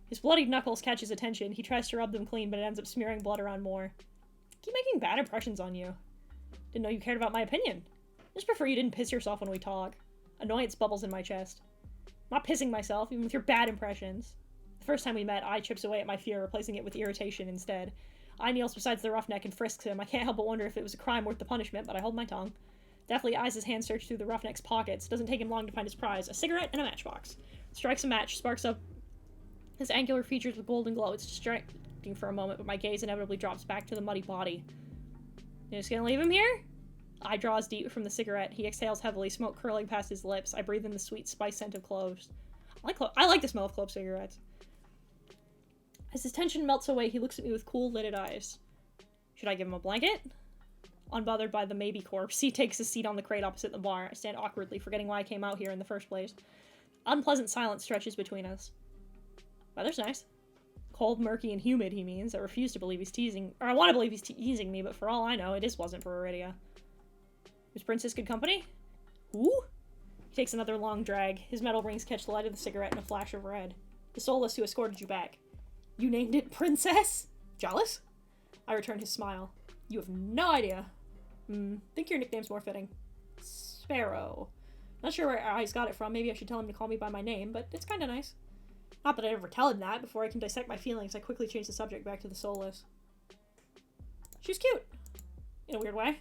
His bloodied knuckles catch his attention. He tries to rub them clean, but it ends up smearing blood around more. I keep making bad impressions on you. Didn't know you cared about my opinion. Just prefer you didn't piss yourself when we talk. Annoyance bubbles in my chest. I'm not pissing myself, even with your bad impressions. The first time we met, I chips away at my fear, replacing it with irritation instead. I kneels beside the roughneck and frisks him. I can't help but wonder if it was a crime worth the punishment, but I hold my tongue. Deftly eyes his hand search through the roughneck's pockets. Doesn't take him long to find his prize. A cigarette and a matchbox. Strikes a match, sparks up his angular features with golden glow. It's distracting for a moment, but my gaze inevitably drops back to the muddy body. You just gonna leave him here? I draws deep from the cigarette. He exhales heavily, smoke curling past his lips. I breathe in the sweet spice scent of cloves. I like the smell of clove cigarettes. As his tension melts away, he looks at me with cool, lidded eyes. Should I give him a blanket? Unbothered by the maybe corpse, he takes a seat on the crate opposite the bar. I stand awkwardly, forgetting why I came out here in the first place. Unpleasant silence stretches between us. Weather's nice. Cold, murky, and humid, he means. I refuse to believe he's teasing, or I want to believe he's teasing me, but for all I know, it just wasn't for Iridia. Was Princess good company? Who? He takes another long drag. His metal rings catch the light of the cigarette in a flash of red. The soulless who escorted you back. You named it Princess? Jealous? I return his smile. You have no idea. Think your nickname's more fitting. Sparrow. Not sure where Eyes got it from. Maybe I should tell him to call me by my name, but it's kinda nice. Not that I'd ever tell him that. Before I can dissect my feelings, I quickly change the subject back to the soulless. She's cute. In a weird way.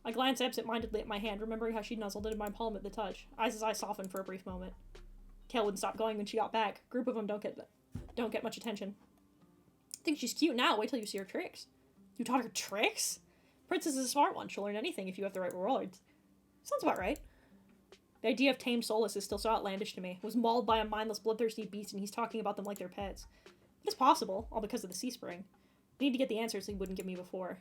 I glance absent-mindedly at my hand, remembering how she nuzzled into my palm at the touch. Eyes' eyes softened for a brief moment. Tail wouldn't stop going when she got back. A group of them don't get much attention. Think she's cute now. Wait till you see her tricks. You taught her tricks? Princess is a smart one. She'll learn anything if you have the right rewards. Sounds about right. The idea of tame soulless is still so outlandish to me. Was mauled by a mindless, bloodthirsty beast, and he's talking about them like they're pets. But it's possible, all because of the sea spring. I need to get the answers he wouldn't give me before.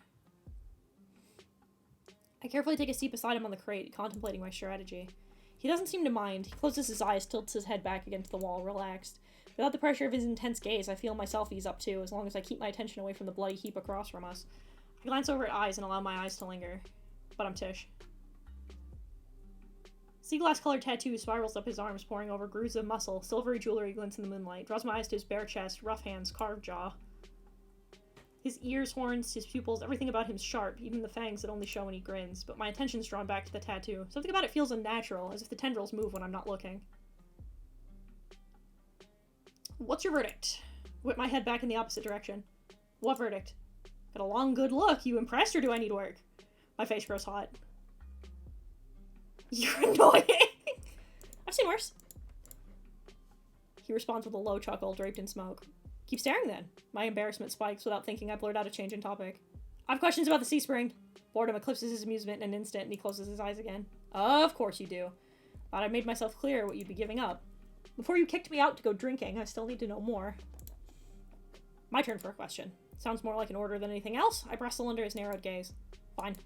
I carefully take a seat beside him on the crate, contemplating my strategy. He doesn't seem to mind. He closes his eyes, tilts his head back against the wall, relaxed. Without the pressure of his intense gaze, I feel myself ease up too, as long as I keep my attention away from the bloody heap across from us. I glance over at Eyes and allow my eyes to linger. But I'm Tish. Sea glass-colored tattoo spirals up his arms, pouring over grooves of muscle. Silvery jewelry glints in the moonlight. Draws my eyes to his bare chest, rough hands, carved jaw. His ears, horns, his pupils, everything about him's sharp, even the fangs that only show when he grins. But my attention's drawn back to the tattoo. Something about it feels unnatural, as if the tendrils move when I'm not looking. What's your verdict? Whip my head back in the opposite direction. What verdict? Got a long, good look. You impressed, or do I need work? My face grows hot. You're annoying! I've seen worse. He responds with a low chuckle, draped in smoke. Keep staring then. My embarrassment spikes. Without thinking, I blurt out a change in topic. I have questions about the sea spring. Boredom eclipses his amusement in an instant, and he closes his eyes again. Of course you do. Thought I made myself clear what you'd be giving up. Before you kicked me out to go drinking, I still need to know more. My turn for a question. Sounds more like an order than anything else. I bristle under his narrowed gaze. Fine.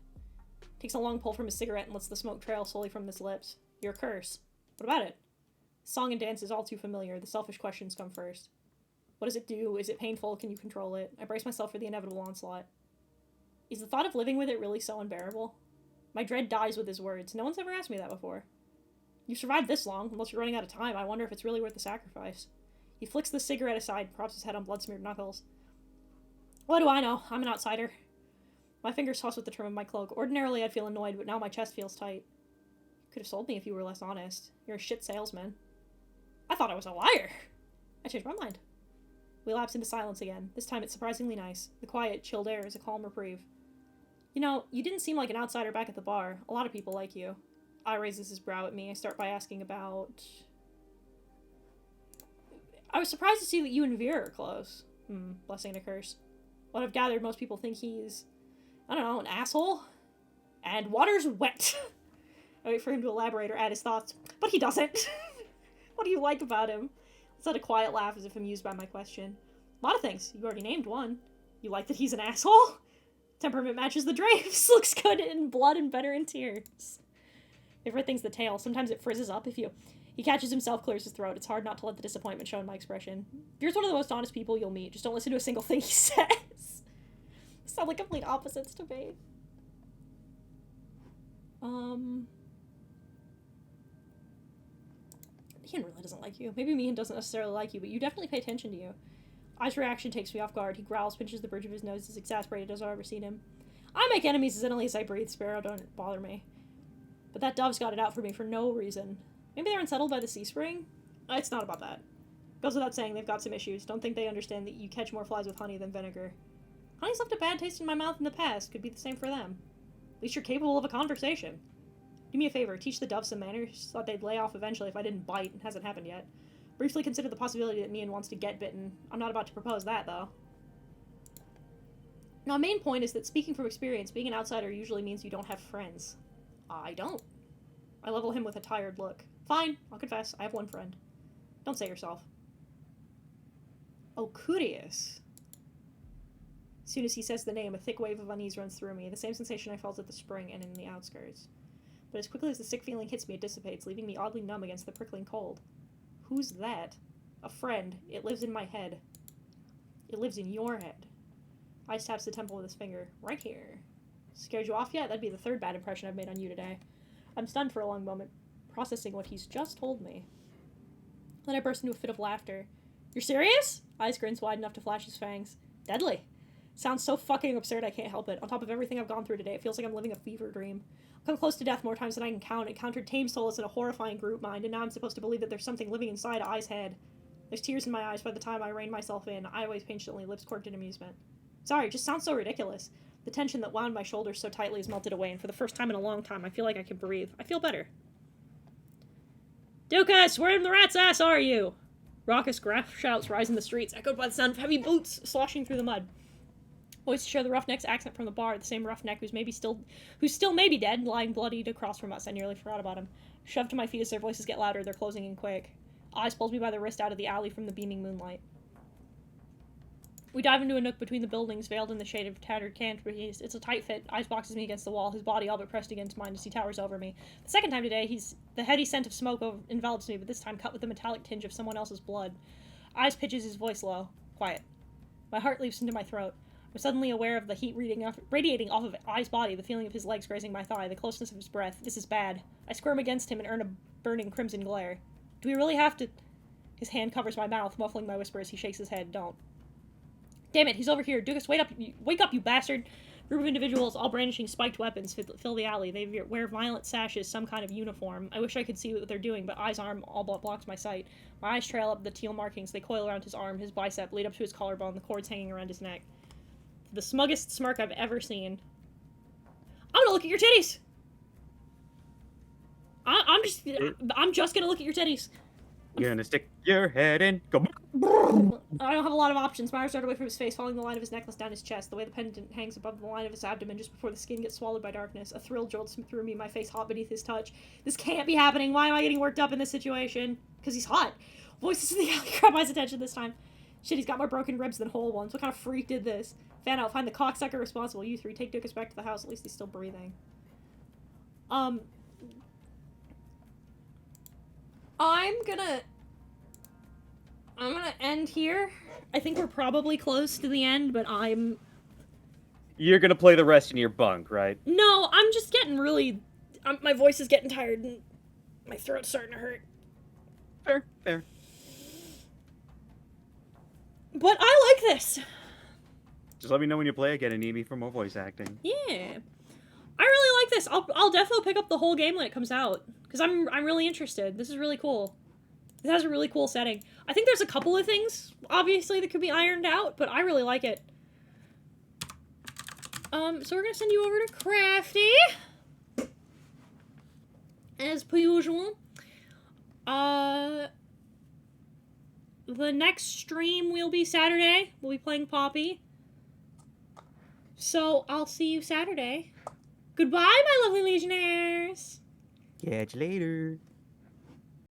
Takes a long pull from his cigarette and lets the smoke trail slowly from his lips. Your curse. What about it? Song and dance is all too familiar. The selfish questions come first. What does it do? Is it painful? Can you control it? I brace myself for the inevitable onslaught. Is the thought of living with it really so unbearable? My dread dies with his words. No one's ever asked me that before. You've survived this long. Unless you're running out of time, I wonder if it's really worth the sacrifice. He flicks the cigarette aside, props his head on blood-smeared knuckles. What do I know? I'm an outsider. My fingers toss with the trim of my cloak. Ordinarily, I'd feel annoyed, but now my chest feels tight. You could have sold me if you were less honest. You're a shit salesman. I thought I was a liar. I changed my mind. We lapse into silence again. This time it's surprisingly nice. The quiet, chilled air is a calm reprieve. You know, you didn't seem like an outsider back at the bar. A lot of people like you. I raises his brow at me. I start by asking about... I was surprised to see that you and Vera are close. Blessing and a curse. What I've gathered, most people think he's, I don't know, an asshole? And water's wet. I wait for him to elaborate or add his thoughts, but he doesn't. What do you like about him? Let's let a quiet laugh as if amused by my question. A lot of things. You already named one. You like that he's an asshole? Temperament matches the drapes. Looks good in blood and better in tears. Favorite thing's the tail. Sometimes it frizzes up if you... He catches himself, clears his throat. It's hard not to let the disappointment show in my expression. Veer's one of the most honest people you'll meet. Just don't listen to a single thing he says. Sound like complete opposites to me. Ian really doesn't like you. Maybe Ian doesn't necessarily like you, but you definitely pay attention to you. Ai's reaction takes me off guard. He growls, pinches the bridge of his nose, as exasperated as I've ever seen him. I make enemies as instantly as I breathe. Sparrow don't bother me. But that dove's got it out for me for no reason. Maybe they're unsettled by the sea spring? It's not about that. Goes without saying, they've got some issues. Don't think they understand that you catch more flies with honey than vinegar. Honey's left a bad taste in my mouth in the past. Could be the same for them. At least you're capable of a conversation. Do me a favor, teach the doves some manners. Thought they'd lay off eventually if I didn't bite. It hasn't happened yet. Briefly consider the possibility that Mian wants to get bitten. I'm not about to propose that, though. Now, my main point is that speaking from experience, being an outsider usually means you don't have friends. I don't. I level him with a tired look. Fine, I'll confess, I have one friend. Don't say yourself. Oh, Curious. As soon as he says the name, a thick wave of unease runs through me, the same sensation I felt at the spring and in the outskirts. But as quickly as the sick feeling hits me, it dissipates, leaving me oddly numb against the prickling cold. Who's that? A friend. It lives in my head. It lives in your head. Ice taps the temple with his finger. Right here. Scared you off yet? That'd be the third bad impression I've made on you today. I'm stunned for a long moment, processing what he's just told me. Then I burst into a fit of laughter. You're serious? Eyes grins wide enough to flash his fangs. Deadly. Sounds so fucking absurd I can't help it. On top of everything I've gone through today, it feels like I'm living a fever dream. I've come close to death more times than I can count. Encountered tame souls in a horrifying group mind, and now I'm supposed to believe that there's something living inside Ai's head. There's tears in my eyes by the time I rein myself in. I always patiently, lips quirked in amusement. Sorry, it just sounds so ridiculous. The tension that wound my shoulders so tightly has melted away, and for the first time in a long time, I feel like I can breathe. I feel better. Dukas, where in the rat's ass are you? Raucous shouts rise in the streets, echoed by the sound of heavy boots sloshing through the mud. Voices share the roughneck's accent from the bar, the same roughneck who's still maybe dead, lying bloodied across from us. I nearly forgot about him. Shoved to my feet as their voices get louder, they're closing in quick. Eyes pulls me by the wrist out of the alley from the beaming moonlight. We dive into a nook between the buildings, veiled in the shade of tattered canopies. It's a tight fit. Eyes boxes me against the wall, his body all but pressed against mine as he towers over me. The second time today, the heady scent of smoke envelops me, but this time cut with the metallic tinge of someone else's blood. Eyes pitches his voice low. Quiet. My heart leaps into my throat. I'm suddenly aware of the heat radiating off of Ai's body, the feeling of his legs grazing my thigh, the closeness of his breath. This is bad. I squirm against him and earn a burning crimson glare. Do we really have to... His hand covers my mouth, muffling my whisper as he shakes his head. Don't. Damn it, he's over here. Dukas, wake up, you bastard! A group of individuals, all brandishing spiked weapons, fill the alley. They wear violent sashes, some kind of uniform. I wish I could see what they're doing, but Ai's arm all blocks my sight. My eyes trail up the teal markings. They coil around his arm, his bicep, lead up to his collarbone, the cords hanging around his neck. The smuggest smirk I've ever seen. I'm gonna look at your titties! I'm just gonna look at your titties. You're gonna stick your head in. Go. I don't have a lot of options. My eyes start away from his face, following the line of his necklace down his chest, the way the pendant hangs above the line of his abdomen just before the skin gets swallowed by darkness. A thrill jolts through me, my face hot beneath his touch. This can't be happening. Why am I getting worked up in this situation? Because he's hot. Voices in the alley grab my attention this time. Shit, he's got more broken ribs than whole ones. What kind of freak did this? Fan out, find the cocksucker responsible. You three, take Dukas back to the house. At least he's still breathing. I'm gonna end here. I think we're probably close to the end, but You're gonna play the rest in your bunk, right? No, I'm just getting really... my voice is getting tired and my throat's starting to hurt. Fair. But I like this. Just let me know when you play again and need me for more voice acting. Yeah. I really like this. I'll definitely pick up the whole game when it comes out. Because I'm really interested. This is really cool. It has a really cool setting. I think there's a couple of things, obviously, that could be ironed out, but I really like it. So we're gonna send you over to Crafty. As per usual. The next stream will be Saturday. We'll be playing Poppy. So I'll see you Saturday. Goodbye, my lovely Legionnaires! Catch you later.